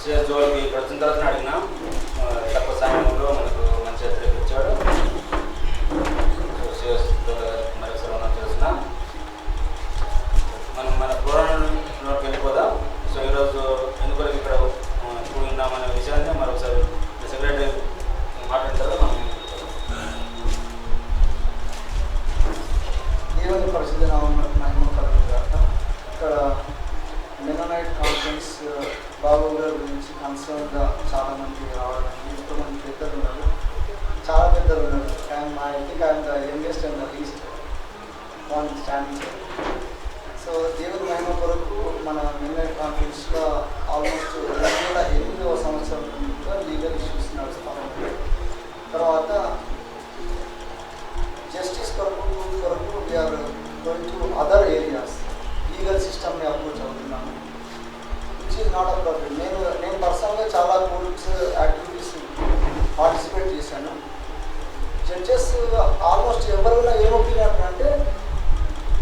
CS జోల్కి ఇక్కడ వచ్చిన తర్వాత అడిగినా తక్కువ సమయంలో మనకు మంచి ఎత్తుకు ఇచ్చాడు. సిఎస్ మరొకసారి మనం చేసిన మన పురాణంలోకి వెళ్ళిపోదాం. సో ఈరోజు ఎందుకు ఇక్కడ ఇప్పుడు ఉన్నామనే విషయాన్ని మరొకసారి సెక్రటరీ మాట్లాడిన తర్వాత మనం దేవుని పరిశుద్ధ నామమున మహిమ కలుగును గాక. ఇక్కడ మెననైట్ కాన్ఫరెన్స్ బాబు గారి గురించి కన్సర్న్గా చాలామంది రావడం, ఎంతోమంది పెద్దలు ఉన్నారు, చాలా పెద్దలు ఉన్నారు. I think I'm the youngest and the least one standing. So దేవుని మహిమ కొరకు మన మెననైట్ కాన్ఫరెన్స్లో ఆల్మోస్ట్ 2008వ సంవత్సరం లీగల్ ఇష్యూస్ నడుస్తూ ఉన్నాయి. తర్వాత జస్టిస్ కొరకు we are going to other areas, legal సిస్టమ్ని అప్రోచ్ అవుతున్నాము, విచ్ ఈజ్ నాట్ అప్రోప్రియట్. నేను పర్సనల్గా చాలా కోర్ట్స్ యాక్టివిటీస్ పార్టిసిపేట్ చేశాను. జడ్జెస్ ఆల్మోస్ట్ ఎవరైనా ఏం ఒపీనియన్ అంటే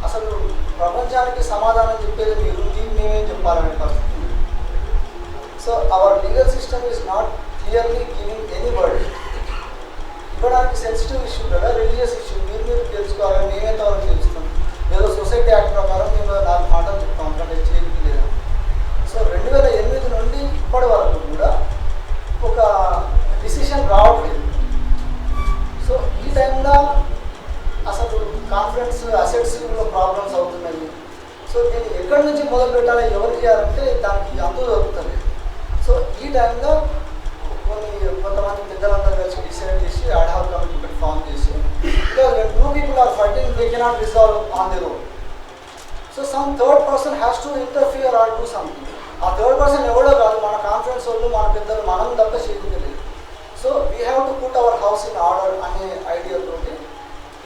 అసలు ప్రపంచానికి సమాధానం చెప్పేది మీరు, దీన్ని మేమేం చెప్పాలనే పరిస్థితి. So our legal system is not clearly giving any word. ఇవ్వడానికి సెన్సిటివ్ ఇష్యూ కదా, రిలీజియస్ ఇష్యూ, మీరు తెలుసుకోవాలని మేమెంతవరకు తెలుస్తాం. ఏదో సొసైటీ యాక్ట్ ప్రకారం మేము 4 మాటలు చెప్తాం, అంటే చేయడానికి లేదా. సో 2008 నుండి ఇప్పటి వరకు కూడా ఒక డిసిషన్ రావట్లేదు. సో ఈ టైంలో అసలు కాన్ఫరెన్స్ అసెట్స్లో ప్రాబ్లమ్స్ అవుతున్నాయి. సో దీన్ని ఎక్కడి నుంచి మొదలు పెట్టాలి, ఎవరు చేయాలంటే దానికి అంతు దొరుకుతుంది. సో ఈ టైంలో కొంతమంది పెద్దలందరూ కలిసి డిసైడ్ చేసి అడ్హాక్ కమిటీ ఫామ్ చేసి, because when 2 people are fighting, they cannot resolve on their own. So some third person has to interfere or do something. ఆ థర్డ్ పర్సన్ ఎవడో కాదు, మన కాన్ఫరెన్స్ వాళ్ళు, మన పెద్దలు, మనం తప్ప చేయలేదు. So we have to put our house in order అనే ఐడియాతో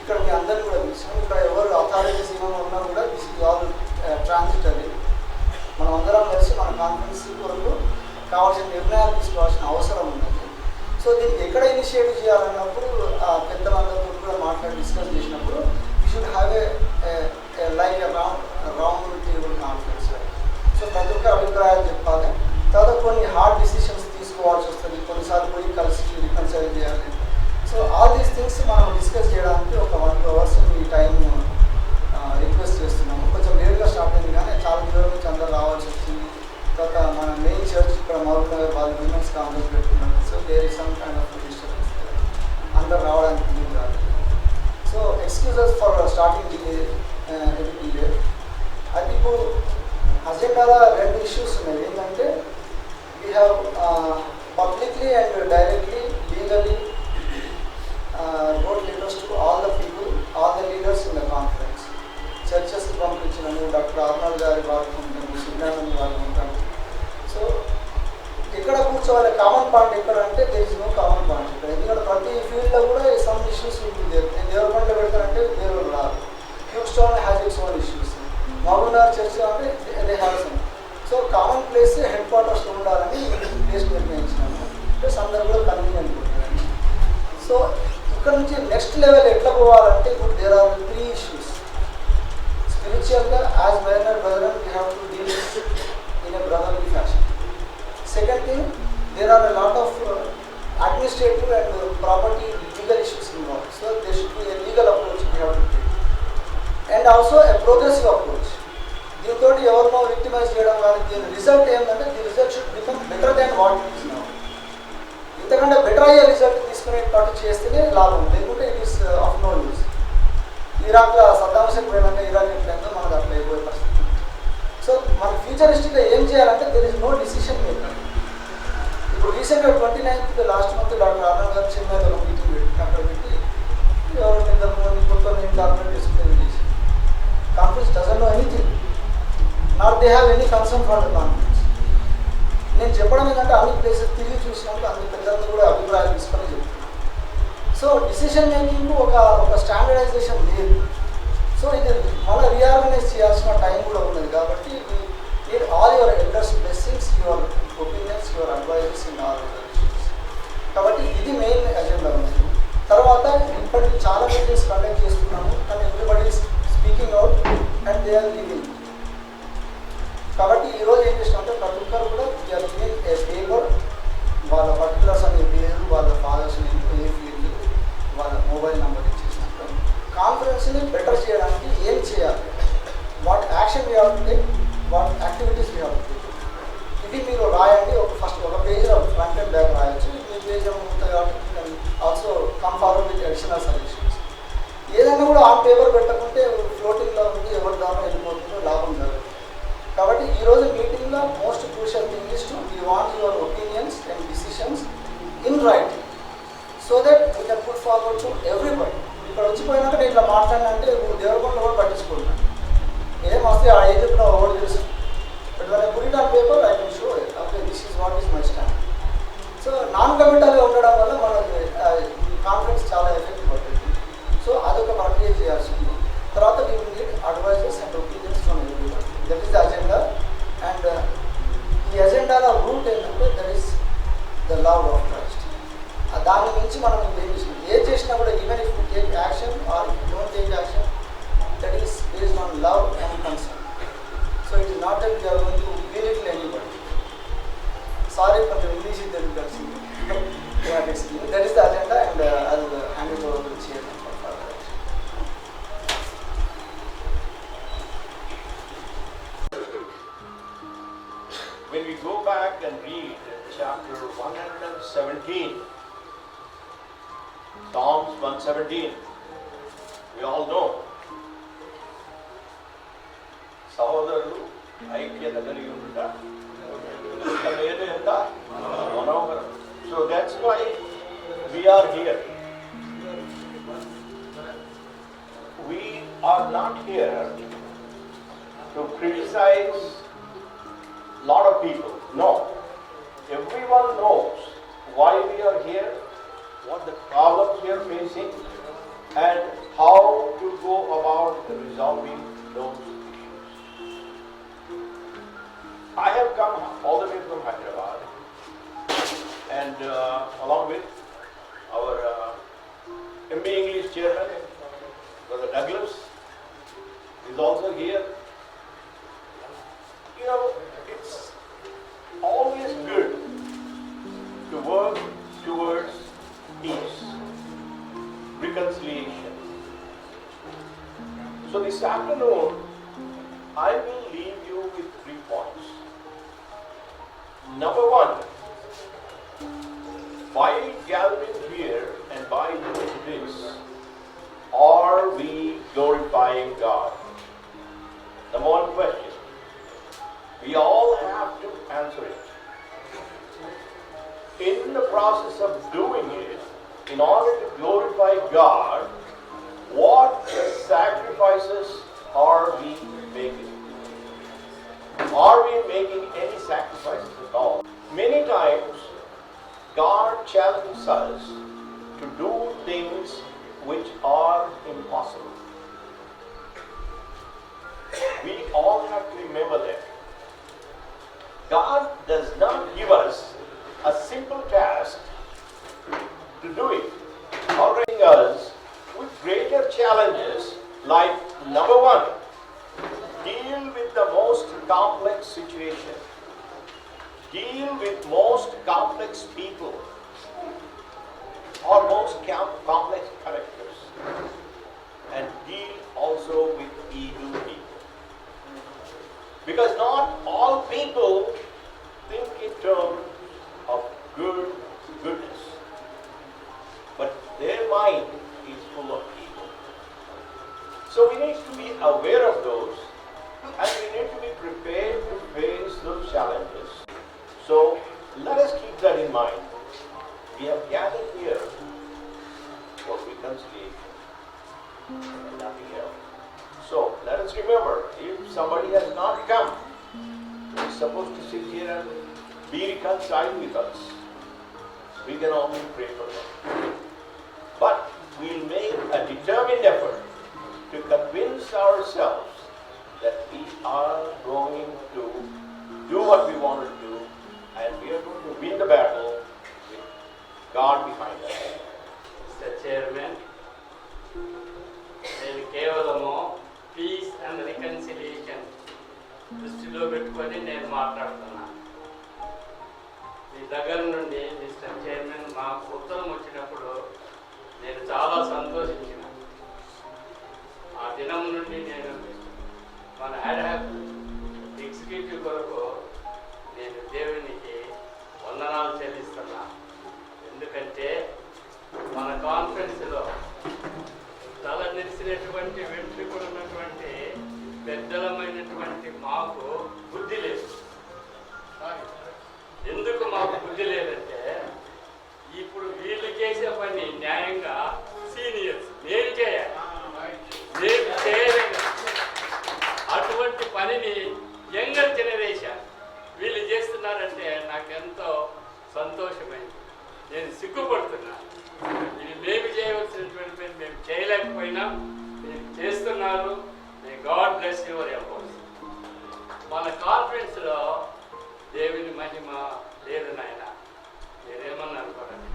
ఇక్కడ మీ అందరినీ కూడా పిలిచాం. ఇక్కడ ఎవరు అథారిటీస్ ఏమైనా ఉన్నా కూడా దిస్ ఈజ్ ఆల్ ట్రాన్సిటరీ. మనం అందరం కలిసి మన కాన్ఫరెన్స్ కొరకు కావాల్సిన నిర్ణయాలు తీసుకోవాల్సిన అవసరం ఉన్నది. సో దీన్ని ఎక్కడ ఇనిషియేటివ్ చేయాలన్నప్పుడు పెద్దలందరితో కూడా మాట్లాడి డిస్కస్ చేసినప్పుడు we should have a like round table conference. So ప్రతి ఒక్క అభిప్రాయాలు చెప్పాలి. తర్వాత కొన్ని హార్డ్ డిసిషన్స్ తీసుకోవాల్సి వస్తుంది, కొన్నిసార్లు పోయి కలిసి రికన్సైల్ చేయాలి. సో ఆల్ దీస్ థింగ్స్ మనం డిస్కస్ చేయడానికి ఒక 1-2 అవర్స్ మీ టైం రిక్వెస్ట్ చేస్తున్నాము. కొంచెం లేట్గా స్టార్ట్ అయింది, కానీ చాలా దూరం నుంచి అందరూ రావాల్సి వచ్చింది. తర్వాత మన మెయిన్ చర్చ్ ఇక్కడ మహబూబ్ నగర్ వాళ్ళు విమెన్స్ కాన్ఫరెన్స్ పెట్టుకున్నారు. So there is some kind of disturbance, అందరు రావడానికి వీలు కాదు. So excuses for starting delay, అది ఇప్పుడు అజెండాలో 2 ఇష్యూస్ ఉన్నాయి. ఏంటంటే we have publicly and directly legally wrote letters to all the people, all the leaders in the conference. చర్చెస్కి పంపించినాము, డాక్టర్ ఆర్నాల్డ్ గారి వాళ్ళు ఉంటాము, సిద్ధానంద వాళ్ళు ఉంటాము. సో ఎక్కడ కూర్చోవాలి, కామన్ పాయింట్ ఎక్కడ అంటే there is no common point ఇక్కడ. ఎందుకంటే ప్రతి ఫీల్డ్లో కూడా సమ్ ఇష్యూస్ ఉంటుంది. నేను దేవరకొండలో పెడతానంటే వేరే రాదు. Houston has its own issues, Mahabubnagar church అంటే they have some. So common place హెడ్ క్వార్టర్స్లో ఉండాలని ప్లేస్ నిర్ణయించినాము. ప్లస్ అందరూ కూడా కన్వీనియంట్ ఉంటుందని. సో ఇక్కడ నుంచి నెక్స్ట్ లెవెల్ ఎట్లా పోవాలంటే ఇప్పుడు దేర్ ఆర్ 3 ఇష్యూస్. స్పిరిచువల్గా as men and brother we have to deal in a brotherly fashion. Second thing, there are a lot of administrative and property legal issues involve. So they should be a legal approach we have to take, and also a progressive approach. దీంతో ఎవరినో victimize చేయడం కానీ దీని result ఏంటంటే the result should become better than what it is now. ఇంతకంటే better అయ్యే result తీసుకునేటట్టు చేస్తేనే లాభం, లేకుంటే it is of no use. ఇరాక్లో సద్దాం హుసేన్ పోయినాక ఇరాక్ ఎట్లయిందో మనకు అట్లా అయిపోయే పరిస్థితి. సో మన ఫ్యూచరిస్టిక్గా ఏం చేయాలంటే there is no decision maker. ఇప్పుడు రీసెంట్గా 29th last month doctor Arnold గారు చెన్నైలో మీటింగ్ పెట్టి అక్కడ పెట్టి ఎవరు 2 మంది కొత్త డాక్యుమెంట్ ఎక్స్ప్లెయిన్ చేసి conference doesn't know anything, not they have any concern for the conference. నేను చెప్పడం ఏంటంటే అన్ని ప్లేసెస్ తిరిగి చూసినప్పుడు అన్ని పెద్దలందరూ కూడా అభిప్రాయాలు తీసుకొని చెప్తాను. సో డిసిషన్ మేకింగ్ ఒక స్టాండర్డైజేషన్ లేదు. సో ఇది మళ్ళీ రీఆర్గనైజ్ చేయాల్సిన టైం కూడా ఉన్నది. కాబట్టి need all your elders blessings, your opinions, your advises in all issues. కాబట్టి ఇది మెయిన్ అజెండా ఉంది. తర్వాత ఇప్పటికి చాలా మీటింగ్స్ కండక్ట్ చేస్తున్నాము, కానీ everybody is speaking out and they are living. కాబట్టి ఈరోజు ఏం చేసినామంటే ప్రతి ఒక్కరు కూడా పేపర్ వాళ్ళ పర్టికులర్స్ అనే పేరు, వాళ్ళ ఫాదర్స్ నేమ్, ఏ ఫీల్డ్, వాళ్ళ మొబైల్ నెంబర్ ఇచ్చేసినప్పుడు కాన్ఫరెన్స్ని బెటర్ చేయడానికి ఏం చేయాలి, what action we have to take, what activities we have to take, ఇది మీరు రాయండి. ఫస్ట్ ఒక పేజ్ ఫ్రంట్ అండ్ బ్యాక్ రాయొచ్చు. మీ పేజ్ ఉంటుంది కాబట్టి also come forward with additional suggestions. ఏదైనా కూడా ఆన్ పేపర్ పెట్టకుంటే ఫ్లోటింగ్లో ఉంది, ఎవరి ద్వారా వెళ్ళిపోతుందో లాభం జరగదు. కాబట్టి ఈరోజు మీటింగ్లో most crucial thing is to we want your opinions and decisions in writing so that we can put forward to everybody. ఇక్కడ వచ్చిపోయినాక నేను ఇట్లా మాట్లాడినంటే దేవరకొండ కూడా పట్టించుకుంటున్నాను, ఏం వస్తే ఆ ఏజ్ కూడా ఓవర్ చేసి. But when I put it on paper, I can show it. Okay, this is what is my stand. So non-committal ఉండడం వల్ల మనకి కాన్ఫరెన్స్ చాలా ఎఫెక్టివ్ అవుతుంది. సో అదొక ప్రక్రియ చేయాల్సింది. తర్వాత we will need advices and opinions from everyone. That is the agenda. And ఈ అజెండాలో రూట్ ఏంటంటే that is the love of Christ. దాని నుంచి మనం ఏం చేసినా కూడా even if you take action or if you don't take action, that is based on love and concern. So it is not that we are going to belittle anybody. Sorry for the English in the discussion. That is the agenda, and I will hand it over to the chairman for further action. When we go back and read chapter 117, Psalms 117, we all know సహోదరులు ఐక్యత కలిగి ఉంట మనోహరం. So that's why we are here. We are not here to criticize lot of people. No. Everyone knows why we are here, what the problems we are facing, and how to go about resolving those issues. I have come all the way from Hyderabad, and along with our MB English chairman, Brother Douglas, is also here. You know, it's always good to work towards peace, reconciliation. So this afternoon, I will leave you with 3 points. Number 1, by gathering here and by doing this, are we glorifying God? Number 1 question. We all have to answer it. In the process of doing it, in order to glorify God, what sacrifices are we making? Are we making any sacrifices at all? Many times, God challenges us to do things which are impossible. We all have to remember that. God does not give us a simple task to do it, already us with greater challenges like number 1, deal with the most complex situation, deal with most complex people or most complex characters, and deal also with evil people. Because not all people think in terms of goodness, but their mind is full of evil. So we need to be aware of those, and we need to be prepared to face those challenges. So let us keep that in mind. We have gathered here for reconciliation and nothing else. So let us remember, if somebody has not come, who is supposed to sit here and be reconciled with us, we can only pray for them. But we'll make a determined effort to convince ourselves that we are going to do what we want to do, and we are going to win the battle with God behind us. Mr. Chairman, నేను కేవలము piece and reconciliation దృష్టిలో పెట్టుకొని నేను మాట్లాడుతున్నాను. మీ దగ్గర నుండి mister chairman మాకు ఉత్తరం వచ్చినప్పుడు నేను చాలా సంతోషించిన. ఆ దినం నుండి నేను మన యాడ్ ఎగ్జిక్యూటివ్ కొరకు నేను దేవునికి వందనాలు చెల్లిస్తున్నా. ఎందుకంటే మన కాన్ఫరెన్స్లో తల నిలిచినటువంటి వెంట్రుకలు ఉన్నటువంటి పెద్దలమైనటువంటి మాకు బుద్ధి లేదు. ఎందుకు మాకు బుద్ధి లేదంటే ఇప్పుడు వీళ్ళు చేసే పని న్యాయంగా సీనియర్స్ నేను చేయాలి, నేను చేయలేదు. అటువంటి పనిని యంగర్ జనరేషన్ వీళ్ళు చేస్తున్నారంటే నాకెంతో సంతోషమైంది. నేను సిగ్గుపడుతున్నా. ఇది మేము చేయవలసినటువంటి పని మేము చేయలేకపోయినా మీరు చేస్తున్నారు. God bless your efforts. మన కాన్ఫరెన్స్లో దేవుని మహిమ లేదు నాయన, మీరేమన్నా అనుకోరండి.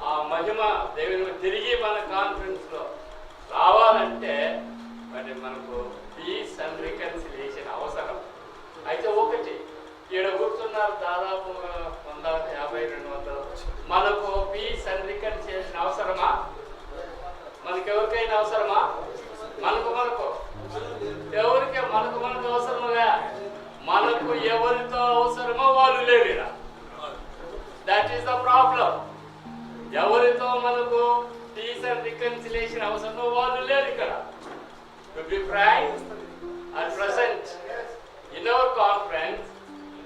ఆ మహిమ దేవుని తిరిగి మన కాన్ఫరెన్స్లో రావాలంటే మరి మనకు పీస్ అండ్ రికన్సిలియేషన్ అవసరం. అయితే ఒకటి ఈడ కూర్చున్నారు దాదాపు 150-200. మనకు పీస్ అండ్ రికన్సిలియేషన్ అవసరమా? మనకెవరికైనా అవసరమా? మనకు ఎవరికి మనకు అవసరముగా? మనకు ఎవరితో అవసరమో వాళ్ళు లేరు. That is the problem. ఎవరితో మనకు పీస్ అండ్ రికన్సిలియేషన్ అవసరమో వాళ్ళు లేరు ఇక్కడ. To be frank, at present in our conference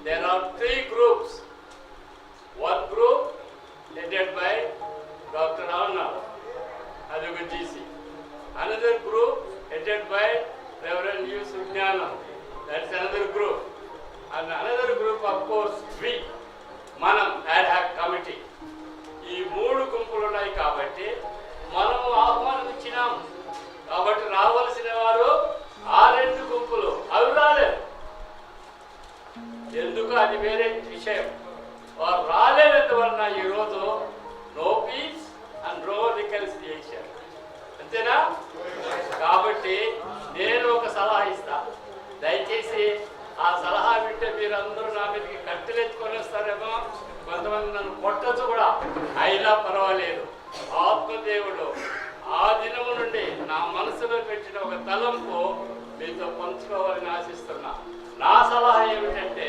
there are 3 groups. One group headed by Dr. Arnav, Adugu GC. Another group headed by Reverend U. Sugnanam. That's another group. And another group, of course, we, Manam ad hoc committee. ఈ 3 గుంపులు ఉన్నాయి కాబట్టి మనము ఆహ్వానించినాం. కాబట్టి రావాల్సిన వారు ఆ 2 గుంపులు అవి రాలేదు. ఎందుకు అది వేరే విషయం. వారు రాలేనందువలన ఈరోజు no peace and no reconciliation. అంతేనా? కాబట్టి నేను ఒక సలహా ఇస్తా. దయచేసి ఆ సలహా వింటే మీరందరూ నా మీదకి కట్టెలెత్తుకొని వస్తారేమో, కొంతమంది నన్ను కొట్టచ్చు కూడా, అయినా పర్వాలేదు. ఆత్మదేవుడు ఆ దినము నుండి నా మనసులో పెట్టిన ఒక తలంపు మీతో పంచుకోవాలని ఆశిస్తున్నా. నా సలహా ఏమిటంటే,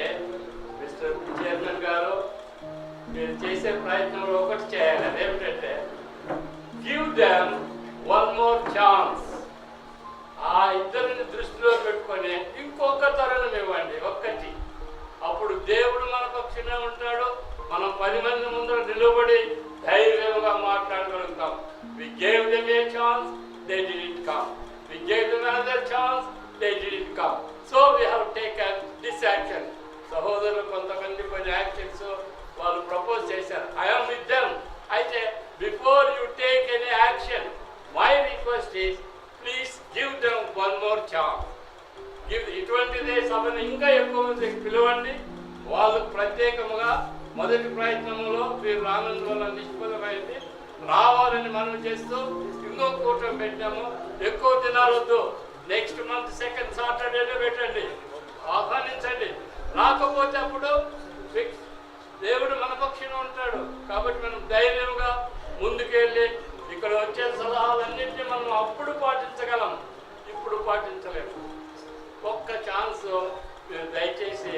మిస్టర్ చైర్మన్ గారు మీరు చేసే ప్రయత్నంలో ఒకటి చేయాలి. అదేమిటంటే give them one more chance. ఆ ఇద్దరిని దృష్టిలో పెట్టుకొని ఇంకొక తరుణం ఇవ్వండి, ఒక్కటి. అప్పుడు దేవుడు మన పక్షాన ఉంటాడు. మనం 10 మంది ముందర నిలబడి ధైర్యంగా మాట్లాడగలుగుతాం. We gave them a chance, they didn't come. We gave them another chance, they didn't come. So we have taken this action. సహోదరులు కొంతమంది కొన్ని యాక్షన్స్ వాళ్ళు ప్రపోజ్ చేశారు. I am with them. అయితే before you take any action, my request is please give them one more chance. ఇటువంటిదే సభను ఇంకా ఎక్కువ మందికి పిలవండి. వాళ్ళకు ప్రత్యేకముగా మొదటి ప్రయత్నంలో మీరు రానందువల్ల నిష్ఫలమైంది. రావాలని మనం చేస్తూ ఇంకో కూటమి పెట్టాము. ఎక్కువ దినాలొద్దు. నెక్స్ట్ మంత్ 2nd సాటర్డేలో పెట్టండి. ఆహ్వానించండి. రాకపోతే అప్పుడు దేవుడు మన పక్షాన ఉంటాడు. కాబట్టి మనం ధైర్యంగా ముందుకెళ్ళి ఇక్కడ వచ్చే సలహాలన్నింటినీ మనం అప్పుడు పాటించగలం, ఇప్పుడు పాటించలేము. ఒక్క ఛాన్స్ మీరు దయచేసి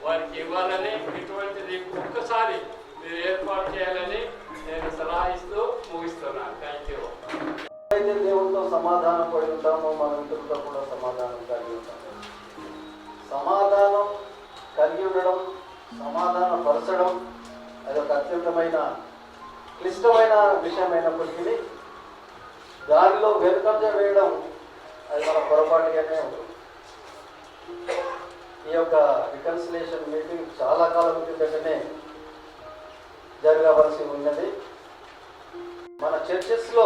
వారికి ఇవ్వాలని, ఇటువంటిది ఒక్కసారి మీరు ఏర్పాటు చేయాలని నేను సలహా ఇస్తూ ముగిస్తున్నాను. Thank you. అయితే దేవుడితో సమాధానం పడి ఉంటామో మన మిత్రులతో కూడా సమాధానం కలిగి ఉంటాం. సమాధానం కలిగి ఉండడం, సమాధాన పరచడం అది ఒక అత్యంతమైన క్లిష్టమైన విషయమైనప్పటికీ దానిలో వెనుకంజ వేయడం అది మన పొరపాటుగానే ఉంటుంది. ఈ యొక్క రికన్సిలేషన్ మీటింగ్ చాలా కాలం కిందటనే జరగవలసి ఉన్నది. మన చర్చెస్లో,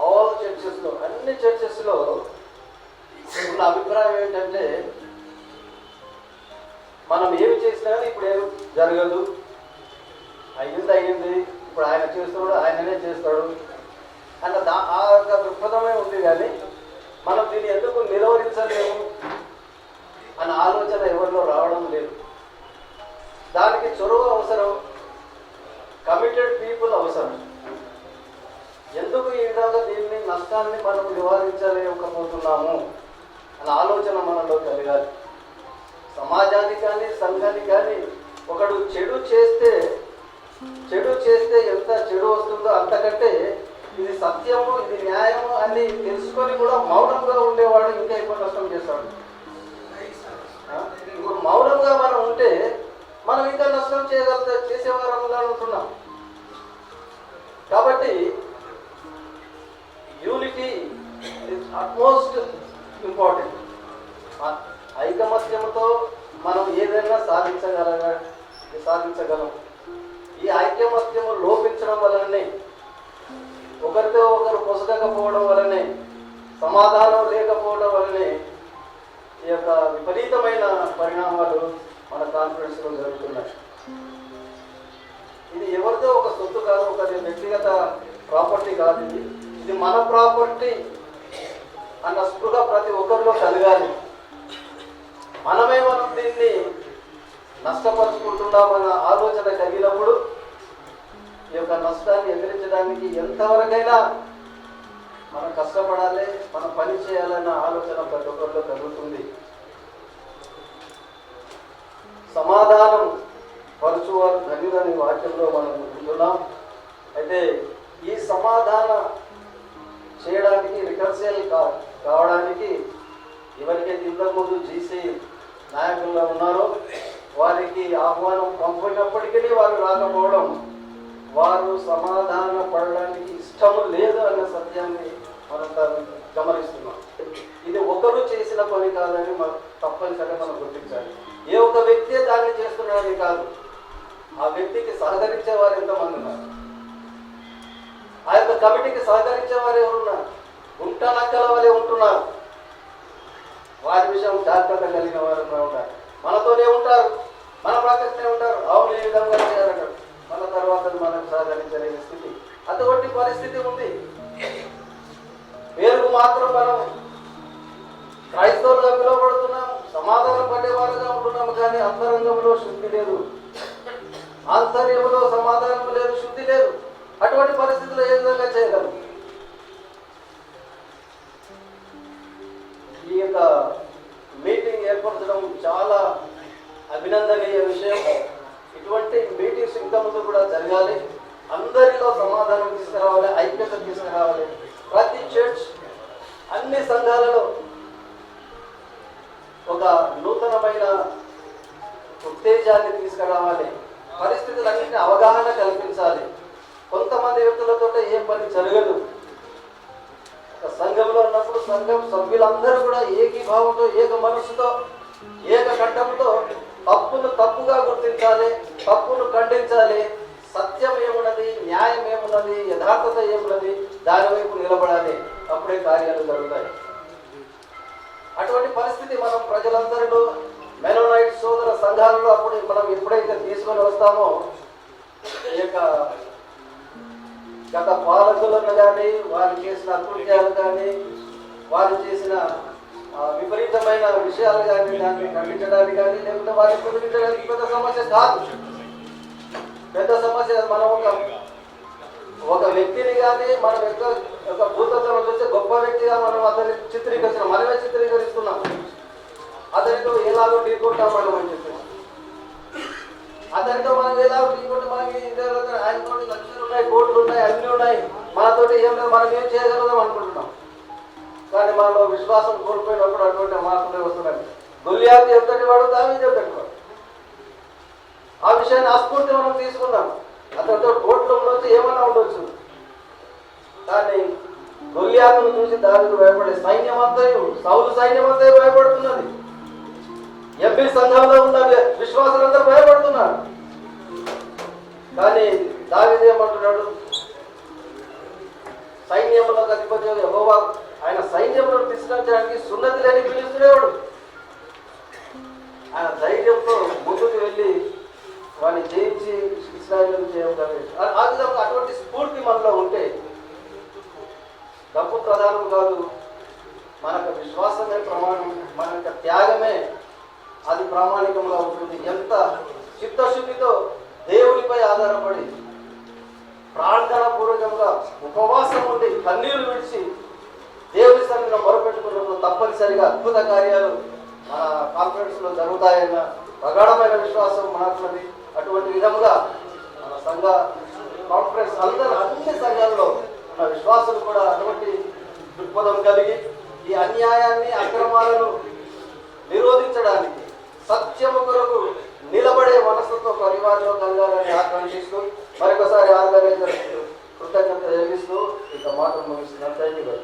ఆల్ చర్చెస్లో, అన్ని చర్చెస్లో ఉన్న అభిప్రాయం ఏంటంటే మనం ఏమి చేసినా కానీ ఇప్పుడు ఏమి జరగదు, అయ్యింది, ఇప్పుడు ఆయన చేస్తాడు, ఆయననే చేస్తాడు అన్న ఆ యొక్క దృక్పథమే ఉంది. కానీ మనం దీన్ని ఎందుకు నిర్వహించలేము అనే ఆలోచన ఎవరిలో రావడం లేదు. దానికి చొరవ అవసరం, కమిటెడ్ పీపుల్ అవసరం. ఎందుకు ఈ విధంగా దీన్ని నష్టాన్ని మనం నివారించలేకపోతున్నాము అనే ఆలోచన మనలో కలగాలి. సమాజానికి కానీ సంఘానికి కానీ ఒకడు చెడు చేస్తే ఎంత చెడు వస్తుందో అంతకంటే ఇది సత్యము, ఇది న్యాయము అని తెలుసుకొని కూడా మౌనంగా ఉండేవాడు ఇంకా ఎక్కువ నష్టం చేస్తాడు. ఇప్పుడు మౌనంగా మనం ఉంటే మనం ఇంకా నష్టం చేసేవారంగా ఉంటున్నాం. కాబట్టి యూనిటీ ఇస్ అట్మోస్ట్ ఇంపార్టెంట్. ఐకమత్యంతో మనం ఏదైనా సాధించగలం. ఈ ఐకమత్యము లోపించడం వలనే, ఒకరితో ఒకరు పొసగకపోవడం వలనే, సమాధానం లేకపోవడం వలనే ఈ యొక్క విపరీతమైన పరిణామాలు మన కాన్ఫరెన్స్లో జరుగుతున్నాయి. ఇది ఎవరితో ఒక సొత్తు కాదు, ఒక వ్యక్తిగత ప్రాపర్టీ కాదు. ఇది మన ప్రాపర్టీ అన్న స్పృహ ప్రతి ఒక్కరిలో కలగాలి. మనం దీన్ని నష్టపరుచుకుంటున్నామన్న ఆలోచన కలిగినప్పుడు ఈ యొక్క నష్టాన్ని ఎదిరించడానికి ఎంతవరకైనా మనం కష్టపడాలి, మనం పని చేయాలన్న ఆలోచన ప్రతి ఒక్కరిలో కలుగుతుంది. సమాధానం పరుచువారు ధన్యులని వాక్యంలో మనం వింటున్నాం. అయితే ఈ సమాధాన చేయడానికి, రికన్సిల్ కావడానికి ఎవరికైతే ఇంతకుముందు జీసీ నాయకులుగా ఉన్నారో వారికి ఆహ్వానం పంపినప్పటికీ వారు రాకపోవడం, వారు సమాధాన పడడానికి ఇష్టము లేదు అన్న సత్యాన్ని మనం గమనిస్తున్నాం. ఇది ఒకరు చేసిన పని కాదని మనం తప్పనిసరిగా మనం గుర్తించాలి. ఏ ఒక్క వ్యక్తి దాన్ని చేస్తున్నాడని కాదు, ఆ వ్యక్తికి సహకరించే వారు ఎంతమంది ఉన్నారు, ఆ యొక్క కమిటీకి సహకరించే వారు ఎవరున్నారు, గుంట నక్కల వలె ఉంటున్నారు. వారి విషయం జాగ్రత్త కలిగిన వారు ఉంటారు, మనతోనే ఉంటారు, మన ప్రకటనే ఉంటారు. అవును ఈ విధంగా చేయాలంటారు, మన తర్వాత మనకు సహకరించలేని స్థితి, అటువంటి పరిస్థితి ఉంది. పేరుకు మాత్రం మనం క్రైస్తవులుగా పిలువబడుతున్నాం, సమాధానం పడేవారుగా ఉంటున్నాము, కానీ అంతరంగంలో శుద్ధి లేదు, ఆంతర్యంలో సమాధానం లేదు, శుద్ధి లేదు. అటువంటి పరిస్థితుల్లో ఏ విధంగా చేయగలం? ఈ యొక్క మీటింగ్ ఏర్పరచడం చాలా అభినందనీయ విషయం. ఇటువంటి మీటింగ్స్ ఇంత ముందు కూడా జరగాలి. అందరిలో సమాధానం తీసుకురావాలి, ఐక్యత తీసుకురావాలి. ప్రతి చర్చ్, అన్ని సంఘాలలో ఒక నూతనమైన ఉత్తేజాన్ని తీసుకురావాలి. పరిస్థితులన్నింటినీ అవగాహన కల్పించాలి. కొంతమంది వ్యక్తులతో ఏ పని జరగదు. ఒక సంఘంలో ఉన్నప్పుడు సంఘం సభ్యులందరూ కూడా ఏకీభావంతో, ఏక మనసుతో, ఏక కంఠంతో తప్పును తప్పుగా గుర్తించాలి, తప్పును ఖండించాలి. సత్యం ఏమున్నది, న్యాయం ఏమున్నది, యథార్థత ఏమున్నది, దాని వైపు నిలబడాలి. అప్పుడే కార్యాలు జరుగుతాయి. అటువంటి పరిస్థితి మనం ప్రజలందరిలో, మెనోనైట్ సోదర సంఘాలలో అప్పుడు మనం ఎప్పుడైతే తీసుకొని వస్తామో, ఈ యొక్క గత పాలకులను కానీ, వారు చేసిన అకృత్యాలు కానీ, వారు చేసిన విపరీతమైన విషయాలు కానీ, దాన్ని ఖండించడానికి కానీ, లేకపోతే వారిని కుదిరించడానికి పెద్ద సమస్య కాదు. పెద్ద సమస్య మనం ఒక వ్యక్తిని కానీ మనం ఒక భూతత్వం చూస్తే గొప్ప వ్యక్తిగా మనం అతన్ని చిత్రీకరిస్తున్నాం, మనమే చిత్రీకరిస్తున్నాం. అతనితో ఎలాగో ఢీకొంటాం మనం అని చెప్పి, అతనితో మనం ఎలాగో ఢీకొంటే మనకి ఆయనతో లక్షలు ఉన్నాయి, కోట్లు ఉన్నాయి, అన్నీ ఉన్నాయి, మనతోటి ఏం లేదు, మనం ఏం చేయగలుగుతాం అనుకుంటున్నాం. కానీ మనలో విశ్వాసం కోల్పోయినప్పుడు అటువంటి మార్పులే వస్తున్నాయి. గొల్లియాతు ఎంతటి వాడు, దావీదు ఎంతటి వాడు. ఆ విషయాన్ని ఆస్ఫూర్తి మనం తీసుకున్నాం. అతనితో కోట్లు ఉండొచ్చు, ఏమన్నా ఉండొచ్చు, కానీ గొల్లియాతును చూసి దావీదు భయపడే సైన్యం అంతా, సౌలు సైన్యం అంతా భయపడుతున్నది. ఎంపీ సంఘంలో ఉన్న విశ్వాసులందరూ భయపడుతున్నారు. కానీ దావీదు ఏమంటున్నాడు? సైన్యంలో అధిపతి యెహోవా, ఆయన సైన్యంలో తీసుకొచ్చడానికి సున్నతి లేని పిలుస్తున్నాడు. ఆయన ధైర్యంతో ముందుకు వెళ్ళి వాడిని జయించి ఇశ్రాయేలును చేయగలిగాడు. ఆ విధంగా అటువంటి స్ఫూర్తి మనలో ఉంటే, డబ్బు ప్రధానం కాదు, మన యొక్క విశ్వాసమే ప్రమాణం, మన యొక్క త్యాగమే అది ప్రామాణికంగా ఉంటుంది. ఎంత చిత్తశుద్ధితో దేవునిపై ఆధారపడి ప్రార్థన పూర్వకంగా ఉపవాసం ఉండి కన్నీళ్లు విడిచి దేవుని సన్నిధిలో మొరపెట్టుకున్నప్పుడు తప్పనిసరిగా అద్భుత కార్యాలు మన కాన్ఫరెన్స్ లో జరుగుతాయన్న ప్రగాఢమైన విశ్వాసం మనకున్నది. అటువంటి విధముగా మన సంఘ కాన్ఫరెన్స్ అన్ని సంఘాల్లో మన విశ్వాసులు కూడా అటువంటి దృక్పథం కలిగి ఈ అన్యాయాన్ని అక్రమాలను నిరోధించడానికి సత్యము కొరకు నిలబడే మనసుతో పరివారంలో కలగాలని ఆకాంక్షిస్తూ మరొకసారి ఆర్గనైజర్స్ కృతజ్ఞత తెలియజేస్తూ ఇక మాటలు ముగిస్తున్నాను. Thank you.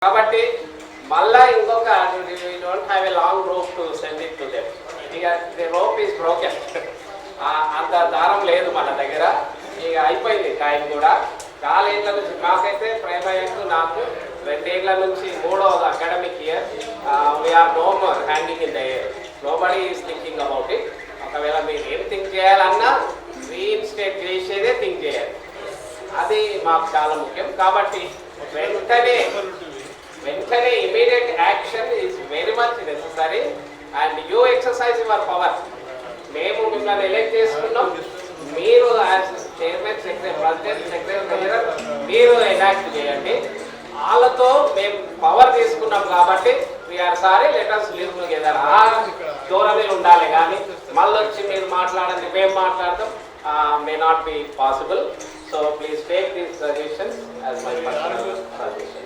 కాబట్టి మళ్ళా ఇంకొక don't have a long rope to send it to them. ఇక ది రోప్ ఈస్ బ్రోకెన్. అంత దారం లేదు మన దగ్గర. ఇక అయిపోయింది టైం కూడా. 4 ఏళ్ళ నుంచి మాకైతే ప్రేమయ్యకు నాకు 2 ఏళ్ళ నుంచి 3వ academic year we're no more hanging in the air. Nobody is thinking about it. ఒకవేళ మీరు ఏం థింక్ చేయాలన్నా రీఇన్స్టేట్ చేసేదే థింక్ చేయాలి. అది మాకు చాలా ముఖ్యం. కాబట్టి వెంటనే immediate action is very much necessary and you exercise your power. మేము మిమ్మల్ని ఎలెక్ట్ చేసుకున్నాం. మీరు చైర్మన్, సెక్రటరీ, ప్రెసిడెంట్, సెక్రటరీ మీరు ఎనాక్ట్ చేయండి. వాళ్ళతో మేము పవర్ తీసుకున్నాం కాబట్టి we're sorry, let us live together. ఆ ధోరణి ఉండాలి. కానీ మళ్ళీ వచ్చి మీరు మాట్లాడండి, మేము మాట్లాడతాం, మే not be possible. So please take these suggestions as my personal suggestion.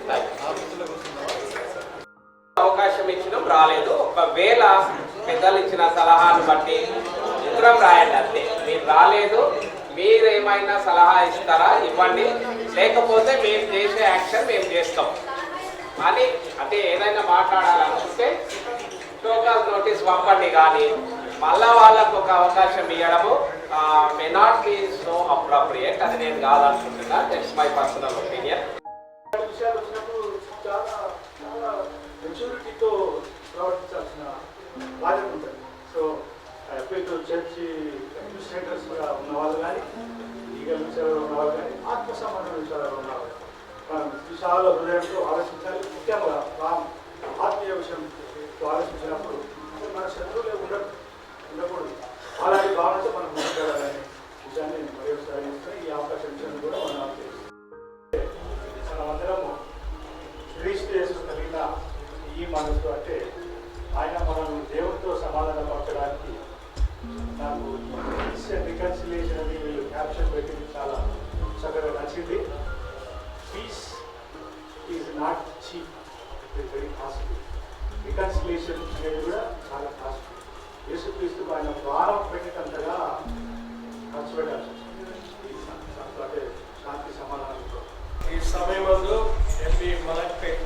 అవకాశం ఇచ్చినాం, రాలేదు. ఒకవేళ పెద్దలు ఇచ్చిన సలహాను బట్టి ఉత్తరం రాయండి అంతే. మీరు రాలేదు, మీరు ఏమైనా సలహా ఇస్తారా ఇవ్వండి, లేకపోతే మేము చేసే యాక్షన్ మేము చేస్తాం అని. అంటే ఏదైనా మాట్లాడాలనుకుంటే షోకాజ్ నోటీస్ పంపండి. కానీ మళ్ళా వాళ్ళకు ఒక అవకాశం ఇవ్వడము may not be so appropriate. అది నేను కాదనుకుంటున్నా. That's my personal opinion. విషయాలు వచ్చినప్పుడు చాలా మెచ్యూరిటీతో ప్రవర్తించాల్సిన బాధ్యత ఉంటుంది. సో ఎప్పుడు చర్చి అడ్మినిస్ట్రేటర్స్ కూడా ఉన్నవాళ్ళు కానీ, లీగల్ విషయాలు ఉన్నవాళ్ళు కానీ, ఆత్మ సంబంధ విషయాలు ఉన్నవాళ్ళు మనం విశాల హృదయంతో ఆలోచించాలి. ముఖ్యంగా ఆత్మీయ విషయంతో ఆలోచించినప్పుడు మన శత్రువులే ఉండకూడదు. అలాంటి భావనతో మనం ముందుకెళ్ళాలనే విషయాన్ని మరొకసారి ఈ అవకాశం విషయాన్ని కూడా మనం మనమందరము క్రీస్తు యేసు కలిగిన ఈ మనసు. అంటే ఆయన మనం దేవుడితో సమాధానపరచడానికి నాకు రికన్సిలియేషన్ అని వీళ్ళు క్యాప్షన్ పెట్టింది చాలా చక్కగా నచ్చింది. Peace is not cheap, it is very costly. Reconciliation అనేది కూడా చాలా కాస్ట్లీ. యేసుక్రీస్తుకు ఆయన ప్రాణం పెట్టేటంతగా ఖర్చు పెట్టాల్సి వచ్చింది. అంటే శాంతి సమాధానంతో ఈ సమయంలో ఎంపీ మలక్పేట్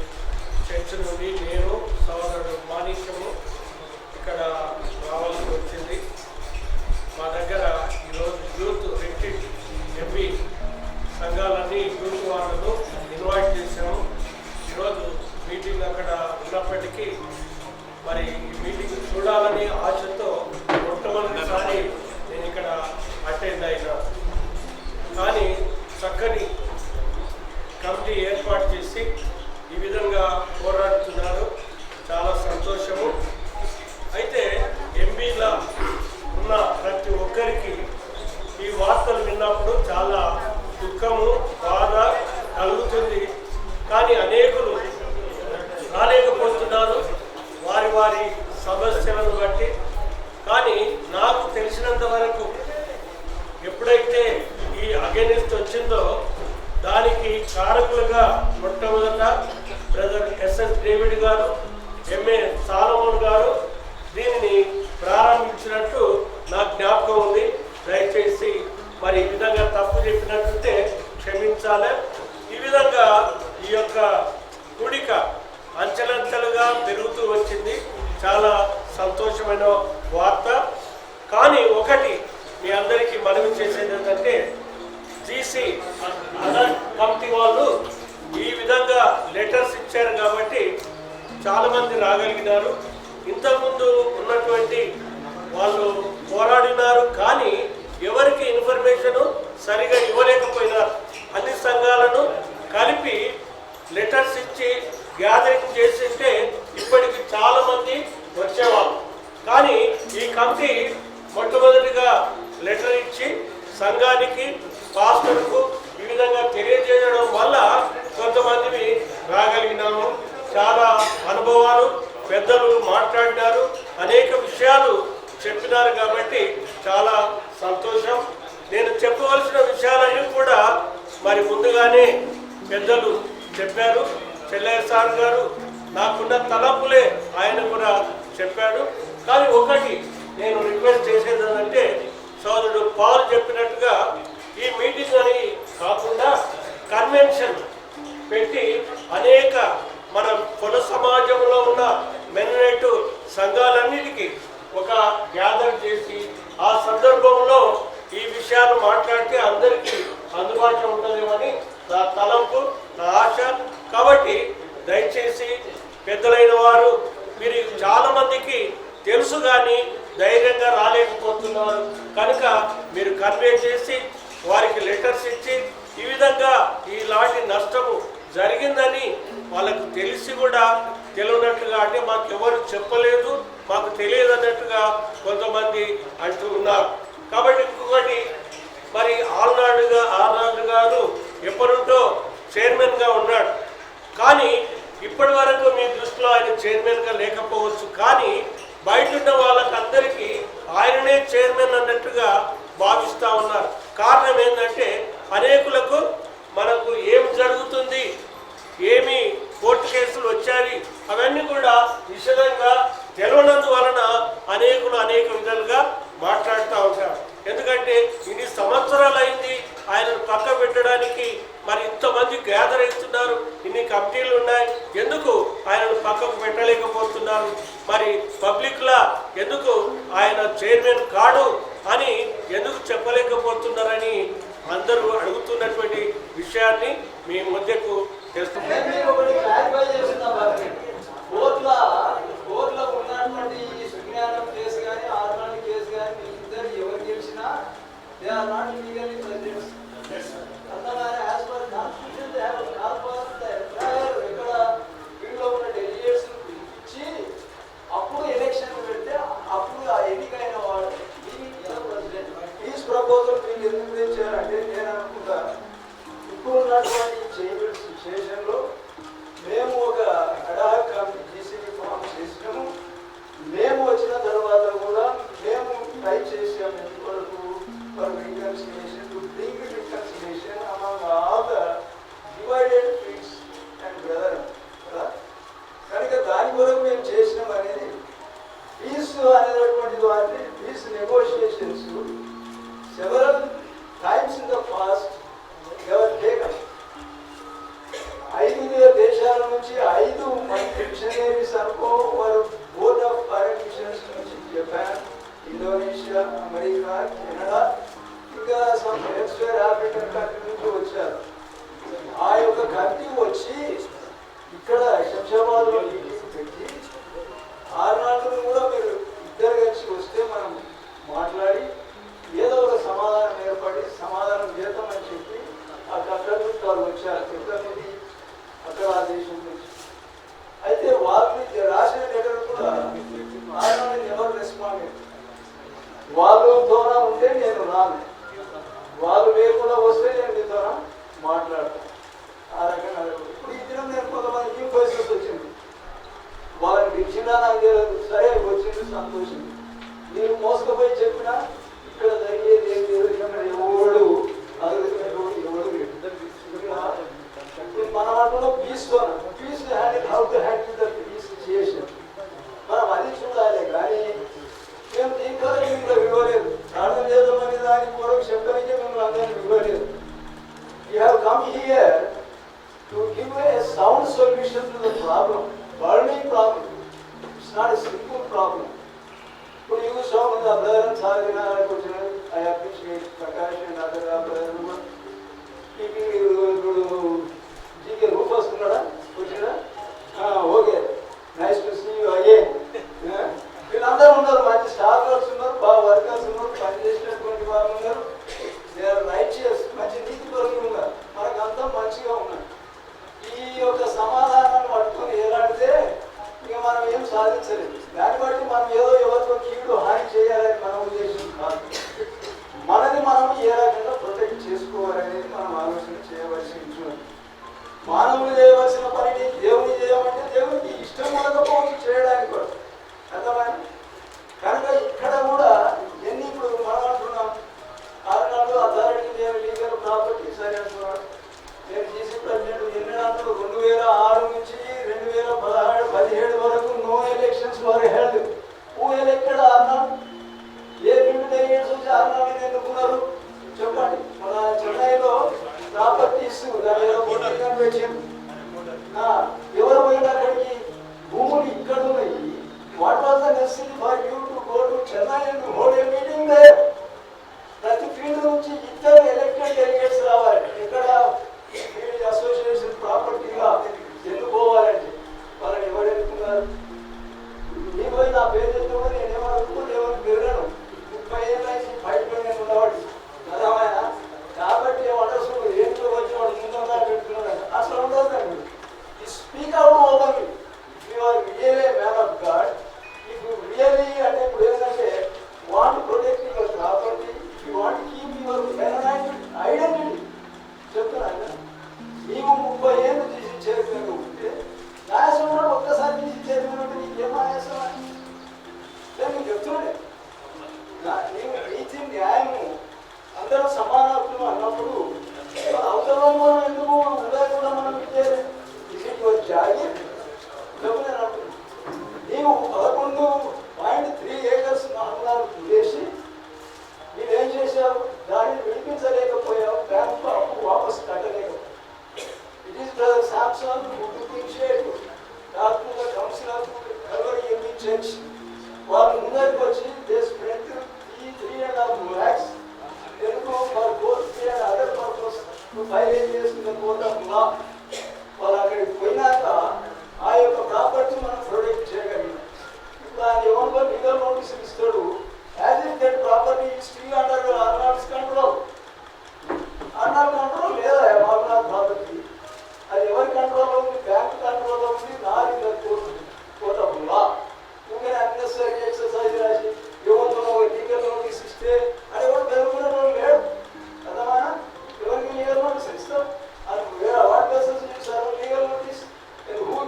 చర్చ్ నుండి నేను సోదరుడు మాణిక్యము ఇక్కడ రావాల్సి వచ్చింది. మా దగ్గర ఈరోజు యూత్ రిట్రీట్ ఎంపీ సంఘాలన్నీ యూత్ వాళ్ళను ఇన్వైట్ చేశాము. ఈరోజు మీటింగ్ అక్కడ ఉన్నప్పటికీ మరి ఈ మీటింగ్ చూడాలని ఆశతో మొట్టమొదటిసారి నేను ఇక్కడ అటెండ్ అయినా. కానీ చక్కని కమిటీ ఏర్పాటు చేసి ఈ విధంగా పోరాడుతున్నారు. చాలా సంతోషము. అయితే ఎంపీలా ఉన్న ప్రతి ఒక్కరికి ఈ వార్తలు విన్నప్పుడు చాలా దుఃఖము, బాధ కలుగుతుంది. కానీ అనేకులు రాలేకపోతున్నారు వారి వారి సమస్యలను బట్టి. కానీ నాకు తెలిసినంత వరకు ఎప్పుడైతే ఈ అగెనిస్ట్ వచ్చిందో దానికి కారకులుగా మొట్టమొదట బ్రదర్ ఎస్ఎస్ డేవిడ్ గారు, ఎంఏ సాలమోన్ గారు దీనిని ప్రారంభించినట్టు నాకు జ్ఞాపకం ఉంది. దయచేసి మరి ఈ విధంగా తప్పు చెప్పినట్టుంటే క్షమించాలి. ఈ విధంగా ఈ యొక్క కూడిక అంచెలంచెలుగా పెరుగుతూ వచ్చింది. చాలా సంతోషమైన వార్త. కానీ ఒకటి మీ అందరికీ మనవి చేసేది ఏంటంటే జీసీ అదర్ కమిటీ వాళ్ళు ఈ విధంగా లెటర్స్ ఇచ్చారు కాబట్టి చాలామంది రాగలిగినారు. ఇంతకుముందు ఉన్నటువంటి వాళ్ళు పోరాడినారు, కానీ ఎవరికి ఇన్ఫర్మేషన్ సరిగా ఇవ్వలేకపోయినారు. అన్ని సంఘాలను కలిపి లెటర్స్ ఇచ్చి గ్యాదరింగ్ చేసింటే ఇప్పటికి చాలా మంది వచ్చేవాళ్ళు. కానీ ఈ కమిటీ మొట్టమొదటిగా లెటర్ ఇచ్చి సంఘానికి, పాస్టర్కు ఈ విధంగా తెలియజేయడం వల్ల కొంతమంది రాగలిగినాము. చాలా అనుభవాలు పెద్దలు మాట్లాడినారు, అనేక విషయాలు చెప్పినారు. కాబట్టి చాలా సంతోషం. నేను చెప్పవలసిన విషయాలన్నీ కూడా మరి ముందుగానే పెద్దలు చెప్పారు. చెల్లయ్య సార్ గారు నాకున్న తలపులే ఆయన కూడా చెప్పాడు. కానీ ఒకటి నేను రిక్వెస్ట్ చేసేది ఏంటంటే, సోదరుడు పాల్ చెప్పినట్టుగా ఈ మీటింగ్ అని కాకుండా కన్వెన్షన్ పెట్టి అనేక మన కుల సమాజంలో ఉన్న మెన్నెట్ సంఘాలన్నిటికీ ఒక గ్యాదర్ చేసి ఆ సందర్భంలో ఈ విషయాలు మాట్లాడితే అందరికీ అందుబాటులో ఉంటుందేమని నా తలంపు, నా ఆశ. కాబట్టి దయచేసి పెద్దలైన వారు, మీరు చాలా మందికి తెలుసు కానీ ధైర్యంగా రాలేకపోతున్నారు కనుక మీరు కన్వే చేసి వారికి లెటర్స్ ఇచ్చి ఈ విధంగా ఇలాంటి నష్టము జరిగిందని వాళ్ళకు తెలిసి కూడా తెలియనట్టుగా, అంటే మాకు ఎవరు చెప్పలేదు, మాకు తెలియదు అన్నట్టుగా కొంతమంది అంటూ ఉన్నారు. కాబట్టి ఇంకొకటి, మరి ఆర్నాల్డ్ గారు ఎప్పటింటో చైర్మన్గా ఉన్నాడు. కానీ ఇప్పటి వరకు మీ దృష్టిలో ఆయన చైర్మన్గా లేకపోవచ్చు, కానీ బయట ఉన్న వాళ్ళకందరికీ ఆయననే చైర్మన్ అన్నట్టుగా భావిస్తూ ఉన్నారు. కారణం ఏంటంటే అనేకులకు మనకు ఏం జరుగుతుంది, ఏమి కోర్టు కేసులు వచ్చాయి, అవన్నీ కూడా విశదంగా తెలియనందువలన అనేకులు అనేక విధాలుగా మాట్లాడుతూ ఉంటారు. ఎందుకంటే ఇన్ని సంవత్సరాలు అయింది ఆయనను పక్క పెట్టడానికి, మరి ఇంతమంది గ్యాదర్ అవుతున్నారు, ఇన్ని కమిటీలు ఉన్నాయి, ఎందుకు ఆయనను పక్కకు పెట్టలేకపోతున్నారు, మరి పబ్లిక్లా ఎందుకు ఆయన చైర్మన్ కాడు అని ఎందుకు చెప్పలేకపోతున్నారని అందరూ అడుగుతున్నటువంటి విషయాన్ని మీ మధ్యకు తెస్తున్నాం. కోర్టులో ఉన్నటువంటి ఈ సుజ్ఞానం కేసు కానీ ఆర్నాల్డ్ కేసు కానీ ఇద్దరు ఎవరు గెలిచినా they are not legally presidents. As per constitution they have to call for the entire ఇక్కడ వీళ్ళలో ఉన్న డెలిగేట్స్ ఇచ్చి అప్పుడు ఎలక్షన్ పెడితే అప్పుడు ఆ ఎన్నికైన వాడు ప్రెసిడెంట్. ఈ ప్రపోజల్ వీళ్ళు ఎందుకు తెచ్చారంటే నేను అనుకుంటా, ఇప్పుడు ఉన్నటువంటి చేంజెస్ సిచ్యుయేషన్లో మేము ఒక అడాక్ కమిటీ జీసీబీ ఫామ్ చేసినాము. మేము వచ్చిన తర్వాత కూడా మేము ట్రై చేసాము ఎందువరకు for reconciliation, to bring reconciliation among all the divided fields and brother కదా. కనుక దాని కొరకు మేము చేసినాం అనేది పీస్ అనేటటువంటి వాటిని peace negotiations several times in the past ever taken. 5 దేశాల నుంచి 5 మంది మిషనరీస్ అనుకో, వారు బోర్డ్ ఆఫ్ ఫారెన్ మిషన్స్ నుంచి జపాన్, ఇండోనేషియా, అమెరికా, కెనడా, ఇంకా సమ్ ఎక్స్ట్రా ఆఫ్రికన్ కంట్రీ నుంచి వచ్చారు. ఆ యొక్క కమిటీ వచ్చి ఇక్కడ శంషాబాద్లో మీటింగ్ పెట్టి ఆర్నాల్డ్ను కూడా మీరు ఇద్దరు కలిసి వస్తే మనం మాట్లాడి ఏదో ఒక సమాధానం ఏర్పడి సమాధానం చేద్దామని చెప్పి ఆ కట్టడి వాళ్ళు వచ్చారు. ఎక్కడి అక్కడ ఆ దేశం నుంచి. అయితే వాళ్ళు రాసిన లెటర్ కూడా ఆర్నాల్డ్ ఎవరు రెస్పాండ్, వాళ్ళతోన ఉంటే నేను రాను, వాళ్ళు లేకుండా వస్తే నేను మీతో మాట్లాడతాను. ఆ రకంగా ఇప్పుడు ఈ దినం నేను కొంతమంది న్యూ ఫేసెస్ వచ్చింది, వాళ్ళని పిలిచినా నాకు తెలియదు, సరే వచ్చింది సంతోషం. నేను మోసుకుపోయి చెప్పినా ఇక్కడ జరిగేది ఏం లేదు, ఇక్కడ ఎవడు ఇప్పుడు మనం అంటున్నాం పీస్తో, peace handle, how to handle the peace situation మనం అది చూడాలి. కానీ మేము దీంట్లో ఇంకా ఇవ్వలేదు, ప్రార్థన చేద్దామని దానికి కొరకు చెప్పడానికి మేము అందరినీ ఇవ్వలేదు. You have come here to give a sound solution to the problem, burning problem. It's not a simple problem. ఇప్పుడు యూ సో ద బ్రదర్ సాగిన వచ్చిన I appreciate Prakash and other brother. ఇప్పుడు జీకే రూప్ వస్తున్నాడా వచ్చినా? Okay, nice to see you again. వీళ్ళందరూ ఉన్నారు, మంచి staff works ఉన్నారు.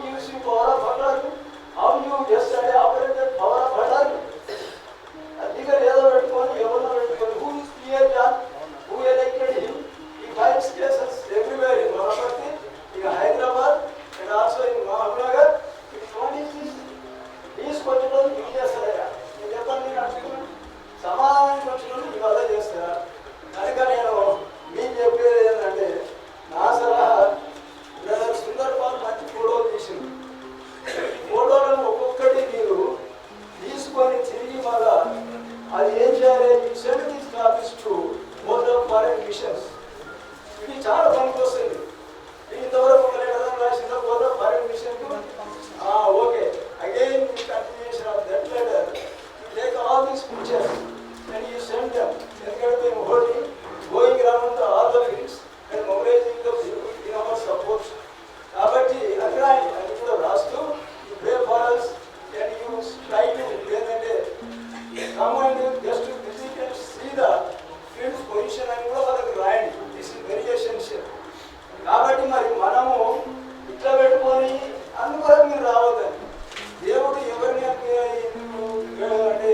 gives you power of attorney? How you yesterday operated power of attorney? Legal ఏదో పెట్టుకొని ఎవరినో పెట్టుకొని who is Pierre John? Who elected him? He files cases everywhere in Varanasi, in Hyderabad, and also in Mahabnagar. What is this? తీసుకొచ్చడం ఇది చేస్తారా? నేను చెప్పండి, నేను అడుగుతున్నాను. సమాధానం వచ్చినప్పుడు ఇవాళ చేస్తారా? కనుక నేను మీకు చెప్పేది ఏంటంటే, నా సలహా బ్రదర్ సుందర్ పాల్ మంచి ఫోటోలు తీసింది. ఫోటోలను ఒక్కొక్కటి మీరు తీసుకొని తిరిగి మళ్ళా అది ఏం చేయాలి? Send these copies to both of foreign missions. ఇది చాలా పనికి వస్తుంది. ఇంతవరకు ఒక లెటర్ రాసిన both of foreign mission okay again continuation of that letter take all these pictures and you send them. ఎందుకంటే మేము holding, going around all the fields and mobilizing the people in our support. కాబట్టి అది కూడా రాస్తూ you pray for us and you try to ఏంటంటే come and just to visit and see the field's position అని కూడా వాళ్ళకి రాయండి. This is very essential. కాబట్టి మరి మనము ఇట్లా పెట్టుకొని అందువల్ల మీరు రావద్దని దేవుడు ఎవరిని అంటే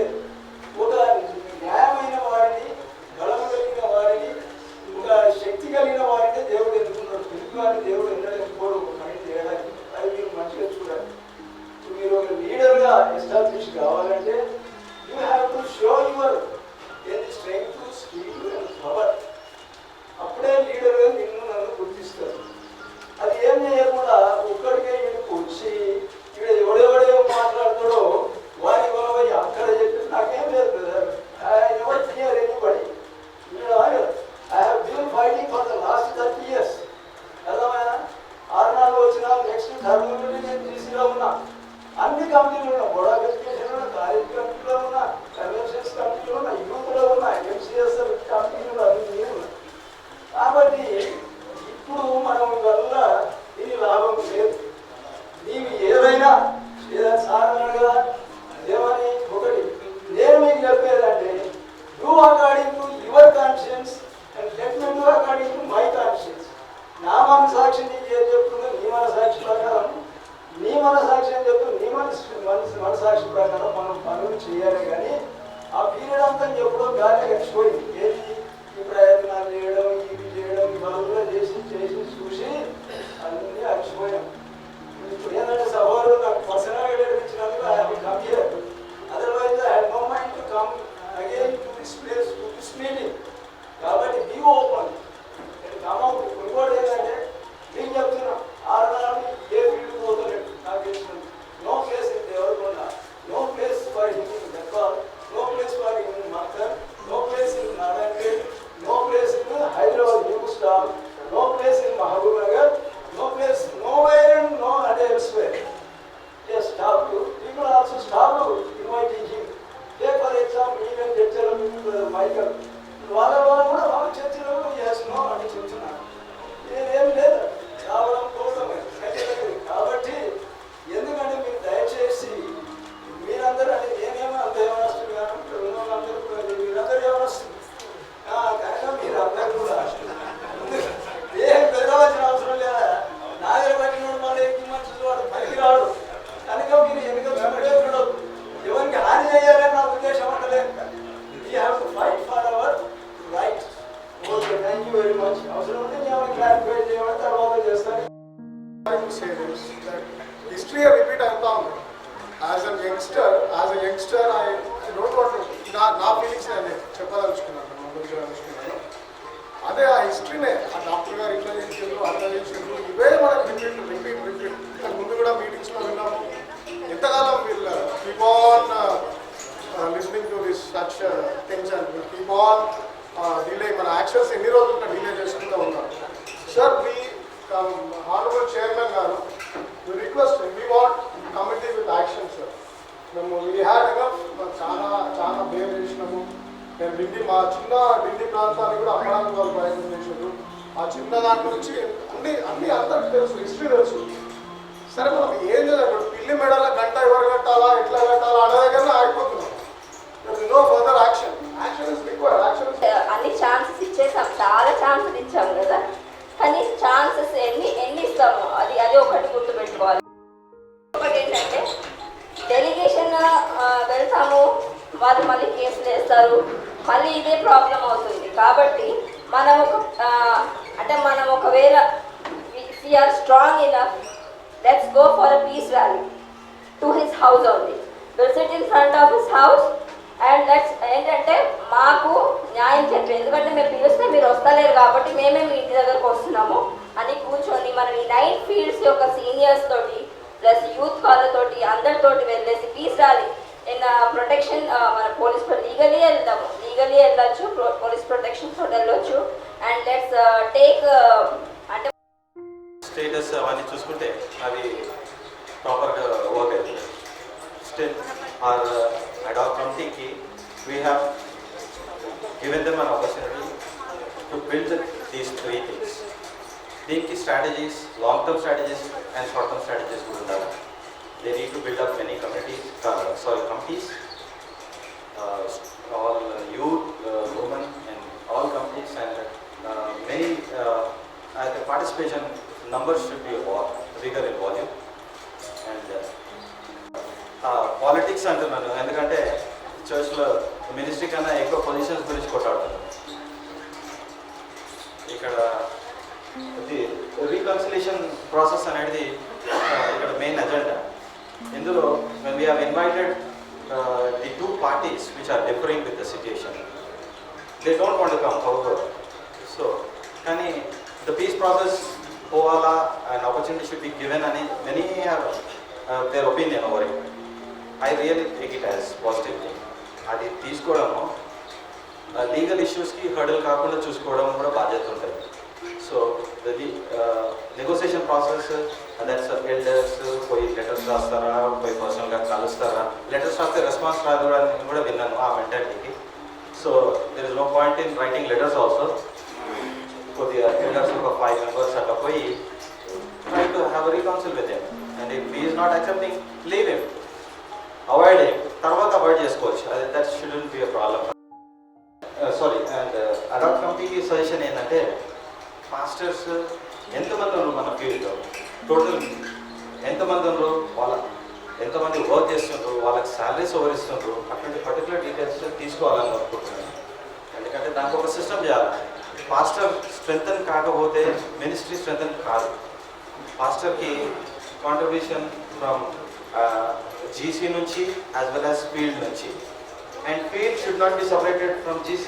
ఒక న్యాయమైన వారిని, బలము కలిగిన వారిని, ఇంకా శక్తి కలిగిన వారిని దేవుడు ఎన్నుకున్నాడు. పిలుపుని దేవుడు ఎన్నడూ ఎన్నుకోడు ఒక పని చేయడానికి. అది మీరు మంచిగా చూడాలి. మీరు ఒక లీడర్గా ఎస్టాబ్లిష్ కావాలంటే you have to show your strength, skill and power. అప్పుడే లీడర్గా నిన్ను నన్ను గుర్తిస్తారు. అది ఏం చేయకుండా ఒక్కడికే వీడికి వచ్చి ఇక్కడ ఎవడెవడే మాట్లాడతాడో వారి గొడవ అక్కడ చెప్పి నాకేం లేదు బ్రదర్. ఎవరు clear anybody. I have been fighting for the last 30 years. అర్థమైనా 6 వచ్చినా నెక్స్ట్ టర్మ్ నుండి నేను తీసిలో ఉన్నా. అన్ని కంపెనీలు ఉన్నా, బోర్డ్ ఆఫ్ ఎడ్యుకేషన్ ఉన్నా, కాలేజ్ కంపెనీలో ఉన్నా, కన్వెన్షన్స్ కంపెనీలో ఉన్నా, యూత్లో ఉన్నా, ఎంసీఎస్ఎల్ కంపెనీలు అన్ని ఉన్నాయి. కాబట్టి ఇప్పుడు మనం వల్ల ఇది లాభం లేదు. నీవు ఏదైనా సార్ అన్నాడు కదా దేవని ఒకటి నేను మీకు చెప్పేదంటే do according to your conscience and let me do according to my conscience. నా మన సాక్షి నీకు ఏం చెప్తుందో నీ మన సాక్షి ప్రకారం, నీ మన సాక్షి అని చెప్తూ నీ మన సాక్షి ప్రకారం మనం పనులు చేయాలి. కానీ ఆ పీరియడ్ అంతా ఎప్పుడో గాలి గడిచిపోయింది. ఏది ఈ ప్రయత్నాలు చేయడం, ఇవి చేయడం, ఇవన్నీ చేసి చూసి అన్నీ అడిచిపోయాం. ఇప్పుడు ఏంటంటే సభలో నాకు పర్సనల్గా నేర్పించినందుకు I have come here. Otherwise I have no mind to come again to this place, to this meeting. కాబట్టి be open and come out. ఇంకోటి ఏంటంటే నేను చెప్తున్నాను, 6 నెలలు ఏ ఫీల్డ్ పోతలేదు నాకు తెలిసినది. No place in Devarakonda, no place for him in Bengal, no place for him in Makkar, no place in Narayanpet, no place in Hyderabad New Star, no place in Mahabubnagar, no place nowhere and no elsewhere. Yes, stop you. People also stop you inviting him. Take for example, even lecturer Michael. వాళ్ళు కూడా వాళ్ళు చర్చలో yes no అని చెప్తున్నారు. ఏం లేదు, రావడం పోవడమే. కాబట్టి ఎందుకంటే మీరు దయచేసి మీరందరూ అంటే నేనేమో అంత ఏమనొస్తుంది కానీ మీరందరూ ఏమనొస్తుంది కనుక మీరు అందరూ కూడా ఏం పెరగవలసిన అవసరం లేదా. నా దగ్గర పట్టినోడు మళ్ళీ ఎక్కువ మనుషులు వాడు పైకి రాడు. కనుక మీరు ఎన్నికలు ఎవరికి హాని చేయాలని నా ఉద్దేశం అంటలేదు. We have to fight for hour right. Okay, thank you very much. అవసరం ఉంటే నేను క్లారిఫై చేయమని తర్వాత చేస్తాను. హిస్టరీ రిపీట్ అవుతా ఉంది. As a youngster I don't want నా ఫీలింగ్స్ నేను చెప్పదలుచుకున్నాను. అదే ఆ హిస్టరీనే, ఆ డాక్టర్ గారు ఇట్లా చేసిండ్రు, అట్లా చేసిండ్రు, ఇవే మనకు రిపీట్. ముందు కూడా మీటింగ్స్లో విన్నాము. ఎంతకాలం వీళ్ళు keep on listening to this such things and keep on delay. మన యాక్షన్స్ ఎన్ని రోజులు డిలే చేసుకుంటూ ఉన్నారు. సార్ మీ హానరబుల్ చైర్మన్ గారు request we want committee with action sir. మేము వీ హ్యాడ్ ఎనఫ్, చాలా బేర్ చేసినాము. నేను మా చిన్న ఢిల్లీ ప్రాంతాన్ని కూడా అమ్మడానికి వాళ్ళు ప్రయత్నం చేశారు. ఆ చిన్న దాంట్ నుంచి అన్ని అందరికీ తెలుసు, హిస్టరీ తెలుసు. సరే మనం ఏం చేయాలి? పిల్లి మెడల గంట ఎవరు కట్టాలా, ఎట్లా కట్టాలా అనే దగ్గర ఆగిపోతున్నాం. No further action. Action is required. Action అన్ని ఛాన్సెస్ ఇచ్చేసాం, చాలా ఛాన్సెస్ ఇచ్చాం కదా. కానీ ఛాన్సెస్ ఎన్ని ఇస్తాము అది ఒకటి గుర్తుపెట్టుకోవాలి. వెళ్తాము, వాళ్ళు మళ్ళీ కేసులు వేస్తారు, మళ్ళీ ఇదే ప్రాబ్లం అవుతుంది. కాబట్టి మనం మనం ఒకవేళ we're strong enough, let's go for a peace rally to his house only. Will sit in front of his house and let's ఏంటంటే మాకు న్యాయం చెప్పి, ఎందుకంటే మేము పిలిస్తే మీరు వస్తలేరు కాబట్టి మేమే మీ ఇంటి దగ్గరకు వస్తున్నాము అని కూర్చొని మనం ఈ 9 ఫీల్డ్స్ యొక్క సీనియర్స్ తోటి ప్లస్ యూత్ వాళ్ళతోటి అందరితోటి వెళ్ళేసి పీస్ ర్యాలీ ఇన్ ప్రొటెక్షన్, మన పోలీస్ లీగలీ వెళ్ళొచ్చు, పోలీస్ ప్రొటెక్షన్ తోటి వెళ్ళొచ్చు. అండ్ లెట్స్ టేక్ అంటే స్టేటస్ అవన్నీ చూసుకుంటే అవి ప్రాపర్గా వర్క్ అవుతుంది. Still our ad hoc committee we have given them an opportunity to build these 3 things. దీనికి strategies, long term strategies and short term strategies కూడా ఉండాలి. They need to build up many committees, all youth, women and all committees, and many the participation numbers should be bigger in volume. And politics అంటున్నాను ఎందుకంటే చర్చ్లో ministry కన్నా ఎక్కువ positions గురించి కొట్లాడుతున్నాను. ఇక్కడ reconciliation process అనేది ఇక్కడ మెయిన్ అజెండా. ఇందులో when we have invited the 2 parties which are differing with the situation, they don't want to come forward. So కానీ the peace process పోవాలా, an opportunity should be given అని many have their opinion over it. I really take it as positive thing. అది తీసుకోవడము legal ఇష్యూస్కి hurdle కాకుండా చూసుకోవడం కూడా బాధ్యత ఉంటుంది. So the negotiation process that's elders పోయి లెటర్స్ రాస్తారా, పోయి పర్సనల్గా కలుస్తారా, లెటర్స్ రాస్తే రెస్పాన్స్ రాదు అని కూడా విన్నాను ఆ మెంటాలిటీకి. So there is no point in writing letters also. కొద్దిగా ఎల్డర్స్ ఒక 5 members అట్లా పోయి try to have a reconcile with him, and if he is not accepting, leave him, avoid him, తర్వాత అవాయిడ్ చేసుకోవచ్చు. అది that shouldn't be a problem. Sorry. And ad hoc కమిటీకి suggestion ఏంటంటే masters ఎంతమంది ఉన్నారు మన ఫీల్డ్లో, టోటల్ ఎంతమంది ఉన్నారు, ఎంతమంది వర్క్ చేస్తుండ్రు, వాళ్ళకి శాలరీస్ ఎవరిస్తుండ్రు, అటువంటి పర్టికులర్ డీటెయిల్స్ తీసుకోవాలని అనుకుంటున్నాను. ఎందుకంటే దానికి ఒక సిస్టమ్ చేయాలి. పాస్టర్ స్ట్రెంగ్తన్ కాకపోతే మినిస్ట్రీ స్ట్రెంగ్తన్ కాదు. పాస్టర్కి కాంట్రిబ్యూషన్ ఫ్రమ్ GC నుంచి యాజ్ వెల్ యాజ్ ఫీల్డ్ నుంచి, and field should not be separated from GC.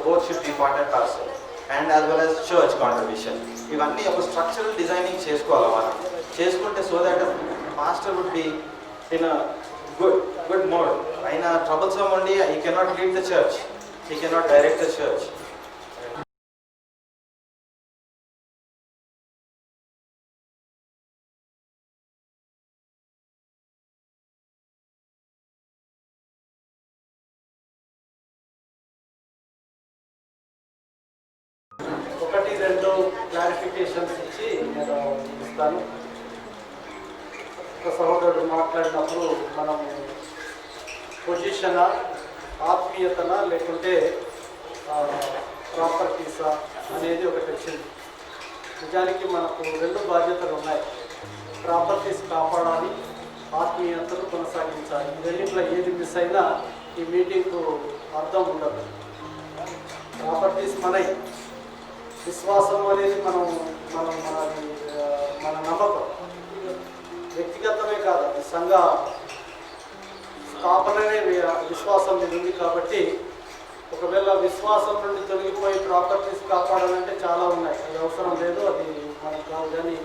Both should be part and parcel, and as well as church contribution. ఇవన్నీ ఒక structural designing చేసుకోవాలి మనం. చేసుకుంటే so that master would be in a good mode. ఆయన troublesome ఉండి he cannot lead the church, he cannot direct the church. ఒకటి రెండు clarifications ఇచ్చి నేను ఇస్తాను. ఒక సహోదరుడు మాట్లాడినప్పుడు మనం పొజిషనా, ఆత్మీయతనా, లేకుంటే ప్రాపర్టీసా అనేది ఒకటి వచ్చింది. నిజానికి మనకు 2 బాధ్యతలు ఉన్నాయి. ప్రాపర్టీస్ కాపాడాలి, ఆత్మీయతను కొనసాగించాలి. ఈ రెండింటిలో ఏది మిస్ అయినా ఈ మీటింగ్కు అర్థం ఉండదు. ప్రాపర్టీస్ మనై, విశ్వాసం అనేది మన నమ్మకం. వ్యక్తిగతమే కాదు, అది సంఘ స్థాపననే విశ్వాసం మీద ఉంది. కాబట్టి ఒకవేళ విశ్వాసం నుండి తొలగిపోయి ప్రాపర్టీస్ కాపాడాలంటే చాలా ఉన్నాయి. అది అవసరం లేదు, అది మనకు కాదు. కానీ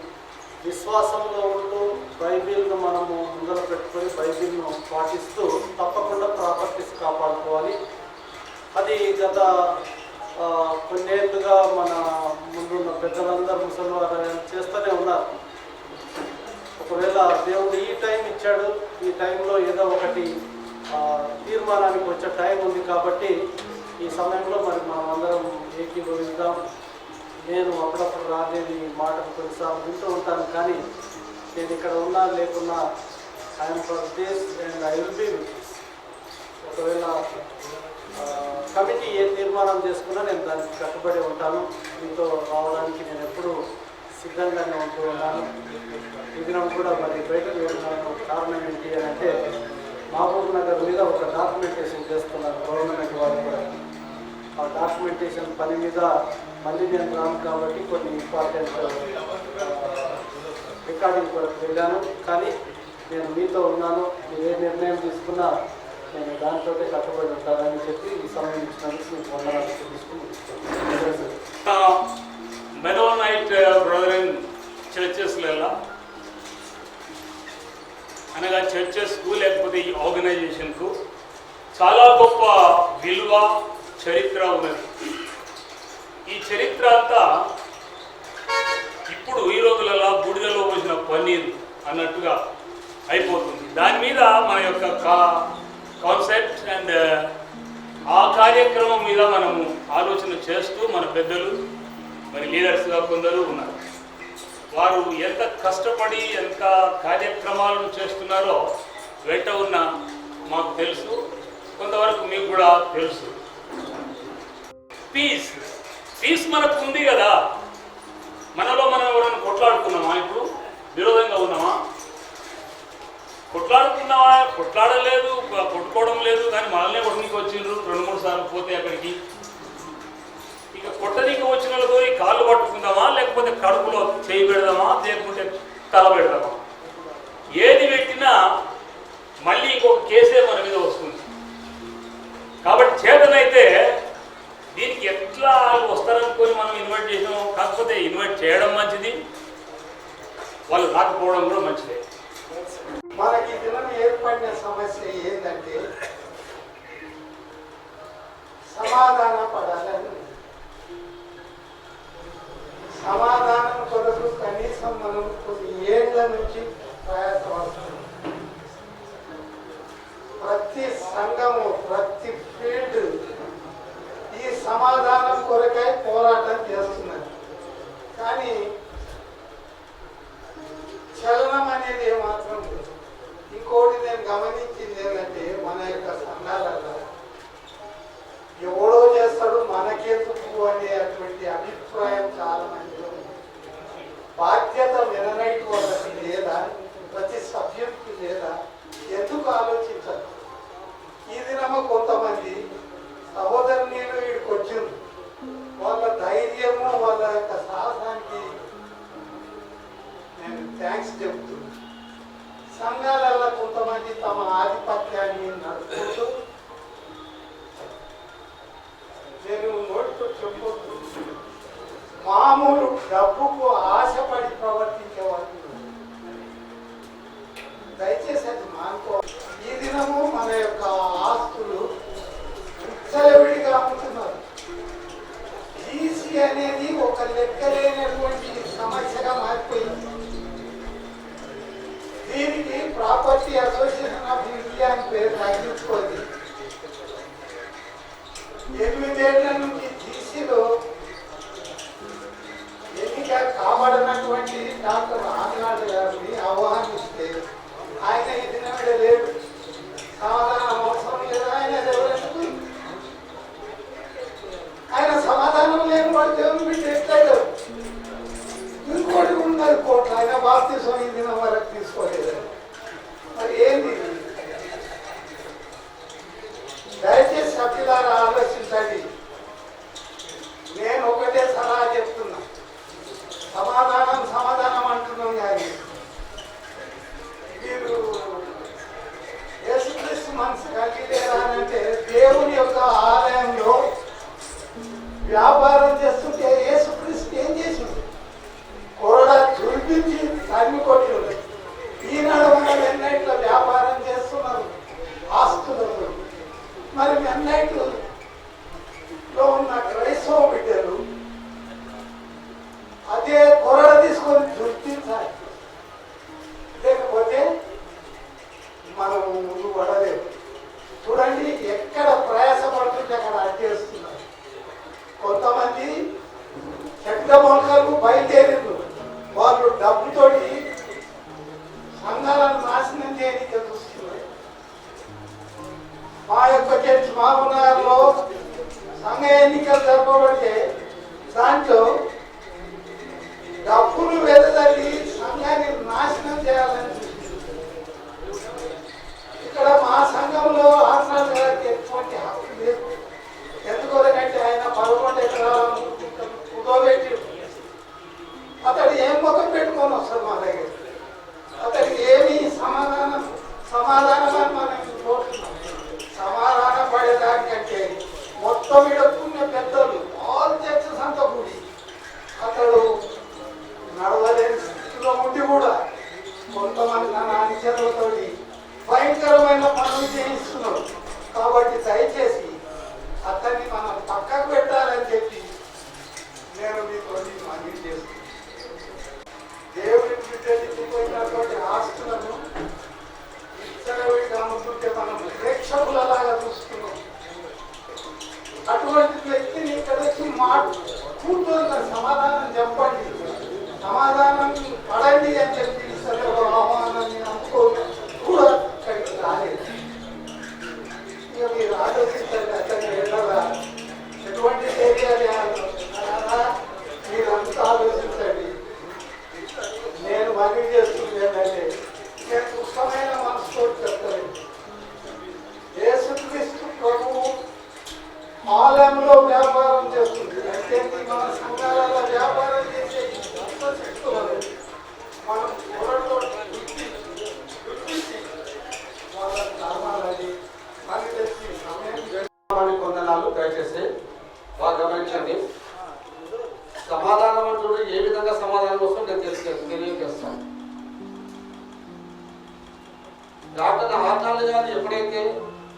విశ్వాసంలో ఉంటూ బైబిల్ను మనము ముందర పెట్టుకొని బైబిల్ను పాటిస్తూ తప్పకుండా ప్రాపర్టీస్ కాపాడుకోవాలి. అది గత కొన్నేళ్లుగా మన ముందున్న పెద్దలందరూ ముసలివారు చేస్తూనే ఉన్నారు. ఒకవేళ దేవుడు ఈ టైం ఇచ్చాడు, ఈ టైంలో ఏదో ఒకటి తీర్మానానికి వచ్చే టైం ఉంది. కాబట్టి ఈ సమయంలో మరి మనం అందరం ఏకీభవిద్దాం. నేను అప్పుడప్పుడు రాలేని మాటలు కొన్నిసార్లు వింటూ ఉంటాను, కానీ నేను ఇక్కడ ఉన్నా లేకున్నా I'm for this and I will be with this. ఒకవేళ కమిటీ ఏ తీర్మానం చేసుకున్నా నేను దానికి కట్టుబడి ఉంటాను. మీతో రావడానికి నేను ఎప్పుడూ సిద్ధంగానే ఉంటూ ఉన్నాను. ఈ దినం కూడా మరి బయటకు వెళ్ళడానికి కారణం ఏంటి అని అంటే మహబూబ్ నగర్ మీద ఒక డాక్యుమెంటేషన్ చేస్తున్నారు గవర్నమెంట్ వాళ్ళు కూడా. ఆ డాక్యుమెంటేషన్ పని మీద మళ్ళీ నేను రాను కాబట్టి కొన్ని ఇంపార్టెంట్ రికార్డింగ్ కొరకు వెళ్ళాను. కానీ నేను మీతో ఉన్నాను, మీరు ఏ నిర్ణయం తీసుకున్నా నేను దాంతో కట్టుబడి ఉంటానని చెప్పి ఈ సమయం ఇచ్చినందుకు మీకు వందనాలు తీసుకుని మెనోనైట్ బ్రదరన్ చర్చెస్లలో అనగా చర్చెస్కు లేకపోతే ఈ ఆర్గనైజేషన్కు చాలా గొప్ప విలువ చరిత్ర ఉన్నది. ఈ చరిత్ర అంతా ఇప్పుడు ఈ రోజులలో బూడిదలో పోసిన పన్నీరు అన్నట్టుగా అయిపోతుంది. దాని మీద మన యొక్క కాన్సెప్ట్ అండ్ ఆ కార్యక్రమం మీద మనము ఆలోచన చేస్తూ మన పెద్దలు మరి లీడర్స్గా కొందరు ఉన్నారు. వారు ఎంత కష్టపడి ఎంత కార్యక్రమాలను చేస్తున్నారో వెంట ఉన్న మాకు తెలుసు, కొంతవరకు మీకు కూడా తెలుసు. పీస్ మనకు ఉంది కదా. మనలో మనం ఎవరైనా కొట్లాడుకున్నామా? ఇప్పుడు విరోధంగా ఉన్నామా? కొట్లాడుకున్నావా? కొట్లాడలేదు, కొట్టుకోవడం లేదు. కానీ మనల్నే కొట్టడానికి వచ్చిండ్రు 2-3 సార్లు పోతే అక్కడికి. ఇక కొట్టడానికి వచ్చిన వాళ్ళతో కాళ్ళు పట్టుకుందామా, లేకపోతే కడుపులో చేయి పెడదామా, లేకపోతే తల పెడదామా? ఏది పెట్టినా మళ్ళీ ఇంకొక కేసే మన మీద వస్తుంది. కాబట్టి చేతనైతే దీనికి ఎట్లా వస్తారనుకొని మనం ఇన్వైట్ చేసాం. కాకపోతే ఇన్వైట్ చేయడం మంచిది, వాళ్ళు రాకపోవడం కూడా మంచిదే. మనకి దినం ఏర్పడిన సమస్య ఏంటంటే సమాధాన పడాలని. సమాధానం కొరకు కనీసం మనం కొన్ని ఏళ్ల నుంచి ప్రయాసపడుతున్నాం. ప్రతి సంఘము, ప్రతి ఫీల్డ్ ఈ సమాధానం కొరకై పోరాటం చేస్తున్నారు. కానీ చలనం అనేది ఏమాత్రం లేదు. ఇంకోటి నేను గమనించింది ఏంటంటే మన యొక్క సంఘాలలో ఎవడో చేస్తాడు మనకెందుకు అనే అటువంటి అభిప్రాయం చాలా మందిలో ఉంది. బాధ్యత మెననైట్ వాళ్ళకి లేదా, ప్రతి సభ్యుడికి లేదా, ఎందుకు ఆలోచించాలి? ఈ దినమ కొంతమంది సహోదరునీయులు వీడికి వచ్చింది. వాళ్ళ ధైర్యము, వాళ్ళ యొక్క సాహసానికి నేను థ్యాంక్స్ చెప్తున్నాను. సంఘాలలో కొంతమంది తమ ఆధిపత్యాన్ని నడుపుతూ, నేను నోటితో చెప్పొద్దు, మామూలు డబ్బుకు ఆశపడి ప్రవర్తించే వాళ్ళు. దయచేసి అది మానుకో. ఈ దినము మన యొక్క ఆస్తులు విచ్చలవిడిగా అమ్ముతున్నారు. జీసీ అనేది ఒక లెక్కలేనటువంటి సమస్యగా మారిపోయింది. దీనికి ప్రాపర్టీ అసోసియేషన్ ఆఫ్ ఇండియా అని పేరు తగ్గించుకోండి. 8 ఏళ్ల నుంచి జీసీలో ఎన్నిక కాబడినటువంటి డాక్టర్ ఆదినాథ్ గారిని ఆహ్వానిస్తే ఆయన ఈ దినం లేడు. సమాధానం అవసరం లేదు. ఆయన ఎవరెందుకు? ఆయన సమాధానం లేని వాడు దేవుని బిడ్డ ఎట్టాడు. ఇంకోటి ఉన్నది కోట్ల ఆయన బాప్తిసం ఈ దినం వరకు తీసుకోలేదు. మరి ఏంది? దయచేసి సభ్యులారా ఆలోచించండి. నేను ఒకటే సలహా చెప్తున్నా. సమాధానం అంటున్నాం కానీ మీరు యేసుక్రీస్తు మనసు కలిగి లేరా అంటే దేవుని యొక్క ఆలయంలో వ్యాపారం చేస్తుంటే యేసుక్రీస్తు ఏం చేసింది? కొరడా చూపించి తరిమి కొట్టి ఉంది. ఈనాడు మనం ఎన్నైట్ల వ్యాపారం చేస్తున్నారు ఆస్తులతో. మరి ఎన్నైట్లో ఉన్న క్రైస్తవ బిడ్డలు అదే కొరడ తీసుకొని చూపించాలి. లేకపోతే మనం ముందు పడలేము. చూడండి, ఎక్కడ ప్రయాసపడుతుంటే అక్కడ అడ్డేస్తున్నారు. కొంతమంది చెడ్డ మొలకలు బయలుదేరింది. వాళ్ళు డబ్బుతోటి సంఘాలను నాశనం చేయడానికి చూస్తున్నారు. మా యొక్క చర్చ్ మహబూబ్నగర్లో సంఘ ఎన్నికలు జరపబడితే దాంట్లో డబ్బులు వెదజల్లి సంఘాన్ని నాశనం చేయాలని ఇక్కడ మా కాబట్టి దయచేసి అతన్ని మనం పక్కకు పెట్టాలని చెప్పి నేను మీతో మనవి చేస్తున్నాను. దేవుడికి విడిచిపోయినటువంటి ఆస్తులను ఇచ్చలవిడిగా అమ్ముతుంటే మనం ప్రేక్షకులలాగా చూస్తున్నాం. అటువంటి వ్యక్తిని ఇక్కడ వచ్చి కూర్చొని సమాధానం చెప్పండి, సమాధానం పడండి అని చెప్పి ఆహ్వానాన్ని అందుకోని కూడా ఇక్కడికి రాలేదు. ఇక మీరు ఆలోచించండి, అతన్ని వెళ్ళగా ఎటువంటి చర్యలు మీరంతా ఆలోచించండి. నేను మనవి చేస్తుంది ఏంటంటే నేను దుష్టమైన మనసుతో చెప్తాను. యేసుక్రీస్తు ప్రభువు ఆలయంలో వ్యాపారం చేస్తుంది, అయితే మన సంఘాలలో వ్యాపారం చేసే శక్తులను మనం త్వరలో వాళ్ళ ధర్మాలని పని తెచ్చి సమయం కొందనాలు దయచేసి బాగా గమనించండి. సమాధానం అంటూ ఏ విధంగా సమాధానం వస్తుందో నేను తెలియజేస్తాను. డాక్టర్ ఆర్నాల్డ్ గారు ఎప్పుడైతే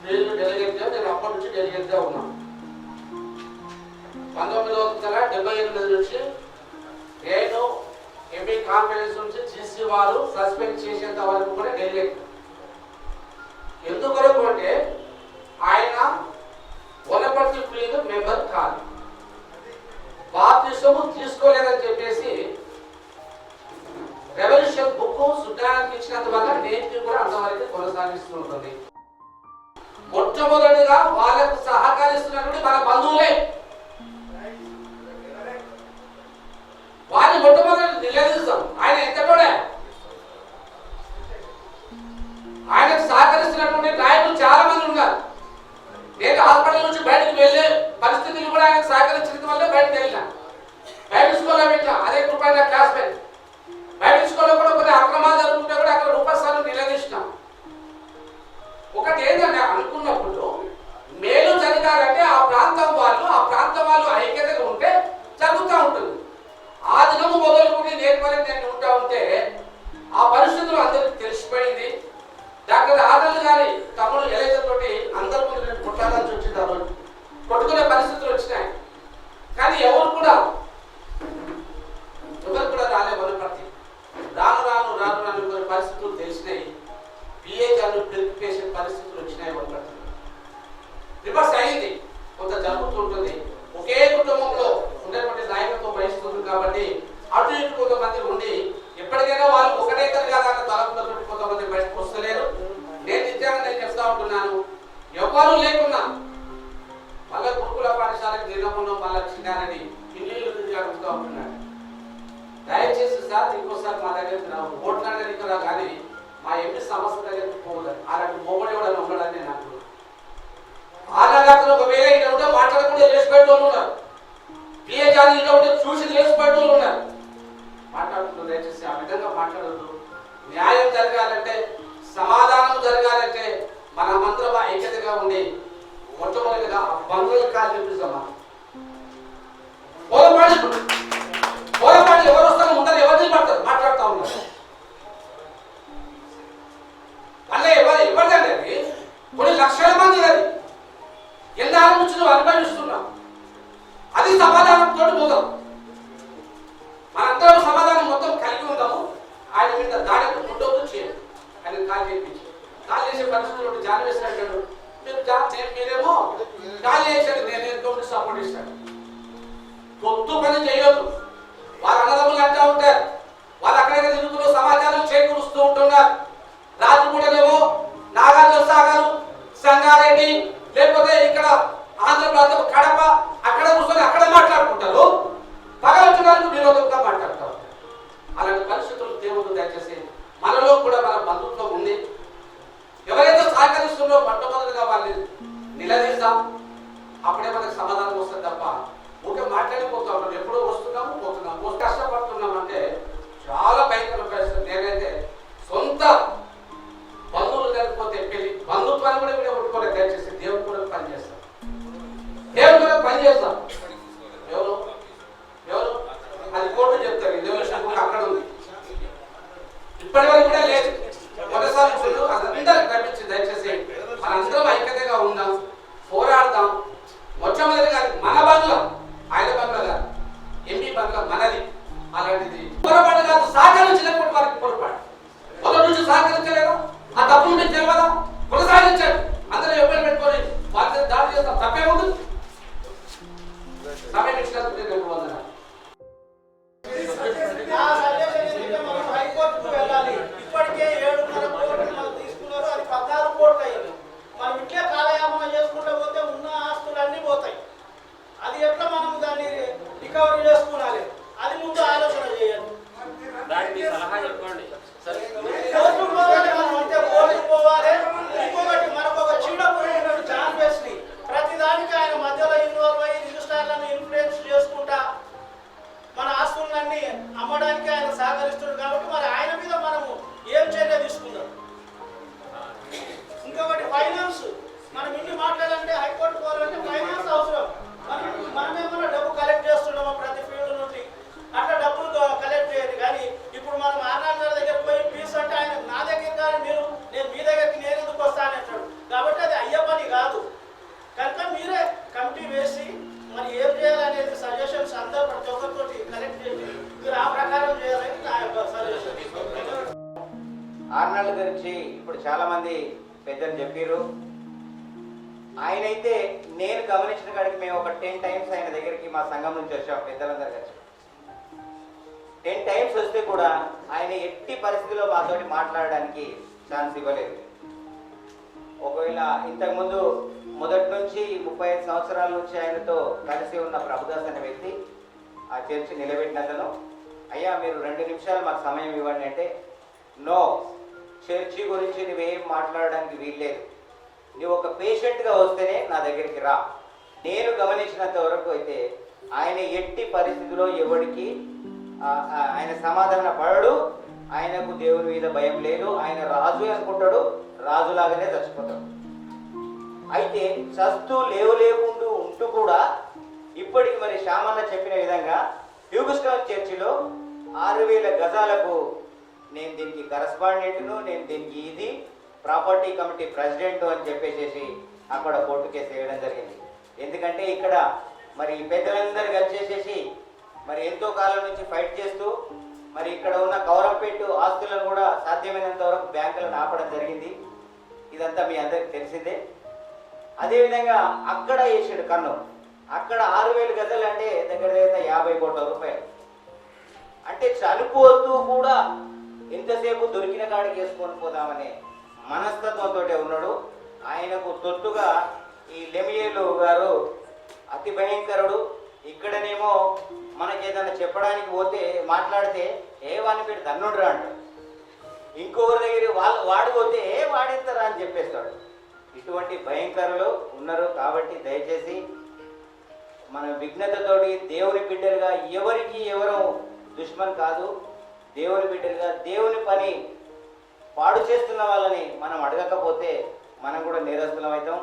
ఫీల్డ్ డెలిగేట్గా నేను అప్పటి నుంచి డెలిగేట్గా ఉన్నాను. 1978 నుంచి నేను ఎంపీ కాన్ఫరెన్స్ నుంచి జీసీ వారు సస్పెండ్ చేసేంత వరకు కూడా డెలిగేట్. ఎందుకొరకు అంటే ఆయన వనపర్తి ఫీల్డ్ మెంబర్ కాదు, బాప్తిసము తీసుకోలేదని చెప్పేసి రెవల్యూషన్ బుక్ సుధానికి ఇచ్చినందువల్ల నేటికి కూడా అంతవరకు కొనసాగిస్తూ ఉంటుంది. మొట్టమొదటిగా వాళ్ళకు సహకరిస్తున్నటువంటి మన బంధువులే. వారిని మొట్టమొదటి నిలదీస్తాం. ఆయన ఎంతటోడే ఆయనకు సహకరిస్తున్నటువంటి నాయకులు చాలా మంది ఉన్నారు. నేను హాస్పిటల్ నుంచి బయటకు వెళ్ళే పరిస్థితులు కూడా ఆయనకు సహకరించడం వల్ల బయటకు వెళ్ళినా. బయట స్కూల్లో పెట్టినా అదే రూపాయల క్లాస్ పెట్టి బయట స్కూల్లో కూడా కొన్ని అక్రమాలు జరుగుతుంటే కూడా అక్కడ రూపాయలు నిలదీసినాం. ఒకటి ఏంటంటే అనుకున్నప్పుడు మేలు జరగాలంటే ఆ ప్రాంతం వాళ్ళు ఐక్యతగా ఉంటే జరుగుతూ ఉంటుంది. ఆ దినము మొదలుకొని నేటి వరకు నేను ఉంటా ఉంటే ఆ పరిస్థితులు అందరికీ తెలిసిపోయింది. డాక్టర్ ఆర్నాల్డ్ గారి తమ్ముడు ఎలైజర్ తోటి అందరి ముందు నేను కొట్లాడాల్సి వచ్చింది. ఆ రోజు కొట్టుకునే పరిస్థితులు వచ్చినాయి. కానీ ఎవరు కూడా రాలే వనపర్తి. రాను కొన్ని పరిస్థితులు తెలిసినాయి. పిహెచ్ఆర్లు ప్రిపరేషన్ పరిస్థితులు వచ్చినాయి. వనపర్తి రివర్స్ అయింది, కొంత జరుగుతుంటుంది. ఒకే కుటుంబంలో ఉండేటువంటి నాయకత్వం వహిస్తుంది కాబట్టి అటు ఇటు కొంతమంది ఉండి ఎప్పటికైనా వాళ్ళు ఒకటే కదా తలపులతో కొంతమంది బయటకు వస్తలేరు. నేను నిజంగా చెప్తా ఉంటున్నాను, ఎవరు లేకున్నా మళ్ళీ గురుకుల పాఠశాలకు నిలబడిన మళ్ళీ చిన్నారని ఇల్లు అడుగుతూ ఉంటున్నాడు. దయచేసి సార్ ఇంకోసారి మా దగ్గర ఓట్లాడడానికి రా, కానీ మా ఎంపీ సమస్య దగ్గరికి పోలేదు. అలాంటి మొబైల్ ఎవడని ఉండడాన్ని నాకు ఆలగతలు ఒకవేళ ఇక్కడ ఉంటే మాట్లాడకుండా లేచిపోయేట వాళ్ళు ఉన్నారు. పిహెచ్ఆర్ ఇక్కడ ఉంటే చూసి లేచిపోయేట వాళ్ళు ఉన్నారు. మాట్లాడుతున్నారు. దయచేసి ఆ విధంగా మాట్లాడద్దు. న్యాయం జరగాలంటే, సమాధానం జరగాలంటే మనమందరం ఐక్యతగా ఉండి మొట్టమొదటిగా బంధువుల కాలు చూపిస్తామా. పోలపాటి ఎవరు వస్తారు ముందర ఎవరిని పడతారు మాట్లాడుతూ ఉన్నారు. మళ్ళీ ఎవరిదండి అది? కొన్ని లక్షల మంది అది ఎన్నాళ్ళ నుంచి నువ్వు అనుభవిస్తున్నావు. అది సమాధానంతో పోదాం. మనందరం సమాధానం మొత్తం కలిగి ఉందాము. ఆయన మీద దాడికి ఉండవద్దు చేయండి. ఆయన కాలు చేయించి కాలు చేసే పరిస్థితుల్లో జాన్ వేసినట్టు మీరేమో కాలు చేసాడు, నేను ఎంతో సపోర్ట్ ఇస్తాను. పొత్తు పని చేయొద్దు. వాళ్ళ అన్నదమ్ములు అంటూ ఉంటారు, వాళ్ళు అక్కడైనా తిరుగుతున్న సమాచారం చేకూరుస్తూ ఉంటున్నారు. రాజుగూడనేమో నాగార్జున సాగర్, సంగారెడ్డి, లేకపోతే ఇక్కడ ఆంధ్రప్రదేశ్ కడప అక్కడ కూర్చొని అక్కడ మాట్లాడుకుంటారు. పగలచడానికి విరోధంగా మాట్లాడతారు. అలాంటి పరిస్థితులు దేవుడు దయచేసి మనలో కూడా మన బంధుత్వం ఉంది. ఎవరైతే సహకరిస్తుందో మొట్టమొదటిగా వాళ్ళని నిలదీస్తాం. అప్పుడే మనకు సమాధానం వస్తుంది తప్ప ఊరికే మాట్లాడిపోతా ఉంటాం. ఎప్పుడో వస్తున్నాము పోతున్నాము. కష్టపడుతున్నామంటే చాలా భయంకర పరిస్థితి. నేనైతే సొంత బంధువులు కలిగిపోతే పెళ్లి బంధుత్వాన్ని కూడా వీడియో కొట్టుకోలేదు. దయచేసి దేవుడు కూడా పనిచేస్తాం. దేవుడు కూడా పనిచేస్తాం. ఎవరు అది కోర్టు చెప్తారు. దేవుడు అక్కడ ఉంది, ఇప్పటి వరకు కూడా లేదు. ఒకసారి అందరికి కనిపించింది. దయచేసి మనందరం ఐక్యతగా ఉందాం. మీకు తెలియదా? కొనసాగించండి. అందరూ ఎవరు పెట్టుకొని బాధ్యత దాడి చేస్తాం, తప్పేముంది? సమయం ఇచ్చినందుకు నేను రేపు వందనాలు. హైకోర్టుకు వెళ్ళాలి. ఇప్పటికే 7.5 కోట్లు తీసుకున్నారు, అది 14 కోట్లు అయింది. మనం ఇట్లే కాలయాపన చేసుకుంటూ పోతే ఉన్న ఆస్తులు అన్నీ పోతాయి. అది ఎట్లా మనం దాన్ని రికవరీ చేసుకోవాలి, అది ముందు ఆలోచన చేయండి. దానికి సలహా చెప్పండి. కోర్టు పోవాలి, మనం అంటే కోర్టు పోవాలి. ఇంకొకటి మనకొక చీడపురుగుడు జాన్ వెస్లీ, ప్రతి దానికి ఆయన మధ్యలో ఇన్వాల్వ్ అయ్యి రిజిస్ట్రార్లను ఇన్ఫ్లుయెన్స్ చేసుకుంటా మన ఆస్తులన్నీ అమ్మడానికి ఆయన సహకరిస్తున్నాడు. కాబట్టి మరి ఆయన మీద మనము ఏం చర్య తీసుకుందాం? ఇంకొకటి ఫైనాన్స్, మనం ఇన్ని మాట్లాడాలంటే హైకోర్టు పోవాలంటే ఫైనాన్స్ అవసరం. మనమేమన్నా డబ్బు కలెక్ట్ చేస్తున్నామా ప్రతి ఫీల్డ్ నుండి? అట్లా డబ్బులు కలెక్ట్ చేయాలి. కానీ ఇప్పుడు మనం ఆర్ఆర్ దగ్గర పోయి ఫీజు అంటే ఆయన నా దగ్గర కానీ నేను మీ దగ్గరికి నేను ఎందుకు వస్తాను అంటాడు. కాబట్టి అది అయ్యే పని కాదు. కనుక మీరే కమిటీ వేసి మరి ఏం చేయాలనేది సజెషన్స్ అందరూ ప్రతి ఒక్కరితో కలెక్ట్ చేసి మీరు ఆ ప్రకారం చేయాలని నా యొక్క సజెషన్. ఆర్నాళ్ళ గురించి ఇప్పుడు చాలా మంది పెద్దలు చెప్పారు. ఆయనైతే నేను గమనించిన కాడికి మేము ఒక 10 టైమ్స్ ఆయన దగ్గరికి మా సంఘం నుంచి వచ్చాం, పెద్దలందరూ కలిసి 10 టైమ్స్ వస్తే కూడా ఆయన ఎట్టి పరిస్థితిలో మాతోటి మాట్లాడడానికి ఛాన్స్ ఇవ్వలేదు. ఒకవేళ ఇంతకుముందు మొదటి నుంచి 35 సంవత్సరాల నుంచి ఆయనతో కలిసి ఉన్న ప్రభుదాస్ అనే వ్యక్తి ఆ చర్చి నిలబెట్టినందును, అయ్యా మీరు 2 నిమిషాలు మాకు సమయం ఇవ్వండి అంటే, నో, చర్చి గురించి నువ్వేం మాట్లాడడానికి వీల్లేదు, నువ్వు ఒక పేషెంట్గా వస్తేనే నా దగ్గరికి రా. నేను గమనించినంత వరకు అయితే ఆయన ఎట్టి పరిస్థితిలో ఎవరికి ఆయన సమాధాన పడడు. ఆయనకు దేవుని మీద భయం లేదు. ఆయన రాజు అనుకుంటాడు, రాజులాగానే చచ్చిపోతాడు. అయితే చస్తూ లేకుండా ఉంటూ కూడా ఇప్పటికి మరి శ్యామన్న చెప్పిన విధంగా హ్యూగస్టన్ చర్చిలో 6000 గజాలకు నేను దీనికి కరస్పాండెంట్ను, నేను దీనికి ఇది ప్రాపర్టీ కమిటీ ప్రెసిడెంట్ అని చెప్పేసి అక్కడ కోర్టు కేసు వేయడం జరిగింది. ఎందుకంటే ఇక్కడ మరి పెద్దలందరూ కలిసేసేసి మరి ఎంతో కాలం నుంచి ఫైట్ చేస్తూ మరి ఇక్కడ ఉన్న కౌరంపేట ఆస్తులను కూడా సాధ్యమైనంత వరకు బ్యాంకులను ఆపడం జరిగింది. ఇదంతా మీ అందరికి తెలిసిందే. అదేవిధంగా అక్కడ వేసాడు కన్ను. అక్కడ 6000 గజాలు అంటే దగ్గర 50 కోట్ల రూపాయలు. అంటే చనిపోతూ కూడా ఎంతసేపు దొరికిన కాడికి వేసుకొని పోదామనే మనస్తత్వంతో ఉన్నాడు. ఆయనకు తొత్తుగా ఈ లెమియేలు గారు అతి భయంకరుడు. ఇక్కడనేమో మనకి ఏదైనా చెప్పడానికి పోతే మాట్లాడితే వాడిని పెట్టి దన్నుడు రా అంటాడు. ఇంకొకరి దగ్గర వాడు పోతే వాడెంతరా అని చెప్పేస్తాడు. ఇటువంటి భయంకరులు ఉన్నారు. కాబట్టి దయచేసి మన విఘ్నతతోటి దేవుని బిడ్డలుగా ఎవరికి ఎవరు దుష్మన్ కాదు. దేవుని బిడ్డలుగా దేవుని పని పాడు చేస్తున్న వాళ్ళని మనం అడగకపోతే మనం కూడా నేరస్తులం అవుతాం.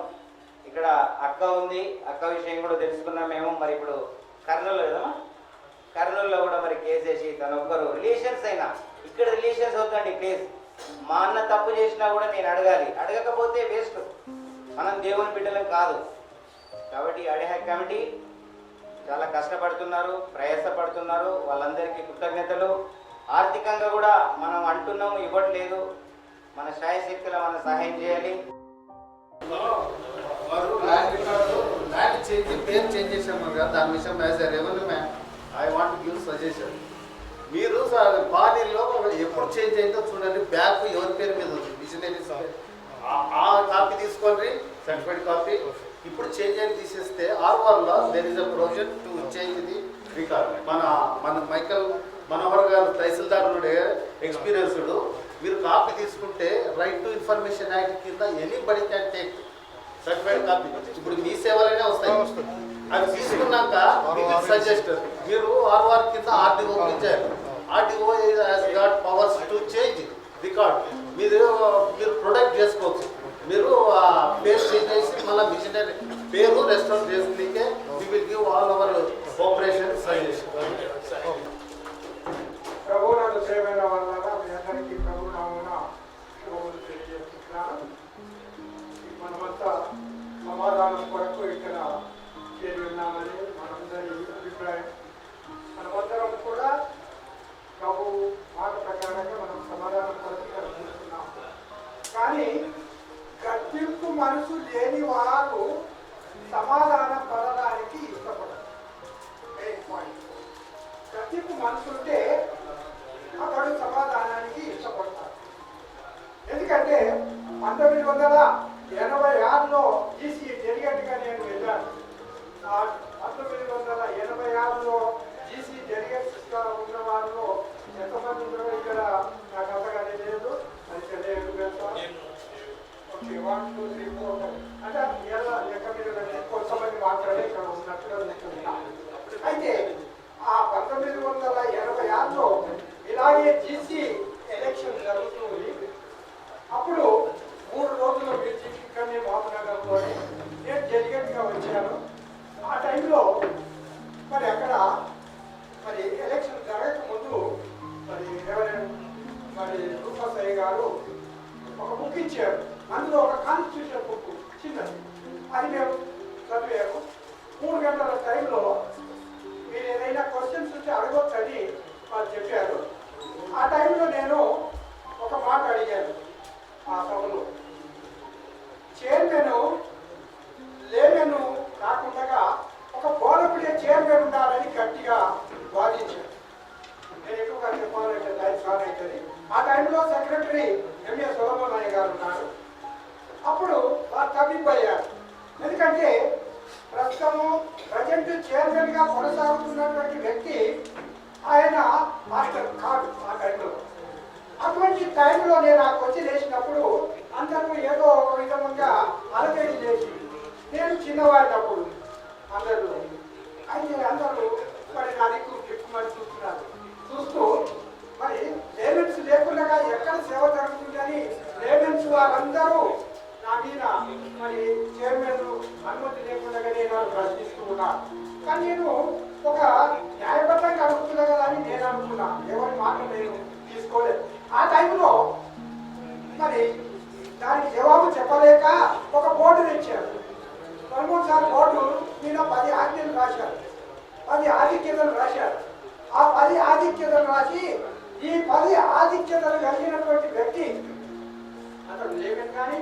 ఇక్కడ అక్క ఉంది, అక్క విషయం కూడా తెలుసుకున్నాం మేము. మరి ఇప్పుడు కర్నూలు కదమ్మా, కర్నూలులో కూడా మరి కేసేసి తన ఒక్కరు రిలేషన్స్ అయినా, ఇక్కడ రిలేషన్స్ అవుతాండి ప్లీజ్. మా అన్న తప్పు చేసినా కూడా నేను అడగాలి, అడగకపోతే వేస్ట్. మనం దేవుని బిడ్డలం కాదు. కాబట్టి అడిహాక్ కమిటీ చాలా కష్టపడుతున్నారు, ప్రయాసపడుతున్నారు. వాళ్ళందరికీ కృతజ్ఞతలు. ఆర్థికంగా కూడా మనం అంటున్నాము, ఇవ్వట్లేదు. మన శాయశక్తుల మనం సహాయం చేయాలి. ల్యాండ్ చేంజ్ పేరు చేంజ్ చేసాము కదా, దాని విషయం as a revenue man I want give suggestion. మీరు బాడీలో ఎప్పుడు చేంజ్ అయిందో చూడండి. బ్యాక్ ఎవరి పేరు మీద ఉంది, మిషనరీస్ ఆ కాపీ తీసుకోండి, సర్టిఫైడ్ కాపీ. ఇప్పుడు చేంజ్ అని తీసేస్తే ఆర్ఆర్లో there is a provision to change the record. మన మైకల్ మనోహర్ గారు తహసీల్దార్ నుండే ఎక్స్పీరియన్స్డ్. మీరు కాపీ తీసుకుంటే రైట్ టు ఇన్ఫర్మేషన్ యాక్ట్ కింద anybody can take certified copy. ఇప్పుడు మీ సేవలనే వస్తాయి. అది తీసుకున్నాక సజెస్ట్ మీరు ఆర్ఆర్ కింద ఆర్డీఓ ఇచ్చారు. RDO has got powers to change record. మీరు ప్రొడక్ట్ చేసుకోవచ్చు. మీరు పేరు చేంజ్ చేసి మళ్ళీ మిషనరీ పేరు రెస్టారెంట్ చేసుకునే we will give all our cooperation suggestion. ప్రభువులను సేవైన వల్ల మీ అందరికీ ప్రభునామమున శుభములు తెలియజేస్తున్నాను. మనమంతా సమాధానం కొరకు ఇక్కడ చేరి ఉన్నామని మనందరి అభిప్రాయం. మనమందరం కూడా ప్రభు మాట ప్రకారంగా మనం సమాధానం కొరకు ఇక్కడ కూర్చున్నాం. కానీ ప్రతింపు మనసు లేని వారు సమాధానం పడడానికి ఇష్టపడరు. Main point. ప్రతింపు మనసు ఉంటే అతడు సమాధానానికి ఇష్టపడతాడు. ఎందుకంటే 1986లో ఈసీ డెలిగేట్గా నేను వెళ్ళాను. 1986లో జీసీ డెలిగేట్స్గా ఉన్న వారిలో ఎంతమంది ఉన్నారో ఇక్కడ నాకు అంతగా తెలియదు. అది తెలియదు ఓకే 1 2 3 4 అంటే ఎలా లెక్క మీద కొంతమంది మాత్రమే ఇక్కడ ఉన్నట్టుగా అనుకుంటున్నా. అయితే ఆ 1986లో ఇలాగే జీసీ ఎలక్షన్ జరుగుతుంది. అప్పుడు 3 రోజుల మీటింగ్ ఇక్కడనే మోహనగర్లో నేను డెలిగేట్గా వచ్చాను. ఆ టైంలో మరి అక్కడ మరి ఎలక్షన్ జరగక ముందు మరి మరి రూపసయ్య గారు ఒక బుక్ ఇచ్చారు. అందులో ఒక కాన్స్టిట్యూషన్ బుక్ చిన్నది, అది మేము చదివాము. 3 గంటల టైంలో మీరు ఏదైనా క్వశ్చన్స్ ఉంటే అడగొచ్చని వాళ్ళు చెప్పారు. ఆ టైంలో నేను ఒక మాట అడిగాను ఆ సభలో. చైర్మన్ లేమను కాకుండా ఒక బోధకుడే చైర్మన్ ఉండాలని గట్టిగా వాదించారు. నేను ఎక్కువగా చెప్పాలంటే లైఫ్ సార్ అవుతుంది. ఆ టైంలో సెక్రటరీ ఎంఏ సోలమన్ గారు ఉన్నారు. అప్పుడు వారు తప్పిపోయారు. ఎందుకంటే ప్రస్తుతము ప్రజెంట్ చైర్మన్ గా కొనసాగుతున్నటువంటి వ్యక్తి ఆయన మాస్టర్ కాదు ఆ టైంలో. అటువంటి టైంలో నేను ఆ క్వశ్చన్ వేసినప్పుడు అందరూ ఏదో ఒక విధంగా అలకేడి చేసి నేను చిన్నవాడినప్పుడు అందరూ అయితే అందరూ మరి నా దిక్కు దిక్కుమని చూస్తున్నారు. చూస్తూ మరి లేమెన్స్ లేకుండా ఎక్కడ సేవ జరుగుతుందని లేమెన్స్ వారందరూ నా మీద మరి చైర్మన్ అనుమతి లేకుండా నేను ప్రశ్నిస్తూ ఉన్నాను. కానీ నేను ఒక న్యాయబద్ధంగా అడుగుతున్నా కదా అని నేను అనుకున్నా. ఎవరి మాట నేను తీసుకోలేదు. ఆ టైంలో మరి దానికి జవాబు చెప్పలేక ఒక బోర్డు తెచ్చారు. 2-3 సార్లు బోర్డు మీద 10 ఆజ్ఞలు రాశారు, 10 ఆధిక్యతలు రాశారు. ఆ 10 ఆధిక్యతలు రాసి ఈ 10 ఆధిక్యతలు కలిగినటువంటి వ్యక్తి అతడు లేవని కానీ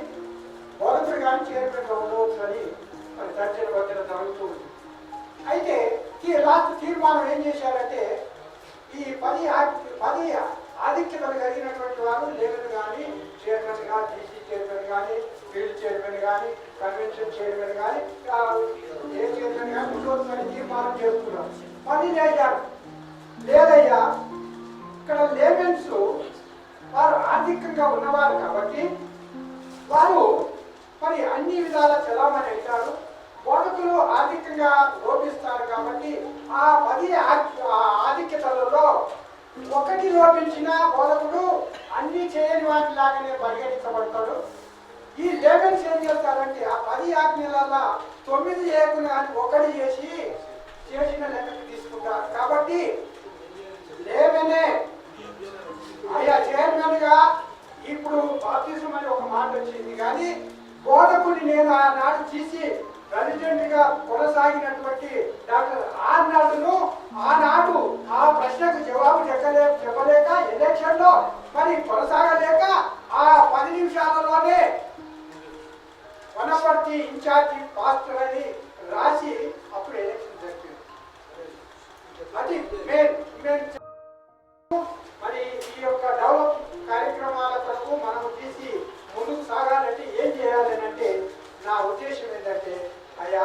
బోధకుడు కానీ చైర్మన్ ఉండవచ్చు అని మరి చర్చల మధ్యన జరుగుతూ ఉంది. అయితే ఈ లాస్ట్ తీర్మానం ఏం చేశారంటే ఈ 10 ఆధిక్యతలు కలిగినటువంటి వారు లేవని కానీ చైర్మన్ గా డీసీ చైర్మన్ కానీ ఫీల్డ్ చైర్మన్ కానీ కన్వెన్షన్ చైర్మన్ కానీ ఏ చైర్మన్ కానీ ఉండవచ్చు అని తీర్మానం చేస్తున్నారు. 10 చేశారు. లేదయ్యా, ఇక్కడ లేమెన్స్ వారు ఆర్థికంగా ఉన్నవారు కాబట్టి వారు మరి అన్ని విధాల చలామణి అవుతారు. బోధకులు ఆర్థికంగా లోపిస్తారు కాబట్టి ఆ 10 ఆధిక్యతలలో ఒకటి లోపించిన బోధకుడు అన్ని చేయని వాటిలాగానే పరిగణించబడతాడు. ఈ లేమెన్స్ ఏం చేస్తారంటే ఆ 10 ఆజ్ఞలలో 9 చేయకుండా కానీ 1 చేసిన లెక్కకు తీసుకుంటారు. కాబట్టి లేవనే అయ్యా చైర్మన్ గా ఇప్పుడు బాప్తిజం అని ఒక మాట వచ్చింది. కానీ బోధకుని నేను ఆనాడు చేసి ప్రెసిడెంట్ గా కొనసాగినటువంటి డాక్టర్ ఆర్నాల్డ్ను ఆనాడు ఆ ప్రశ్నకు జవాబు చెప్పలేక ఎలక్షన్ లో మరి కొనసాగలేక ఆ 10 నిమిషాలలోనే వనపర్తి ఇన్ఛార్జి పాస్టర్ అని రాసి అప్పుడు ఎలక్షన్ జరిగింది. అది మరి ఈ యొక్క డెవలప్ కార్యక్రమాల కొరకు మనం తీసి ముందుకు సాగాలంటే ఏం చేయాలి అంటే నా ఉద్దేశం ఏంటంటే అయ్యా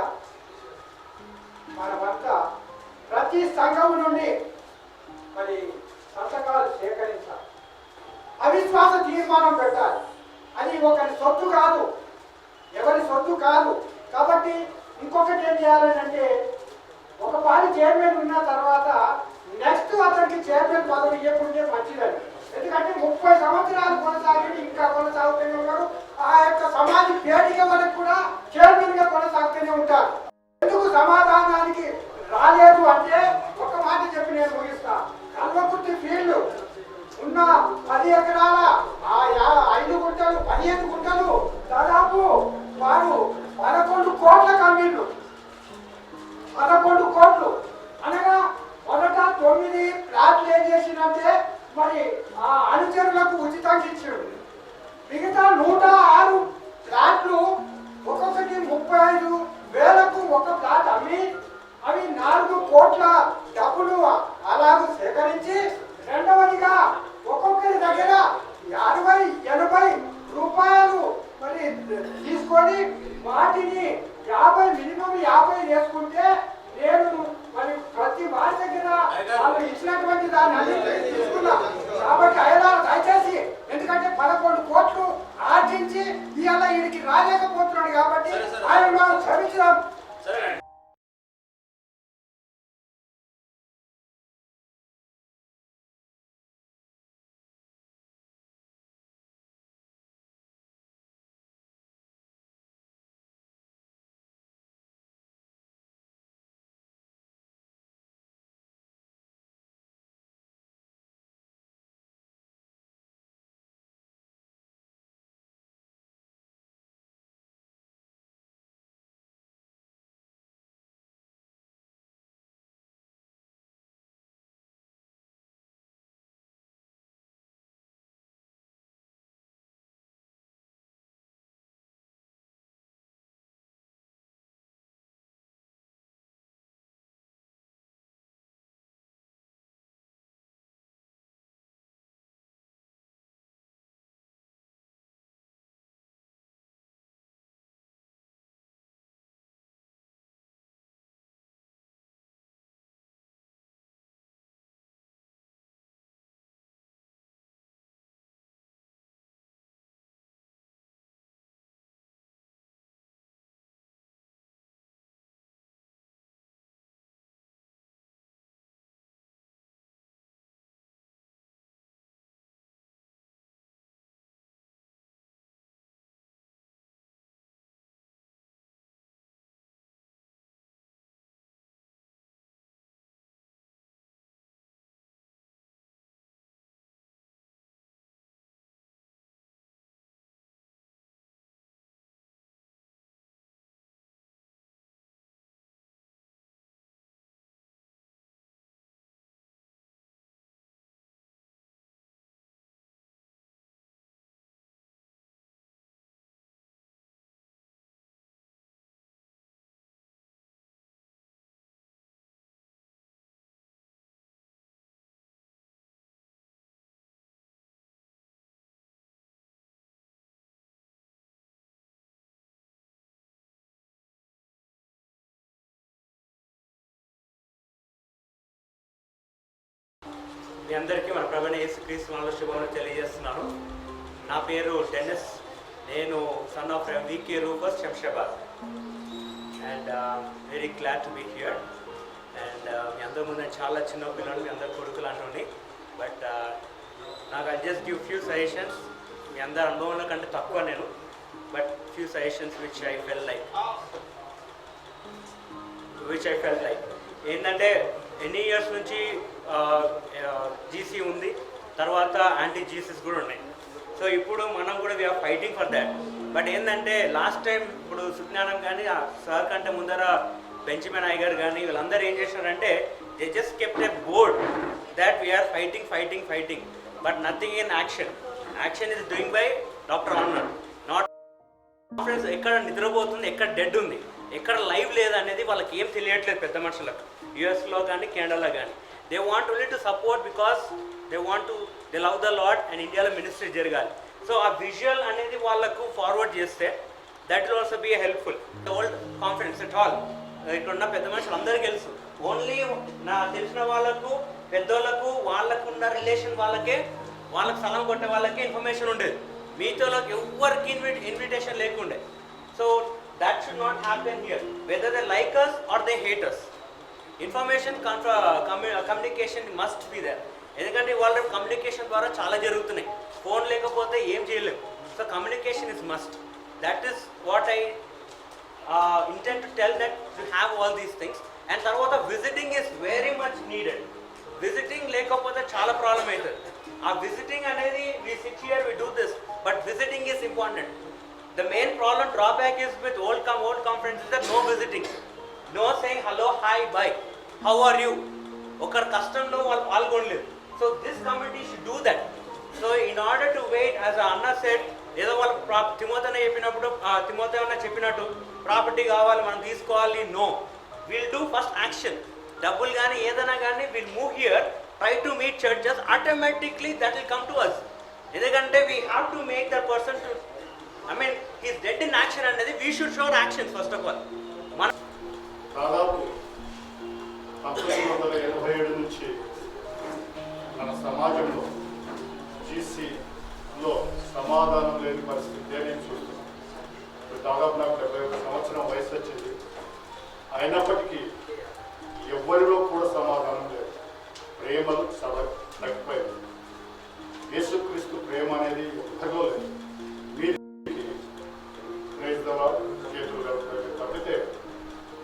మనమంతా ప్రతి సంఘం నుండి మరి సంతకాలు సేకరించాలి, అవిశ్వాస తీర్మానం పెట్టాలి. అది ఒకరి సొత్తు కాదు, ఎవరి సొత్తు కాదు. కాబట్టి ఇంకొకటి ఏం చేయాలని అంటే ఒక పారి చైర్మన్ ఉన్న తర్వాత నెక్స్ట్ అతనికి చైర్మన్ పదవి ఇవ్వకుంటే మంచిదని. ఎందుకంటే 30 సంవత్సరాలు కొనసాగి ఇంకా కొనసాగుతూనే ఉన్నారు. ఆ యొక్క సమాజ పేటిక వరకు కూడా చైర్మన్ గా కొనసాగుతూనే ఉంటారు. ఎందుకు సమాధానానికి రాలేదు అంటే ఒక మాట చెప్పి నేను ముగిస్తా. కల్వకుర్తి ఫీల్డ్ ఉన్న 10 ఎకరాల 5 గుంటలు 15 గుంటలు దాదాపు వారు 11 కోట్లకు అమ్మిండ్రు. 11 కోట్లు అనగా మొదట 9 ప్లాట్లు ఏం చేసిందంటే మరి ఆ అనుచరులకు ఉచితంగా ఇచ్చాడు. మిగతా 106 ప్లాట్లు వాటిని 50 మినిమం 50 వేసుకుంటే నేను మరి ప్రతి వారి దగ్గర వాళ్ళు ఇచ్చినటువంటి దాన్ని అన్ని తీసుకున్నా. కాబట్టి అయ్యా దయచేసి, ఎందుకంటే 11 కోట్లు ఆర్జించి ఇవాళ వీడికి రాలేకపోతున్నాడు కాబట్టి ఆయన మనం క్షమించడం. మీ అందరికీ మన ప్రభువైన యేసుక్రీస్తు నామములో శుభములు తెలియజేస్తున్నాను. నా పేరు డెన్నిస్. నేను son of V K Rufus Shamshabad. And very glad to be here. And మీ అందరి ముందు చాలా చిన్న పిల్లలు, మీ అందరు కొడుకులు అంటుండే. బట్ నాకు I just give few suggestions. మీ అందరి అనుభవంలో కంటే తక్కువ నేను, but few suggestions which I feel like ఏంటంటే ఎన్ని ఇయర్స్ నుంచి జీసీ ఉంది, తర్వాత యాంటీ జీసీస్ కూడా ఉన్నాయి. సో ఇప్పుడు మనం కూడా we're fighting for that. But ఏంటంటే లాస్ట్ టైం ఇప్పుడు సుజ్ఞానం కానీ సార్ కంటే ముందర బెంచమిన్ అయ్యగారు కానీ వీళ్ళందరూ ఏం చేశారంటే they just kept a board that we are fighting, but nothing in action. Action is doing by Dr. Arnold. Not friends, ఎక్కడ నిద్రపోతుంది, ఎక్కడ డెడ్ ఉంది, ఎక్కడ లైవ్ లేదు అనేది వాళ్ళకి ఏం తెలియట్లేదు పెద్ద మనుషులకు. యుఎస్లో కానీ కెనడాలో కానీ they want only to support because they love the lord and ఇండియాలో మినిస్ట్రీ జరగాలి. సో ఆ విజువల్ అనేది వాళ్ళకు ఫార్వర్డ్ చేస్తే that will also be helpful. Old confidence at all ఇక్కడ ఉన్న పెద్ద మనుషులు అందరికీ తెలుసు. ఓన్లీ నా తెలిసిన వాళ్ళకు, పెద్దోళ్ళకు, వాళ్ళకున్న రిలేషన్ వాళ్ళకే, వాళ్ళకి సలం కొట్టే వాళ్ళకే ఇన్ఫర్మేషన్ ఉండేది. మీతోలోకి ఎవరికి ఇన్విటేషన్ లేకుండే. So that should not happen here, whether they like us or they hate us. Information communication must be there. ఎందుకంటే వాళ్ళ కమ్యూనికేషన్ ద్వారా చాలా జరుగుతున్నాయి. ఫోన్ లేకపోతే ఏం చేయలేము. So communication is must. That is what I intend to tell, that you have all these things. And తర్వాత visiting is very much needed. Visiting లేకపోతే చాలా ప్రాబ్లం అవుతుంది. ఆ విజిటింగ్ అనేది we sit here, we do this, but visiting is important. The main problem, drawback is with old conferences that no visiting, no saying hello, hi, bye, how are you. ఒకరి కష్టంలో వాళ్ళు పాల్గొనలేదు. So this committee should do that. So in order to wait, as Anna said, ఏదో వాళ్ళు Timothy అన్న చెప్పినప్పుడు, Timothy అన్న చెప్పినట్టు ప్రాపర్టీ కావాలి మనం తీసుకోవాలి, no, will do first action. డబ్బులు కానీ ఏదైనా కానీ will move here, try to meet churches, automatically that will come to us. ఎందుకంటే we have to make that person to, I mean, he's dead in action అనేది we should show action first of all. మన దాదాపు 1987 నుంచి మన సమాజంలో జీసీలో సమాధానం లేని పరిస్థితి నేను చూస్తున్నాను. ఇప్పుడు దాదాపు నాకు 71 సంవత్సరం వయసు వచ్చింది. అయినప్పటికీ ఎవ్వరిలో కూడా సమాధానం లేదు. ప్రేమలు తగ్గిపోయింది. యేసుక్రీస్తు ప్రేమ అనేది ఎక్కడో లేదు. మీరు చేతులు తప్పితే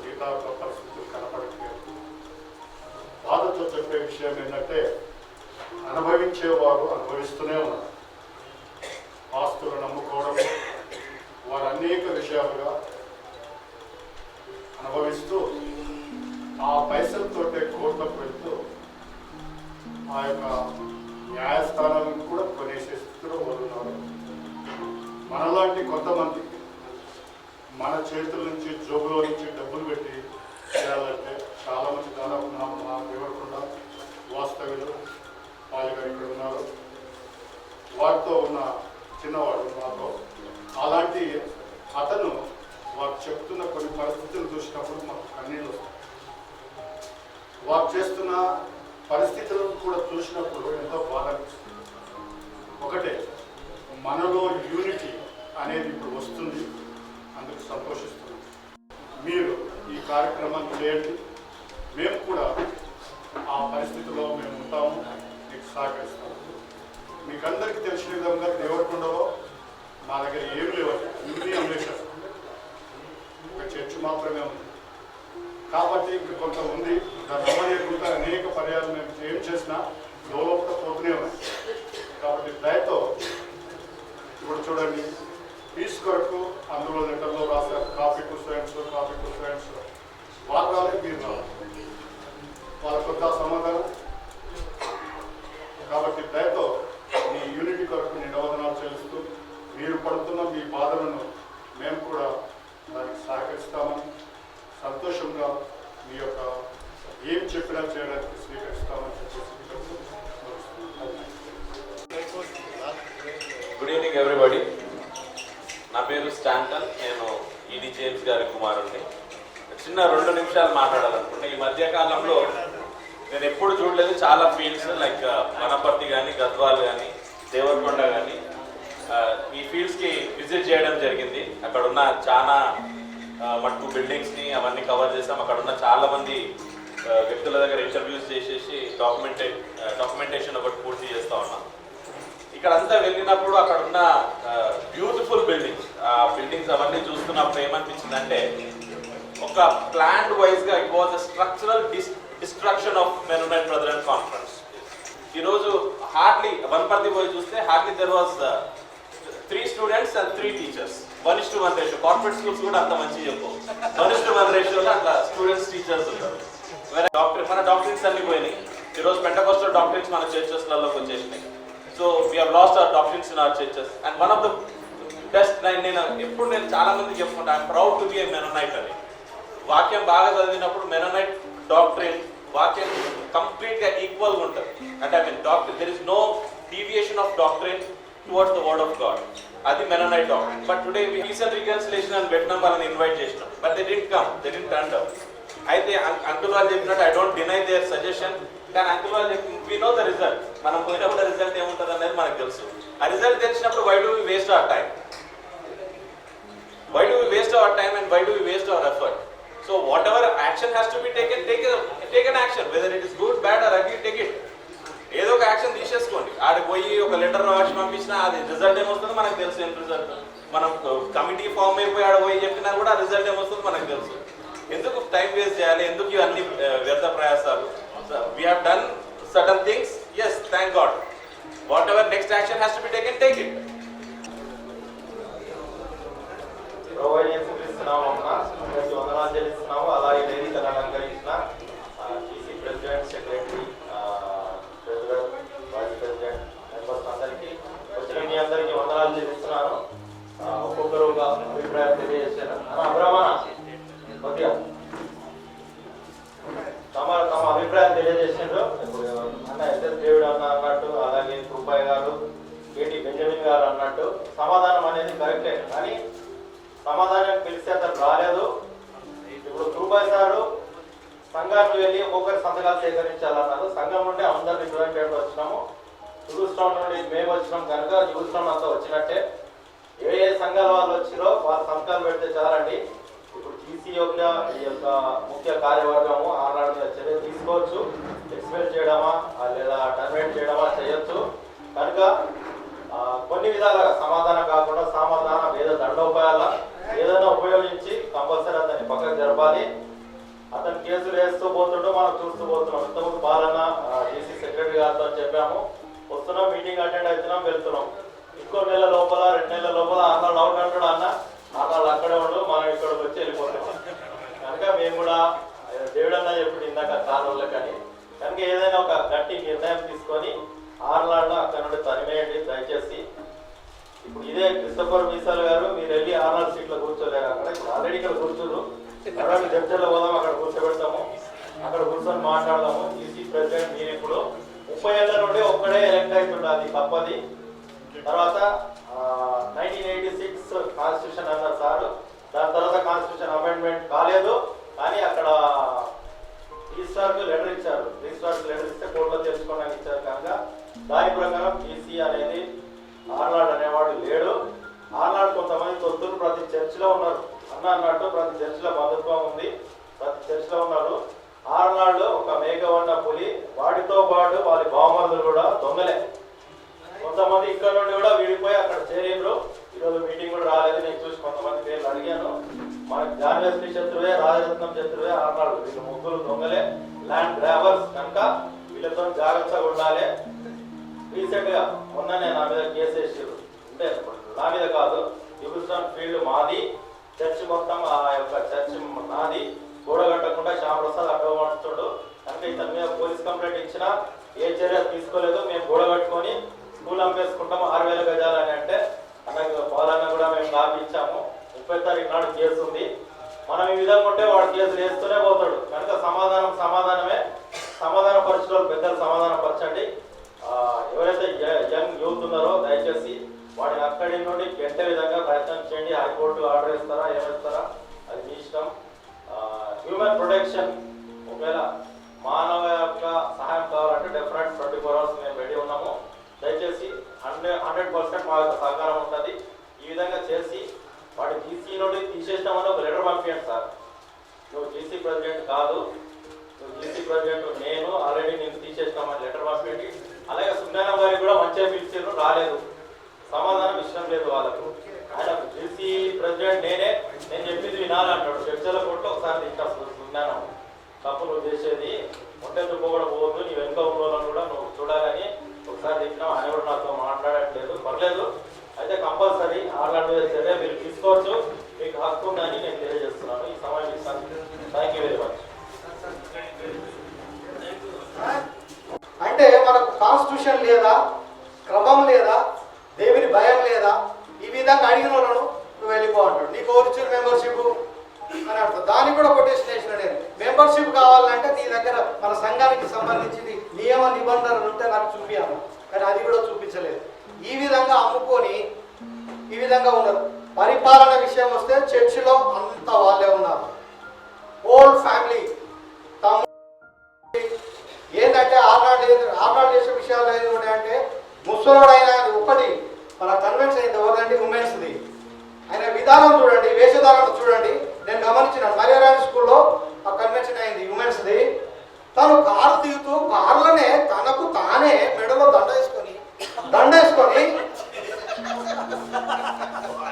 మిగతా పరిస్థితులు కనపడట్లేదు. బాధతో చెప్పే విషయం ఏంటంటే అనుభవించేవారు అనుభవిస్తూనే ఉన్నారు. ఆస్తులు నమ్ముకోవడం, వారు అనేక విషయాలుగా అనుభవిస్తూ ఆ పైసలతోటే కోర్టుకు వెళ్తూ ఆ యొక్క న్యాయస్థానాలను కూడా కొనేసే స్థితిలో ఉన్నారు. మనలాంటి కొంతమంది మన చేతుల నుంచి జోబులో నుంచి డబ్బులు పెట్టి చేయాలంటే చాలామంది దాదాపు మా దేవరకొండ వాస్తవ్యులు పాలుగారు ఇక్కడ ఉన్నారు. వారితో ఉన్న చిన్నవాడు మాతో అలాంటి అతను వారు చెప్తున్న కొన్ని పరిస్థితులు చూసినప్పుడు మాకు కన్నీళ్ళు వస్తాయి. వారు చేస్తున్న పరిస్థితులను కూడా చూసినప్పుడు ఎంతో బాధ అనిపిస్తుంది. ఒకటే, మనలో యూనిటీ అనేది ఇప్పుడు వస్తుంది, అందుకు సంతోషిస్తున్నాం. మీరు ఈ కార్యక్రమాన్ని చేయండి. మేము కూడా ఆ పరిస్థితిలో మేము ఉంటాము, మీకు సహకరిస్తాము. మీకు అందరికీ తెలిసిన విధంగా దేవరకొండలో మా దగ్గర ఏమి లేవండి, అన్నీ అమ్మేశారు. ఒక చర్చ్ మాత్రమే ఉంది. కాబట్టి ఇప్పుడు కొంత ఉంది, దాన్ని అమ్మలేకుండా అనేక పర్యాలు మేము ఏం చేసినా లోపల పోతూనే ఉన్నాయి. కాబట్టి దయతో ఇప్పుడు చూడండి, పీస్ కొరకు అందులో లెటర్లో రాశారు coffee to students, coffee to students. వాళ్ళు రాలేదు, మీరు రావాలి, వాళ్ళ కొత్త సమాధానం. కాబట్టి దయతో మీ యూనిటీ కొరకు నిండవదనాలు చెల్లిస్తూ మీరు పడుతున్న మీ బాధలను మేము కూడా దానికి సహకరిస్తామని, సంతోషంగా మీ యొక్క ఏం చెప్పినా చేయడానికి స్వీకరిస్తామని చెప్పేసి. Good evening everybody. నా పేరు స్టాంటన్. నేను ఈడి జేమ్స్ గారి కుమారుడిని. చిన్న 2 నిమిషాలు మాట్లాడాలనుకుంటే, ఈ మధ్యకాలంలో నేను ఎప్పుడు చూడలేదు చాలా ఫీల్డ్స్ లైక్ వనపర్తి కానీ, గద్వాల్ కానీ, దేవరకొండ కానీ, ఈ ఫీల్డ్స్కి విజిట్ చేయడం జరిగింది. అక్కడ ఉన్న చాలా మట్టు బిల్డింగ్స్ని అవన్నీ కవర్ చేసాం. అక్కడ ఉన్న చాలా మంది వ్యక్తుల దగ్గర ఇంటర్వ్యూస్ చేసేసి డాక్యుమెంటేషన్ ఒకటి పూర్తి చేస్తూ ఉన్నాం. ఇక్కడంతా వెళ్ళినప్పుడు అక్కడ ఉన్న బ్యూటిఫుల్ బిల్డింగ్స్, ఆ బిల్డింగ్స్ అవన్నీ చూస్తున్నప్పుడు ఏమనిపించిందంటే, ఒక ప్లాన్ వైజ్గా it was a structural destruction of Mennonite brethren conference. ఈరోజు హార్డ్లీ వనపర్తి పోయి చూస్తే hardly there was 3 students and 3 teachers, 1:1 ratio. Corporate schools కూడా అంత మంచిగా చెప్పు, 1:1 రేషియోలో అట్లా స్టూడెంట్స్ టీచర్స్ ఉంటారు. మన డాక్టరీన్స్ అన్ని పోయినాయి. ఈరోజు పెంటకోస్టల్ డాక్టరీన్స్ మన చర్చెస్లలోకి వచ్చేసినాయి. So we have lost our doctrines in our churches. And one of the best, నేను చాలా మందికి చెప్పుకుంటా, I'm proud to be a Mennonite అని. వాక్యం బాగా చదివినప్పుడు మెనోనైట్ డాక్టరీన్ వాక్యం కంప్లీట్గా ఈక్వల్గా ఉంటుంది. అంటే I mean there is no deviation of doctrine towards the word of God. అది Mennonite doctrine. But today we peace and reconciliation అని పెట్టినాం, వాళ్ళని ఇన్వైట్ చేసినాం. But they didn't come, they didn't turn up. అయితే అంకుల్ వాళ్ళు చెప్పినట్టు I don't deny their suggestion. కానీ uncle వాళ్ళు చెప్పి వి నో ద రిజల్ట్. మనం పోయినప్పుడు రిజల్ట్ ఏముంటుంది అనేది మనకు తెలుసు. ఆ రిజల్ట్ తెలిసినప్పుడు why do we waste our time? Why do we waste our time and why do we waste our effort? So whatever action has to be taken, take an action. Whether it is good, bad or ugly, take it. ఏదో ఒక action తీసేసుకోండి. ఆడికి పోయి ఒక letter రాసి పంపించినా అది result ఏమొస్తుందో మనకు తెలుసు. ఏం రిజల్ట్? మనం కమిటీ ఫామ్ అయిపోయి ఆడ పోయి చెప్పినా కూడా రిజల్ట్ ఏమొస్తుందో మనకు తెలుసు. ఎందుకు టైం వేస్ట్ చేయాలి? ఎందుకు ఇవన్నీ వ్యర్థ ప్రయాసాలు? We have done certain things. Yes, thank God. Whatever next action has to be taken, take it. Provide చేస్తున్నాము అమ్మ, వందనాలు చెల్లిస్తున్నాము. అలాగే వేదికను అలంకరించిన TC president, secretary, treasurer, vice president, members అందరికీ, వచ్చిన మీ అందరికీ వందనాలు చెల్లిస్తున్నాను. ఒక్కొక్కరు అభిప్రాయం తెలియజేశారు. అబ్రహ్మణ కొద్దిగా తమ అభిప్రాయం తెలియజేసారు. ఇప్పుడు అన్న ఎస్ఎస్ దేవుడు అన్నట్టు, అలాగే కృపయ్య గారు, కేటీ బెంజమిన్ గారు అన్నట్టు సమాధానం అనేది కరెక్టే. కానీ సమాధానం పిలిస్తే అతను రాలేదు. ఇప్పుడు రూపాయి సారు సంఘానికి వెళ్ళి ఒక్కొక్కరి సంతకాలు సేకరించాలన్నారు. సంఘం నుండి అందరు రిప్రజెంటేటివ్ వచ్చినాము. యూస్టౌన్ నుండి మేము వచ్చినాం కనుక యూస్టౌన్ అంతా వచ్చినట్టే. ఏ సంఘాల వాళ్ళు వచ్చిరో వాళ్ళ సంతకాలు పెడితే చాలండి. ఇప్పుడు టీసీ యొక్క ఈ యొక్క ముఖ్య కార్యవర్గము ఆనాడు మీద చర్య తీసుకోవచ్చు. ఎక్స్పెల్ చేయడమా లేదా టర్మినేట్ చేయడమా చేయొచ్చు. కనుక కొన్ని విధాలుగా సమాధానం కాకుండా సమాధాన వేద దండోపాయాల ఏదైనా ఉపయోగించి కంపల్సరీ అతన్ని పక్కకు జరపాలి. అతను కేసులు వేస్తూ పోతుండో మనం చూస్తూ పోతున్నాం. ఇంతకుముందు పాలన డీసీ సెక్రటరీ గారితో చెప్పాము, వస్తున్నాం, మీటింగ్ అటెండ్ అవుతున్నాం, వెళ్తున్నాం. ఇంకో నెల లోపల 2 నెలల లోపల అన్నాడు అవుట్ అంటాడు. అన్న అన్నాడు అక్కడే ఉండు, మనం ఇక్కడికి వచ్చి వెళ్ళిపోతున్నాం. కనుక మేము కూడా దేవుడు అన్న చెప్పుడు ఇందాక కాలంలో కానీ కనుక ఏదైనా ఒక గట్టి నిర్ణయం తీసుకొని ఆర్లాడ్లో అక్కడ నుండి తరిమేయండి దయచేసి. ఇప్పుడు ఇదే క్రిస్టఫర్ మీసాల్ గారు మీరు వెళ్ళి ఆర్లాడ్ సీట్లో కూర్చోలేరు. అక్కడ ఇప్పుడు ఆల్రెడీ ఇక్కడ కూర్చోరు. తర్వాత జడ్జర్లో పోదాం, అక్కడ కూర్చోబెడతాము, అక్కడ కూర్చొని మాట్లాడదాము. ఈసీ ప్రెసిడెంట్ మీరు ఇప్పుడు 30 ఏళ్ళ నుండి ఒక్కడే ఎలక్ట్ అవుతుండాలి తప్పది. తర్వాత 1986 కాన్స్టిట్యూషన్ అన్నారు సార్. దాని తర్వాత కాన్స్టిట్యూషన్ అమెండ్మెంట్ కాలేదు. కానీ అక్కడ రిజిస్ట్రార్కి లెటర్ ఇచ్చారు. రిజిస్ట్రార్కి లెటర్ ఇస్తే కోర్టులో తెలుసుకోవడానికి ఇచ్చారు. కనుక దాని ప్రకారం టీసీ అనేది ఆర్లాడ్ అనేవాడు లేడు. ఆర్లాడ్ కొంతమంది తొత్తులు ప్రతి చర్చిలో ఉన్నారు. అన్నట్టు ప్రతి చర్చిలో బంధుత్వం ఉంది, ప్రతి చర్చిలో ఉన్నారు. ఆర్లాడ్లో ఒక మేఘవన్న పులి, వాడితో పాటు వారి బావమరుదులు కూడా దొంగలే. కొంతమంది ఇక్కడ నుండి కూడా వీడిపోయి అక్కడ చేరిండ్రు. ఈరోజు మీటింగ్ కూడా రాలేదు. నేను చూసి కొంతమంది పేర్లు అడిగాను. మనకి జాన్వేశ్వరి శత్రువే, రాజరత్నం శత్రువే ఆర్లాడ్. వీళ్ళు ముగ్గురు దొంగలే, ల్యాండ్ గ్రాబర్స్. కనుక వీళ్ళతో జాగ్రత్తగా ఉండాలి. రీసెంట్ గా మొన్ననే నా మీద కేసు వేసారు. అంటే నా మీద కాదు, యూస్టౌన్ ఫీల్డ్ మాది, చర్చ్ మొత్తం ఆ యొక్క చర్చ్ నాది. గోడ కట్టకుండా శ్యామ్ ప్రసాద్ అడ్డమంటుడు. కనుక ఇతని మీద పోలీస్ కంప్లైంట్ ఇచ్చినా ఏ చర్య తీసుకోలేదు. మేము గోడ కట్టుకొని స్కూల్ అమ్మేసుకుంటాము 6000 గజాలు అని అంటే అన్నకు పాలన కూడా మేము కాపీ ఇచ్చాము. 30 తారీఖు నాడు కేసు ఉంది. మనం ఈ విధంగా ఉంటే వాడు కేసులు వేస్తూనే పోతాడు. కనుక సమాధానమే. సమాధాన పరచడం పెద్దలు సమాధాన పరచండి. ఎవరైతే యంగ్ యూత్ ఉన్నారో దయచేసి వాడిని అక్కడి నుండి గెంటే విధంగా ప్రయత్నం చేయండి. హైకోర్టు ఆర్డర్ ఇస్తారా ఏమిస్తారా అది మీ ఇష్టం. హ్యూమన్ ప్రొటెక్షన్ ఒకవేళ మానవ యొక్క సహాయం కావాలంటే డెఫినెట్ 24 hours మేము రెడీ ఉన్నాము. దయచేసి 100% మా యొక్క సహకారం ఉంటుంది. ఈ విధంగా చేసి వాడి జీసీ నుండి తీసేసినామని ఒక లెటర్ పంపించండి సార్. నువ్వు జీసీ ప్రెసిడెంట్ కాదు, నువ్వు జీసీ ప్రెసిడెంట్ నేను ఆల్రెడీ నేను తీసేసినామని లెటర్ పంపించండి. అలాగే సుజ్ఞానం గారికి కూడా మంచిగా పిలిచారు, రాలేదు. సమాధానం ఇష్టం లేదు వాళ్ళకు. ఆయన జీసీ ప్రెసిడెంట్ నేనే, నేను చెప్పింది వినాలంటాడు. చర్చల కోర్టులో ఒకసారి తింటా సుజ్ఞానం తప్పు నువ్వు చేసేది ఒంటెందుకు కూడా పోవద్దు, నీ వెనుక ఉన్న కూడా నువ్వు చూడాలని ఒకసారి తింటాం. ఆయన కూడా నాతో మాట్లాడట్లేదు. పర్లేదు, అయితే కంపల్సరీ ఆర్లాడ్ చర్య మీరు తీసుకోవచ్చు. మీకు హక్కు ఉందని నేను తెలియజేస్తున్నాను. ఈ సమయం ఇస్తాను. Thank you very much. అంటే మనకు కాన్స్టిట్యూషన్ లేదా, క్రమం లేదా, దేవుని భయం లేదా, ఈ విధంగా అడిగిన వాళ్ళను నువ్వు వెళ్ళిపో అంటాడు. నీకు ఒరిజినల్ మెంబర్షిప్ అని అర్థం. దానికి కూడా కొటేషన్ వేసిన నేను. మెంబర్షిప్ కావాలంటే నీ దగ్గర మన సంఘానికి సంబంధించింది నియమ నిబంధనలు ఉంటే నాకు చూపించాను, కానీ అది కూడా చూపించలేదు. ఈ విధంగా అమ్ముకొని ఈ విధంగా ఉన్నారు. పరిపాలన విషయం వస్తే చర్చిలో అంత వాళ్ళే ఉన్నారు. ఓల్డ్ ఫ్యామిలీ ఏంటంటే ఆర్నాడ్ చేసే విషయాలు ఏది ఉన్నాయంటే ముసలోడైన ఒకటి మన కన్వెన్స్ అయింది ఎవరండి ఉమెన్స్ది. ఆయన విధానం చూడండి, వేషధారణ చూడండి. నేను గమనించినాను మరియారాణి స్కూల్లో ఆ కన్వెన్షన్ అయింది ఉమెన్స్ది. తను కారు తీగుతూ కార్లనే తనకు తానే మెడలో దండ వేసుకొని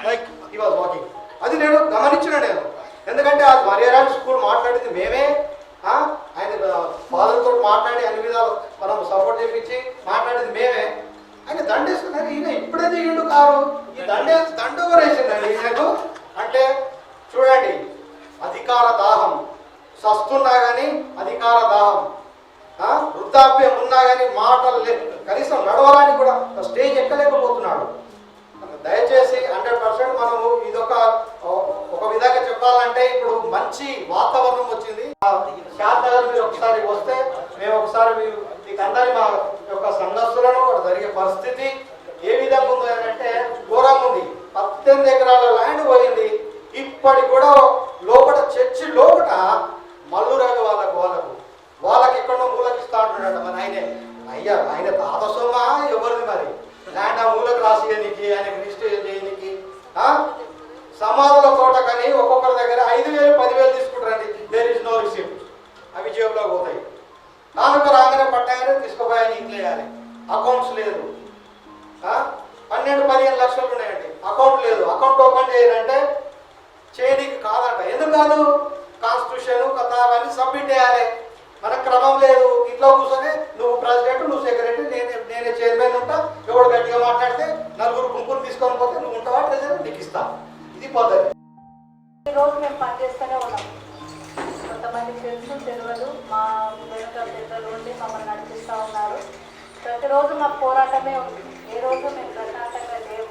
లైక్ హీ వాజ్ వాకింగ్. అది నేను గమనించిన నేను. ఎందుకంటే ఆ మరియారాణి స్కూల్ మాట్లాడింది మేమే. ఆయన ఫాదర్తో మాట్లాడి అన్ని విధాలు మనం సపోర్ట్ చేయించి మాట్లాడేది మేమే. ఆయన దండేసుకున్నారు. ఈయన ఇప్పుడే దిగిండు కారు. ఈ దండ వేసిందండి ఈయనకు. అంటే చూడండి, అధికార దాహం. సస్తున్నా కానీ అధికార దాహం, వృద్ధాప్యం ఉన్నా కానీ మాటలు కనీసం నడవడానికి కూడా స్టేజ్ ఎక్కలేకపోతున్నాడు. దయచేసి 100% మనము ఇదొక విధంగా చెప్పాలంటే ఇప్పుడు మంచి వాతావరణం వచ్చింది. శాంతగారు మీరు ఒకసారి వస్తే మేము ఒకసారి మీకు అందరి మా యొక్క సంఘస్థులను జరిగే పరిస్థితి ఏ విధంగా ఉంది అంటే ఘోరంగా ఉంది. 18 ఎకరాల ల్యాండ్ పోయింది. ఇప్పటికి కూడా లోపల చర్చి లోపల మల్లురాలు వాళ్ళకి ఎక్కడో మూలకి ఇస్తా ఉంటున్నాడు మన ఆయన తాత సొమ్మా ఎవరిది మరి ల్యాండ్ ఆ మూలకు రాసి చేయడానికి ఆయనకి రిజిస్టర్ చేయడానికి సమాధుల తోట కానీ ఒక్కొక్కరి దగ్గర 5,000 10,000 తీసుకుంటారండి. There is no receipt. అవి జేబులో పోతాయి. కానుక రాగానే పట్టాగానే తీసుకుపోయాని ఇంట్లో వేయాలి. అకౌంట్స్ లేదు. 12-15 లక్షలు ఉన్నాయండి. అకౌంట్ లేదు. అకౌంట్ ఓపెన్ చేయాలంటే చేయడానికి కాదంట. ఎందుకు కాదు? కాన్స్టిట్యూషన్ కథ అవన్నీ సబ్మిట్ చేయాలి. మనకు క్రమం లేదు. ఇంట్లో కూర్చొని నువ్వు ప్రెసిడెంట్, నువ్వు సెక్రటరీ, నేనే చైర్మన్ ఉంటా. ఎవడు గట్టిగా మాట్లాడితే 4 గుంపులు తీసుకొని పోతే నువ్వు ఉంటావా ట్రెజర్ నీకు ఇస్తా. ఇది పద్ధతి. ఈరోజు మేము పనిచేస్తూనే ఉన్నాం. కొంతమంది తెలుసు తెలియదు, మా వెనుక పెద్దలు ఉండి మమ్మల్ని నడిపిస్తూ ఉన్నారు. ప్రతిరోజు మాకు పోరాటమే ఉంది. ఏ రోజు మేము ప్రశాంతంగా లేవు.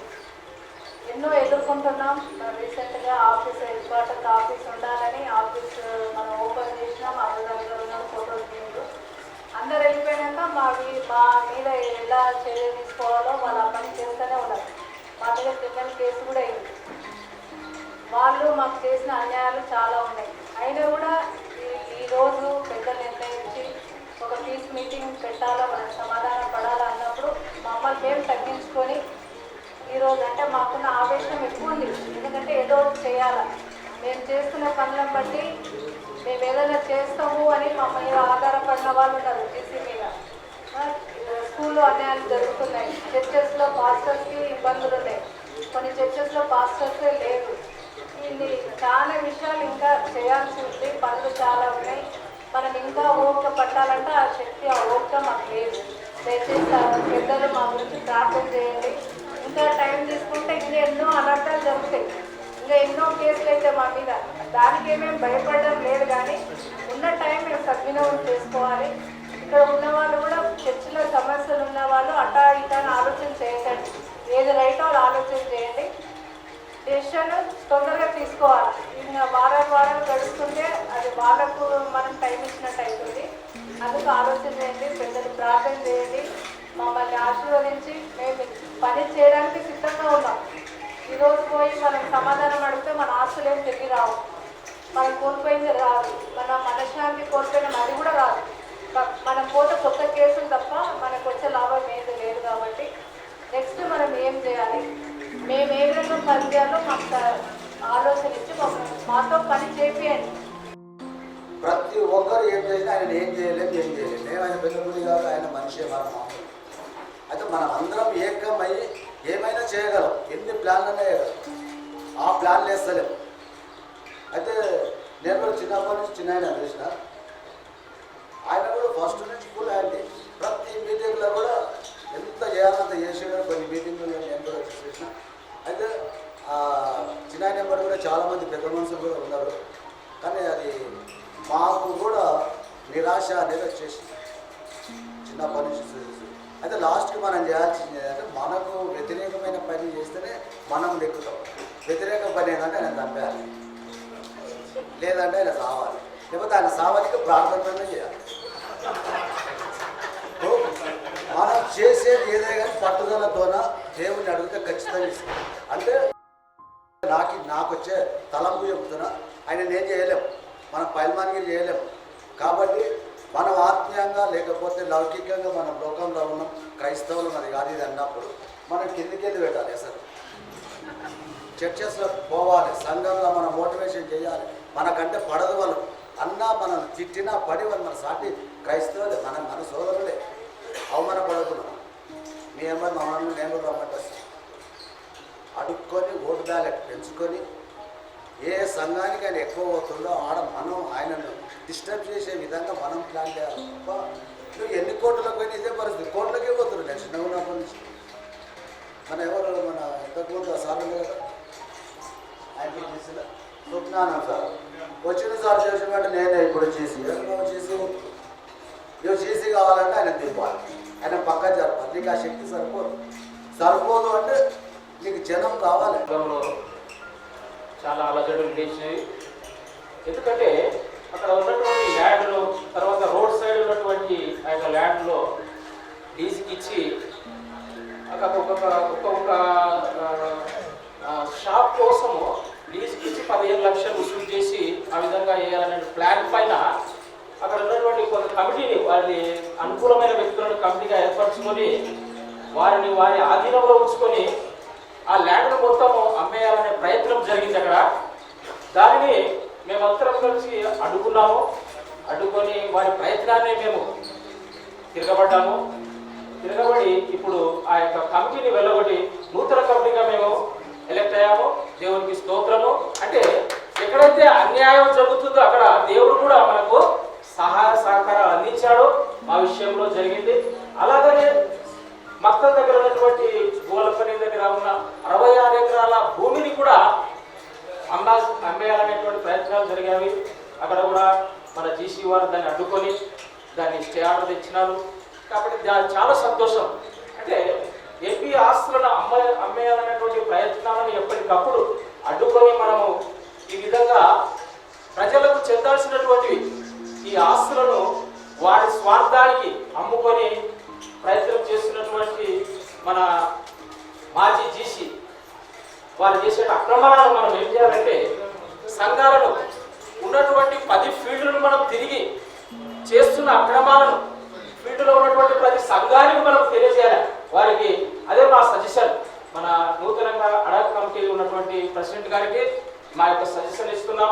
ఎన్నో ఎదుర్కొంటున్నాం. రీసెంట్గా హెడ్ క్వార్టర్ ఆఫీస్ ఉండాలని ఆఫీస్ మనం ఓపెన్ చేసినాం. అందరూ ఫోటోలు తీయదు. అందరు వెళ్ళిపోయినాక మా మీద ఎలా చర్య తీసుకోవాలో వాళ్ళు ఆ పని చేస్తూనే ఉన్నారు. మా మీద క్రిమినల్ కేసు కూడా అయింది. వాళ్ళు మాకు చేసిన అన్యాయాలు చాలా ఉన్నాయి. అయినా కూడా ఈరోజు పెద్దలు నిర్ణయించి ఒక పీస్ మీటింగ్ పెట్టాలా, మనకు సమాధానం పడాలా అన్నప్పుడు మమ్మల్ని మేము తగ్గించుకొని ఈరోజు అంటే మాకున్న ఆవేశం ఎక్కువ ఉంది. ఎందుకంటే ఏదో చేయాలా, మేము చేస్తున్న పనులను బట్టి మేము ఏదైనా చేస్తాము అని మమ్మల్ని ఆధారపడిన వాళ్ళు ఉన్నారు. జీసీ మీద స్కూల్లో అన్యాయాలు జరుగుతున్నాయి. చర్చెస్లో పాస్టర్స్కి ఇబ్బందులు ఉన్నాయి. కొన్ని చర్చెస్లో పాస్టర్సే లేదు. ఇది చాలా విషయాలు ఇంకా చేయాల్సి ఉంది. పనులు చాలా ఉన్నాయి. మనం ఇంకా ఓపిక పట్టాలంటే ఆ శక్తి, ఆ ఓపిక మాకు లేదు. దయచేసి పెద్దలు మా గురించి ప్రార్థన చేయండి. ఇంకా టైం తీసుకుంటే ఇంకా ఎన్నో అనర్థాలు జరుగుతాయి. ఇంకా ఎన్నో కేసులు అయితే మా మీద. దానికి ఏమేమి భయపడడం లేదు, కానీ ఉన్న టైం మేము సద్వినియోగం చేసుకోవాలి. ఇక్కడ ఉన్న వాళ్ళు కూడా చర్చిలో సమస్యలు ఉన్న వాళ్ళు అటా ఇటా ఆలోచన చేయకండి. ఏది రైటో ఆలోచన చేయండి. డెసిషన్ తొందరగా తీసుకోవాలి. ఇంకా వారాలు గడుస్తుంటే అది వాళ్ళకు మనం టైం ఇచ్చినట్టు అవుతుంది. అందుకు ఆలోచన చేయండి. పెద్దలు ప్రార్థన చేయండి. మమ్మల్ని ఆశీర్వదించి మేము పని చేయడానికి సిద్ధంగా ఉన్నాం. ఈరోజు పోయి మనం సమాధానం అడిగితే మన ఆస్తులు ఏం తిరిగి రావు. మనం కోల్పోయింది రాదు. మన మనశ్శాంతి కోల్పోయిన అది కూడా రాదు. మనం పోతే కొత్త కేసులు తప్ప మనకు వచ్చే లాభం ఏది లేదు. కాబట్టి నెక్స్ట్ మనం ఏం చేయాలి, మేము ఏ విధంగా పని చేయాలో మాకు ఆలోచన ఇచ్చి మాతో పని చేపియండి. ప్రతి ఒక్కరు ఏం చేసినా ఆయన ఏం చేయలేదు. మేము ఆయన పెద్దగుడి కాదు, ఆయన మనిషి మన మామూలు. అయితే మనం అందరం ఏకమై ఏమైనా చేయగలం. ఎన్ని ప్లాన్లనే ఆ ప్లాన్లు వేస్తలేము. అయితే నేను కూడా చిన్నప్పటి నుంచి చిన్న ఆయన చూసిన ఆయన కూడా ఫస్ట్ నుంచి కూడా ఆయన ప్రతి మీటింగ్లో కూడా ఎంత చేయాలంత చేసేవాడు. కొన్ని మీటింగ్లు నేను కూడా చూసిన. అయితే చిన్న నెంబర్ కూడా చాలామంది పెద్ద మనుషులు కూడా ఉన్నారు. కానీ అది మాకు కూడా నిరాశ అనేది వచ్చేసింది చిన్నప్పటి నుంచి చూసి. అయితే లాస్ట్కి మనం చేయాల్సింది ఏంటంటే మనకు వ్యతిరేకమైన పని చేస్తేనే మనం నెక్కుతాం. వ్యతిరేక పని ఏంటంటే ఆయన చంపేయాలి, లేదంటే ఆయన సావాలి. లేకపోతే ఆయన సావానికి ప్రార్థన చేయాలి. మనం చేసేది ఏదే కానీ పట్టుదలతోన దేవుని అడిగితే ఖచ్చితంగా ఇస్తాం. అంటే నాకు వచ్చే తలంపు చెప్తున్నా, ఆయన నేను చేయలేము, మనం పైల్మాన్గిరి చేయలేము. కాబట్టి మనం ఆత్మీయంగా లేకపోతే లౌకికంగా మనం లోకంలో ఉన్నాం, క్రైస్తవులు అది కాదు ఇది అన్నప్పుడు మనం కిందికి వెళ్ళి పెట్టాలి. అసలు చర్చెస్లో పోవాలి, సంఘంలో మనం మోటివేషన్ చేయాలి. మనకంటే పడదు వాళ్ళు అన్నా మనం తిట్టినా పడి వాళ్ళు మన సాటి క్రైస్తవులే, మన సోదరులే. అవమానపడకున్నాం. మీ అమ్మాయి మమ్మల్ని నేను కూడా రమ్మంటే అడుక్కొని ఓటు బ్యాలెట్ పెంచుకొని ఏ సంఘానికి ఆయన ఎక్కువ అవుతుందో ఆడ మనం ఆయనను డిస్టర్బ్ చేసే విధంగా మనం ప్లాన్ చేయాలి. నువ్వు ఎన్ని కోట్లకు పోయినా ఇదే పరిస్థితి. కోట్లకే పోతున్నాడు. నేను చిన్నగా ఉన్నప్పటి నుంచి మన ఎవరు మన ఇంతకుముందు సార్లు కదా ఆయనకి చేసిన స్వప్నానం సార్ వచ్చిన సార్ చేసినట్టు నేనే ఇప్పుడు చేసి ఇవి చేసి కావాలంటే ఆయన తిప్పాలి, ఆయన పక్క జరపాలి. నీకు ఆ శక్తి సరిపోదు అంటే నీకు జనం కావాలి. చాలా అలజడులు లేచినాయి. ఎందుకంటే అక్కడ ఉన్నటువంటి ల్యాండ్లు, తర్వాత రోడ్ సైడ్ ఉన్నటువంటి ఆ యొక్క ల్యాండ్లో లీజుకి ఇచ్చి ఒక షాప్ కోసము లీజుకి ఇచ్చి విధంగా వేయాలనే ప్లాన్ పైన అక్కడ ఉన్నటువంటి కొంత కమిటీని వారి అనుకూలమైన వ్యక్తులను కమిటీగా ఏర్పరచుకొని వారి ఆధీనంలో ఉంచుకొని ఆ ల్యాండ్ను మొత్తం అమ్మేయాలనే ప్రయత్నం జరిగింది అక్కడ. దానిని మేమందరం కలిసి అడ్డుకున్నాము. అడ్డుకొని వారి ప్రయత్నాన్ని మేము తిరగబడ్డాము. తిరగబడి ఇప్పుడు ఆ యొక్క కమిటీని వెళ్ళగొట్టి నూతన కమిటీగా మేము ఎలక్ట్ అయ్యాము. దేవునికి స్తోత్రము. అంటే ఎక్కడైతే అన్యాయం జరుగుతుందో అక్కడ దేవుడు కూడా మనకు సహాయ సహకారాలు అందించాడు. ఆ విషయంలో జరిగింది. అలాగనే మక్కల దగ్గర ఉన్నటువంటి గోలపల్లి దగ్గర ఉన్న 66 ఎకరాల భూమిని కూడా అమ్మేయాలనేటువంటి ప్రయత్నాలు జరిగాయి. అక్కడ కూడా మన జీసీ వారు దాన్ని అడ్డుకొని దాన్ని స్టే ఆర్డర్ తెచ్చినారు. కాబట్టి చాలా సంతోషం. అంటే ఏపీ ఆస్తులను అమ్మేయాలనేటువంటి ప్రయత్నాలను ఎప్పటికప్పుడు అడ్డుకొని మనము ఈ విధంగా ప్రజలకు చెందాల్సినటువంటి ఈ ఆస్తులను వారి స్వార్థానికి అమ్ముకొని ప్రయత్నం చేస్తున్నటువంటి మన మాజీ జీసీ వారు చేసే అక్రమాలను మనం ఏం చేయాలంటే సంఘాలను ఉన్నటువంటి 10 ఫీల్డ్లను మనం తిరిగి చేస్తున్న అక్రమాలను ఫీల్డ్లో ఉన్నటువంటి ప్రతి సంఘానికి మనం తెలియజేయాలి వారికి. అదే మా సజెషన్. మన నూతనంగా అడాక్ కమిటీ ఉన్నటువంటి ప్రెసిడెంట్ గారికి మా యొక్క సజెషన్ ఇస్తున్నాం.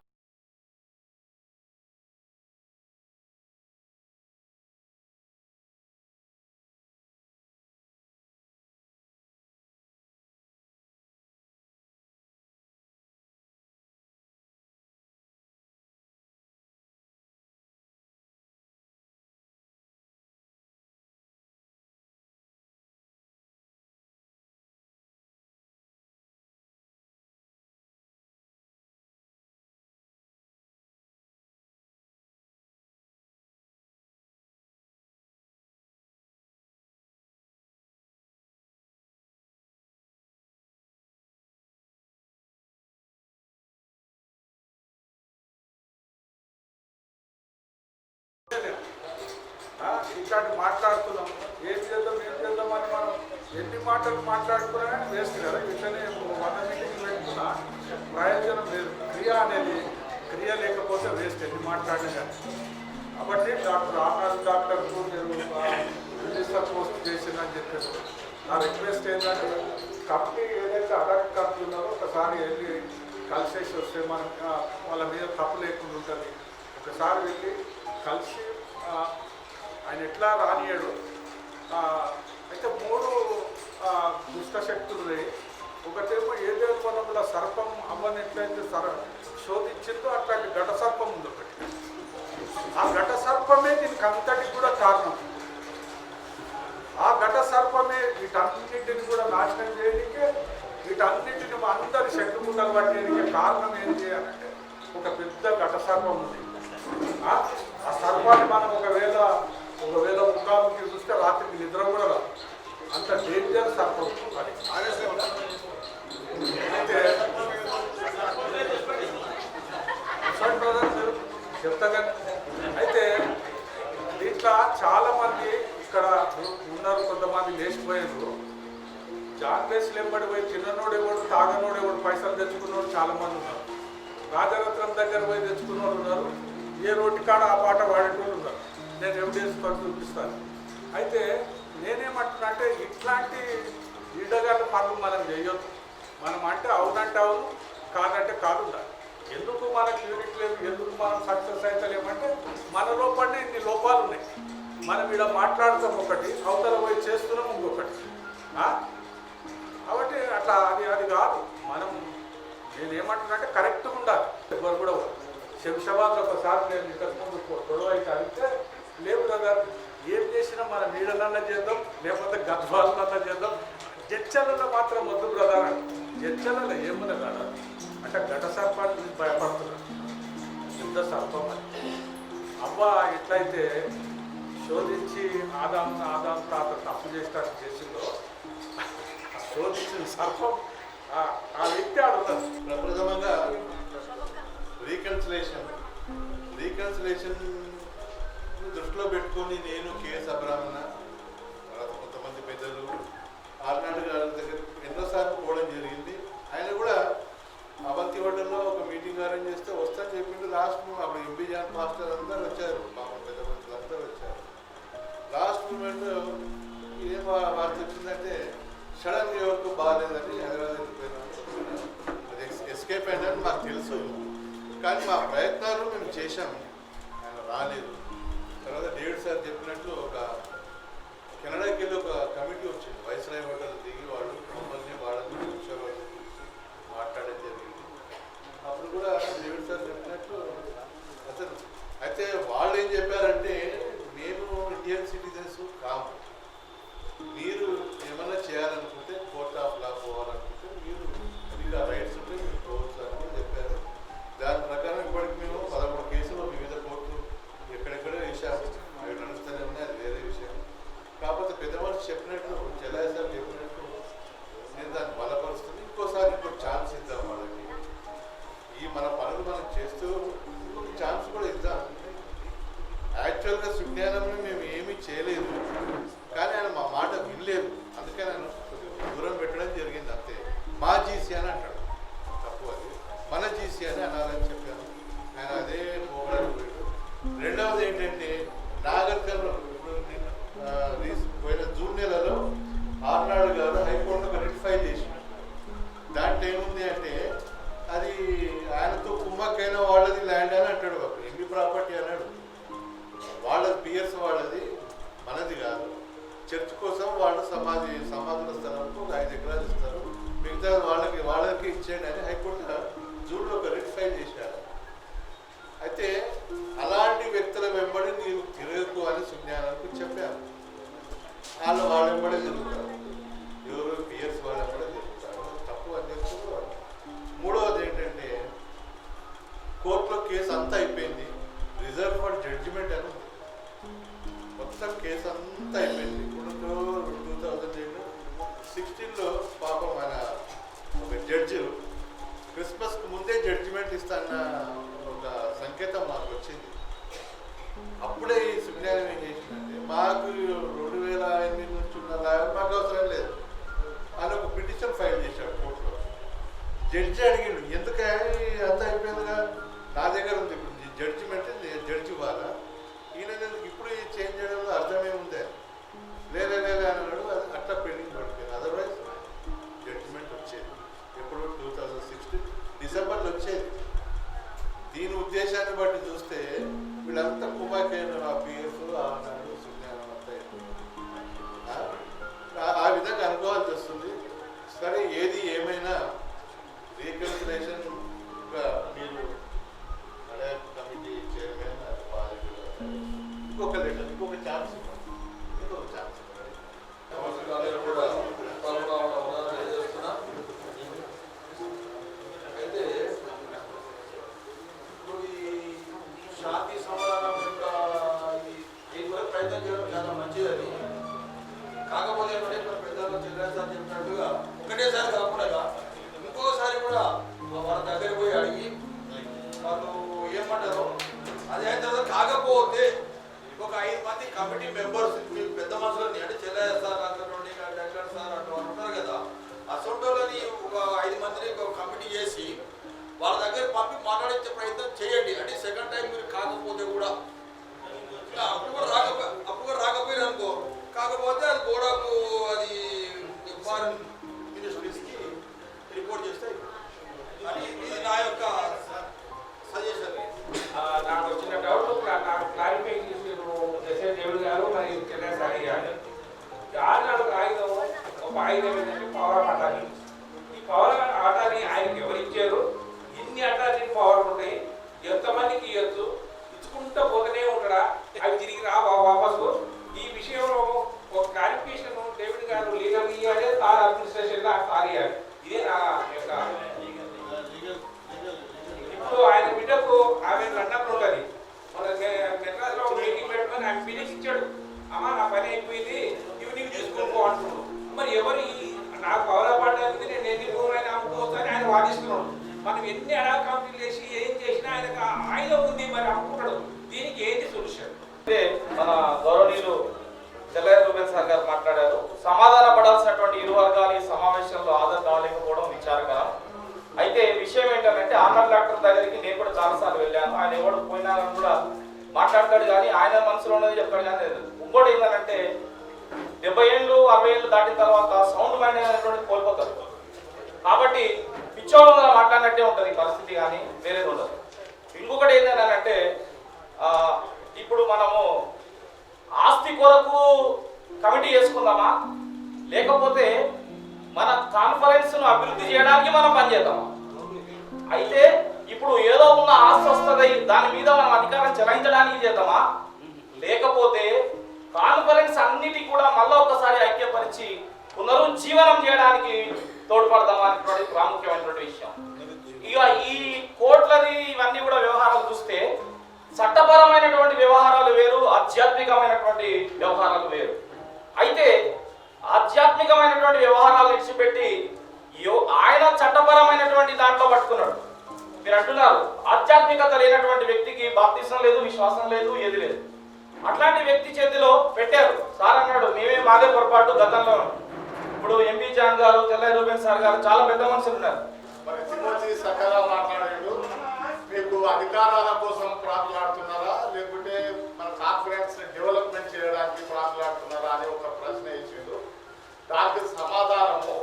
ఇట్లాంటి మాట్లాడుతున్నాం. ఏం చేద్దాం అని మనం ఎన్ని మాటలు మాట్లాడుకున్నా వేస్ట్ కదా. ఇట్లనే 100 మీటింగ్లు పెట్టుకున్నా ప్రయోజనం లేదు. క్రియ లేకపోతే వేస్ట్ ఎన్ని మాట్లాడినా కానీ. కాబట్టి డాక్టర్కు మీరు మినిస్టర్ పోస్ట్ చేసిందని చెప్పారు. నా రిక్వెస్ట్ ఏంటంటే కమిటీ ఏదైతే అడాక్ట్ కమిటీ ఉన్నారో ఒకసారి వెళ్ళి కలిసేసి వస్తే మనం వాళ్ళ మీద తప్పు లేకుండా ఉంటుంది. ఒకసారి వెళ్ళి కలిసి ఆయన ఎట్లా రానియాడు. అయితే 3 దుష్ట శక్తులు ఉన్నాయి. ఒకటేమో ఏదేదో వనంలో సర్పం అమ్మని ఎట్లయితే శోధించిందో అట్లాంటి ఘట సర్పం ఉంది ఒకటి. ఆ ఘట సర్పమే దీనికి అంతటికి కూడా కారణం. ఆ ఘట సర్పమే వీటన్నింటిని కూడా నాశనం చేయడానికే, వీటన్నింటిని అందరి శక్తి ముందలు పట్టేందుకే కారణం ఏంటి అంటే ఒక పెద్ద ఘట సర్పం ఉంది. ఆ సర్పాన్ని మనం ఒకవేళ ముఖాముఖి చూస్తే రాత్రికి నిద్ర కూడా రాదు. అంత డేంజర్ సర్పం అది. అయితే చెప్తాగా. అయితే దీంట్లో చాలామంది ఇక్కడ ఉన్నారు. కొంతమంది లేచిపోయారు. జాగ్రత్తలు వెంబడి పోయి తిన్నోడేవాడు తాగనోడేవాడు పైసలు తెచ్చుకున్నవాడు చాలామంది ఉన్నారు. రాజరత్నం దగ్గర పోయి తెచ్చుకున్నవాడు ఉన్నారు. ఏ రోడ్డు కాడ ఆ పాట వాడేటోళ్ళు ఉన్నారు. నేను ఎవిడెన్స్ పని చూపిస్తాను. అయితే నేనేమంటున్నా అంటే ఇట్లాంటి ఈడగాళ్ళ పనులు మనం చేయొద్దు. మనం అంటే అవునంటే అవును, కాదంటే కాదు ఉండాలి. ఎందుకు మనకు యూనిట్ లేదు, ఎందుకు మనం సక్సెస్ అవుతలేమంటే మన లోపలనే ఇన్ని లోపాలు ఉన్నాయి. మనం ఇలా మాట్లాడతాం ఒకటి, అవతల పోయి చేస్తున్నాం ఇంకొకటి. కాబట్టి అట్లా అది కాదు. మనం నేనేమంటున్నా అంటే కరెక్ట్గా ఉండాలి. ఎవరు కూడా శంషాబాద్లో ఒకసారి నేను ఇంతకుముందు గొడవ అయితే అడిగితే లేవు కదా, ఏం చేసినా మన నీడలన్నా చేద్దాం, లేకపోతే గద్వాలన్నా చేద్దాం, జడ్చలలో మాత్రం వద్దు బ్రదర్ అని. జడ్చలలో ఏమన్నా కదా అంటే ఘట సర్పాన్ని భయపడుతున్నాను. పెద్ద సర్పం అని అవ్వ ఎట్లయితే శోధించి ఆదాం తాత తప్పు చేసినట్టు చేసిందో శోధించిన సర్పం ఆ వ్యక్తి ఆడుతుంది. ప్రప్రథమంగా రీకన్సిలేషన్ దృష్టిలో పెట్టుకొని నేను కేఎస్ అబ్రాహ్మణ తర్వాత కొంతమంది పెద్దలు ఆర్నాడు గారి దగ్గర ఎన్నోసార్లు పోవడం జరిగింది. ఆయన కూడా అవంతి హోటల్లో ఒక మీటింగ్ అరేంజ్ చేస్తే వస్తాను చెప్పిండు. లాస్ట్ అప్పుడు ఎంబీ జాన్ మాస్టర్ అందరూ వచ్చారు, మా పెద్ద మనుషులు అందరూ వచ్చారు. లాస్ట్ మూమెంట్ ఏం వార్త వచ్చిందంటే సడన్గా ఎవరికి బాగాలేదని హైదరాబాద్ వెళ్ళిపోయినాం. అది ఎస్కేప్ అయిందని మాకు తెలుసు, కానీ మా ప్రయత్నాలు మేము చేశాము, ఆయన రాలేదు. తర్వాత డేవిడ్ సార్ చెప్పినట్లు ఒక కెనడాకి వెళ్ళి ఒక కమిటీ వచ్చింది, వైస్రాయ్ హోటల్ దిగి వాళ్ళు మమ్మల్ని వాళ్ళని కూర్చోవాలి మాట్లాడడం జరిగింది. అప్పుడు కూడా డేవిడ్ సార్ చెప్పినట్లు అసలు అయితే వాళ్ళు ఏం చెప్పారంటే, మేము ఇండియన్ సిటిజన్స్ కాము, మీరు ఏమైనా చేయాలనుకుంటే కోర్ట్ ఆఫ్ లా పోవాలనుకుంటే మీకు ఆ రైట్స్ ఉంటే మీరు పోవచ్చు అని చెప్పారు. దాని ప్రకారం ఇప్పటికి మేము 13 కేసులు వివిధ కోర్టులు ఎక్కడెక్కడో వేసాము, అవి నడుస్తూనే ఉన్నాయి, అది వేరే విషయం. కాకపోతే పెద్ద మనిషి చెప్పినట్టు చెల్లాయి సార్ చెప్పినట్టు నేను దాన్ని బలపరుస్తుంది. ఇంకోసారి ఇంకో ఛాన్స్ ఇద్దాం వాళ్ళకి, ఈ మన పనులు మనం చేస్తూ ఇంకొక ఛాన్స్ కూడా ఇద్దాం. యాక్చువల్గా సుజ్ఞానంలో మేము ఏమీ చేయలేదు, కానీ ఆయన మా మాట వినలేదు, అందుకే నేను దూరం పెట్టడం జరిగింది అంతే. మా జీసీ అని అంటాడు, తప్పు అది, మన జీసీ అని అనాలని చెప్పాను. ఆయన అదే పోవడానికి. రెండవది ఏంటంటే నాగర్కర్లో పోయిన జూన్ నెలలో ఆర్నాడు గారు హైకోర్టుకు రిట్ ఫైల్ చేసినాడు. దాంట్లో ఏముంది అంటే అది ఆయనతో కుమ్మక్కైన వాళ్ళది ల్యాండ్ అని అంటాడు, ఎంబీ ప్రాపర్టీ అన్నాడు. వాళ్ళది పియర్స్ వాళ్ళది, మనది కాదు. చర్చ్ కోసం వాళ్ళు సమాధుల స్థలంలో 5 ఎకరాలు ఇస్తారు, మిగతా వాళ్ళకి ఇచ్చేయండి అని హైకోర్టు జూన్లో ఒక రిట్ ఫైల్ చేశారు. అయితే అలాంటి వ్యక్తుల వెంబడి నీవు తిరగకు అని సుజ్ఞానానికి చెప్పారు. వాళ్ళు వెంబడే తిరుగుతారు, ఎవరు పియర్స్ వాళ్ళ వెంబడే తిరుగుతారు, తప్పు అని చెప్తున్నారు. మూడవది ఏంటంటే కోర్టులో కేసు అంతా అయిపోయింది, రిజర్వ్ ఫర్ జడ్జిమెంట్ అని ఉంది, మొత్తం కేసు అంతా అయిపోయింది. ఇప్పుడు 2016లో పాపం మన ఒక జడ్జి క్రిస్మస్కి ముందే జడ్జిమెంట్ ఇస్తాన్న ఒక సంకేతం మాకు వచ్చింది. అప్పుడే ఈ సుజ్ఞానం ఏం చేసిందంటే, మాకు 2008 నుంచి ఉన్న లాయర్ మాకు అవసరం లేదు అని ఒక పిటిషన్ ఫైల్ చేశాడు కోర్టులో. జడ్జి అడిగిండు, ఎందుకని అంతా అయిపోయిందిగా, నా దగ్గర ఉంది ఇప్పుడు జడ్జిమెంట్, జడ్జి ఇవ్వాలా, ఈయన ఇప్పుడు చేంజ్ చేయడంలో అర్థమే ఉందే, లేదా అని అన్నాడు. అది అట్లా పెండింగ్ పడిపోయింది. అదర్వైజ్ జడ్జిమెంట్ వచ్చేది ఎప్పుడు 2016 డిసెంబర్లో వచ్చేది. దీని ఉద్దేశాన్ని బట్టి చూస్తే వీళ్ళంతా కుమాకైన ఆ పిఎఫ్ ఆనాడు సుజ్ఞానం అంతా ఆ విధంగా అనుకోవాల్సి వస్తుంది. సరే ఏది ఏమైనా రీకన్సిలేషన్గా మీరు అడే కమిటీ చైర్మన్ ఇంకొక లెటర్, ఇంకొక ఛాన్స్, ఇంకొక ఛాన్స్ కూడా తెలియజేస్తున్నా. అయితే ఇప్పుడు ఈ శాంతి సమాధానం యొక్క దీని వరకు ప్రయత్నం చేయడం చాలా మంచిదని. కాకపోతే పెద్దలు చెల్లెలు సార్ చెప్పినట్టుగా ఒకటేసారి కాకుండా ఇంకోసారి కూడా వాళ్ళ దగ్గర పోయి అడిగి వాళ్ళు ఏమంటారు అది అయిన తర్వాత కాకపోతే ఒక 5 మంది కమిటీ మెంబర్స్ మీ పెద్ద మనుషులని అంటే చెల్లయ్య సార్ అక్కడ డాక్టర్ సార్ అట్లా ఉంటారు కదా, అసొంటోళ్ళని ఒక 5 మందిని ఒక కమిటీ చేసి వాళ్ళ దగ్గర పంపి మాట్లాడించే ప్రయత్నం చేయండి. అంటే సెకండ్ టైం మీరు కాకపోతే కూడా అప్పుడు కూడా రాకపోయారు అనుకో, కాకపోతే అది గోడకు అది ఫారెన్ మినిస్ట్రీస్కి రిపోర్ట్ చేస్తే అని ఇది నా యొక్క సజెషన్. నాకు వచ్చిన డౌట్ నాకు క్లారిఫై చేసారు ఎస్ఐ దేవుడు గారు మరియు చెన్నై సాయి గారు. ఆనాడు ఆయుధం ఒక ఆయుధం ఏంటంటే పవర్ ఆఫ్ అటార్నీ. ఈ పవర్ అటార్నీ ఆయనకి ఎవరు ఇచ్చారు, ఇన్ని అటార్నీ పవర్ ఉంటాయి, ఎంతమందికి ఇవ్వచ్చు, ఇచ్చుకుంటూ పోతూనే ఉంటాడా, అవి తిరిగి వాపసు. ఈ విషయంలో ఒక క్లారిఫికేషన్ డేవిడ్ గారు లీగల్ ఇవ్వాలి, తార్ అడ్మినిస్ట్రేషన్ సార్ ఇవ్వాలి. ఇదే నా యొక్క ఎందుకంటే ఆర్నల్ డాక్టర్ దగ్గరికి నేను కూడా చాలాసార్లు వెళ్ళాను. ఆయన ఎవడు పోయినా కూడా మాట్లాడతాడు కానీ ఆయన మనసులో ఉన్నది చెప్తాడు కానీ ఇంకోటి ఏంటంటే 70 ఏళ్ళు 60 ఏళ్ళు దాటిన తర్వాత సౌండ్ మైండ్ అనేటువంటి కోల్పోతారు. కాబట్టి పిచ్చోళ్ళ మాట్లాడినట్టే ఉంటుంది పరిస్థితి కానీ వేరేది ఉండదు. ఇంకొకటి ఏంటంటే ఇప్పుడు మనము ఆస్తి కొరకు కమిటీ చేసుకుందామా లేకపోతే మన కాన్ఫరెన్స్ను అభివృద్ధి చేయడానికి మనం పనిచేద్దామా? అయితే ఇప్పుడు ఏదో ఉన్న ఆస్తి వస్తుంది దాని మీద మనం అధికారం చెలాయించడానికి చేద్దామా లేకపోతే కాన్ఫరెన్స్ అన్నిటి కూడా మళ్ళీ ఒకసారి ఐక్యపరిచి పునరుజ్జీవనం చేయడానికి తోడ్పడదామా అనేటువంటి ప్రాముఖ్యమైనటువంటి విషయం. ఇక ఈ కోట్లది ఇవన్నీ కూడా వ్యవహారాలు చూస్తే చట్టపరమైనటువంటి వ్యవహారాలు వేరు, ఆధ్యాత్మికమైనటువంటి వ్యవహారాలు వేరు. అయితే ఆధ్యాత్మికమైనటువంటి వ్యవహారాలు విడిచిపెట్టి ఆయన చట్టపరమైనటువంటి దాంట్లో పట్టుకున్నాడు. మీరు అంటున్నారు ఆధ్యాత్మికత లేనటువంటి వ్యక్తికి బాప్తిసం లేదు, విశ్వాసం లేదు, ఏది లేదు. అట్లాంటి వ్యక్తి చేతిలో పెట్టారు. సార్ అన్నాడు మేమే మాదే పొరపాటు గతంలో. ఇప్పుడు ఎంపీ జాన్ గారు, తెల్లయ్య రూబెన్ సార్ గారు చాలా పెద్ద మనుషులు ఉన్నారు. మరి తిమోతి సకలా మాట్లాడాడు. మీకు అధికారాల కోసం ప్రాకులాడుతున్నారా లేకుంటే మన కాన్ఫరెన్స్ డెవలప్మెంట్ చేయడానికి ప్రాకులాడుతున్నారా అని ఒక ప్రశ్న ఇచ్చిండు. దానికి సమాధానము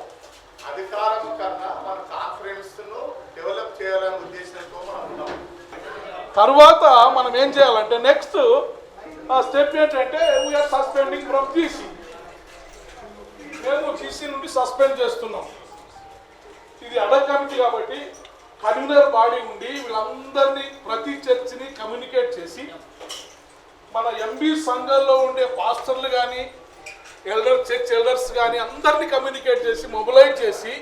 అధికారం కన్నా మన కాన్ఫరెన్స్ ను డెవలప్ చేయాలనే ఉద్దేశంతో మనం ఉన్నాం. తర్వాత మనం ఏం చేయాలంటే నెక్స్ట్ స్టెప్ ఏంటంటే వీఆర్ సస్పెండింగ్ ఫ్రమ్ జీసీ. మేము జీసీ నుండి సస్పెండ్ చేస్తున్నాం. ఇది అడక్ కమిటీ కాబట్టి కన్వీనర్ బాడీ ఉండి వీళ్ళందరినీ ప్రతి చర్చిని కమ్యూనికేట్ చేసి మన ఎంబీ సంఘంలో ఉండే పాస్టర్లు కానీ చర్చ్ ఎల్డర్స్ కానీ అందరినీ కమ్యూనికేట్ చేసి మొబిలైజ్ చేసి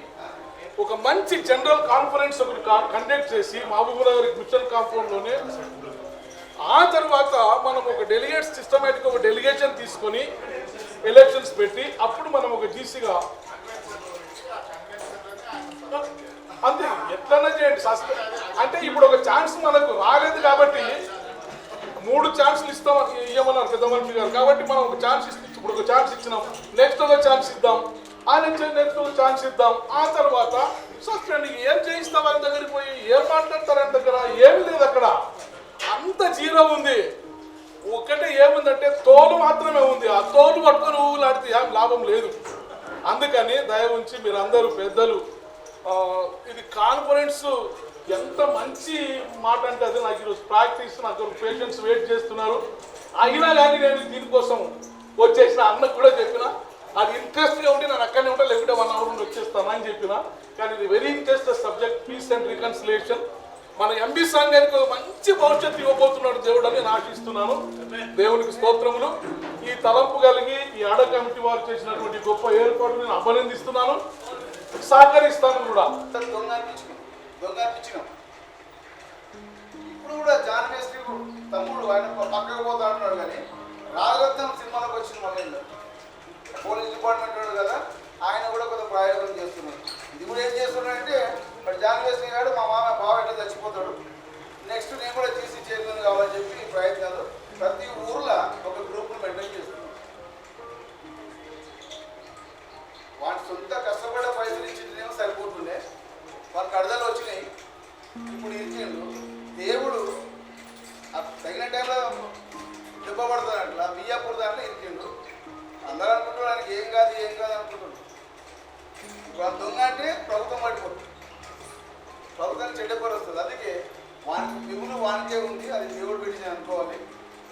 ఒక మంచి జనరల్ కాన్ఫరెన్స్ ఒకటి కండక్ట్ చేసి మహబూబ్నగర్ మిషన్ కాంపౌండ్లోనే ఆ తర్వాత మనం ఒక డెలిగేట్ సిస్టమేటిక్ ఒక డెలిగేషన్ తీసుకొని ఎలక్షన్స్ పెట్టి అప్పుడు మనం ఒక జీసీగా అంతే ఎట్లన్నా చేయండి. అంటే ఇప్పుడు ఒక ఛాన్స్ మనకు రాలేదు కాబట్టి 3 ఛాన్సులు ఇవ్వమన్నారు పెద్ద మనిషి గారు. కాబట్టి మనం ఒక ఛాన్స్ ఇప్పుడు ఒక ఛాన్స్ ఇచ్చినాం, నెక్స్ట్ ఒక ఛాన్స్ ఇద్దాం, ఆ నెక్స్ట్ ఒక ఛాన్స్ ఇద్దాం. ఆ తర్వాత సస్పెండింగ్ ఏం చేయిస్తాం వాళ్ళ దగ్గరికి పోయి ఏం మాట్లాడతారు ఆయన దగ్గర ఏమి లేదు. అక్కడ అంత జీరో ఉంది. ఒకటే ఏముందంటే తోలు మాత్రమే ఉంది. ఆ తోలు పట్టుకొని ఊగులాడితే ఏం లాభం లేదు. అందుకని దయ ఉంచి మీరు అందరూ పెద్దలు ఇది కాన్ఫరెన్స్ ఎంత మంచి మాట అంటే అది నాకు ఈరోజు ప్రాక్టీస్ నాకు పేషెంట్స్ వెయిట్ చేస్తున్నారు. అయినా కానీ నేను దీనికోసం వచ్చేసిన అన్నకు కూడా చెప్పిన అది ఇంట్రెస్ట్గా ఉండి నేను అక్కడనే ఉంటా లేకుంటే 1 hour నుండి వచ్చేస్తాను అని చెప్పిన. కానీ ఇది very interested subject peace and reconciliation. మన ఎంబీ సంఘానికి ఒక మంచి భవిష్యత్తు ఇవ్వబోతున్నాడు దేవుడు అని నేను ఆశిస్తున్నాను. దేవునికి స్తోత్రములు. ఈ తలంపు కలిగి ఈ ఆడ కమిటీ వారు చేసినటువంటి గొప్ప ఏర్పాటు నేను అభినందిస్తున్నాను, సహకరిస్తాను కూడా. దొంగ అనిపించినాం. ఇప్పుడు కూడా జాన్ మేస్త్రి తమ్ముడు ఆయన పక్కకు పోతా అంటున్నాడు కానీ రాజరత్నం సినిమాలకు వచ్చిన మళ్ళీ పోలీస్ డిపార్ట్మెంట్ వాడు కదా ఆయన కూడా కొంత ప్రయోగం చేస్తున్నాడు. ఇది కూడా ఏం చేస్తున్నాడంటే మరి జాన్ మేస్త్రి గారు మా బావ ఎట్లా చచ్చిపోతాడు, నెక్స్ట్ నేను కూడా తీసి చైర్మన్ కావాలని చెప్పి ప్రయత్నాలు ప్రతి ఊర్లో ఒక గ్రూప్ను మెయింటైన్ చేస్తున్నాడు. వాటి సొంత కష్టపడే పైసలు ఇచ్చిందేమో సరిపోతుండే, వాళ్ళకి అడదలు వచ్చినాయి. ఇప్పుడు ఇచ్చిండు దేవుడు తగిన టైంలో దెబ్బ పడుతుంది అట్లా బియ్యపూర్ దాంట్లో ఇచ్చిండు. అందరూ అనుకుంటున్నారు ఆయనకి ఏం కాదు అనుకుంటున్నారు. ఇప్పుడు ఆ దొంగ అంటే ప్రభుత్వం పడిపోతుంది, ప్రభుత్వానికి చెడ్డ పేరు వస్తుంది. అందుకే మిగులు వానికే ఉంది, అది దేవుడు పెట్టింది అనుకోవాలి.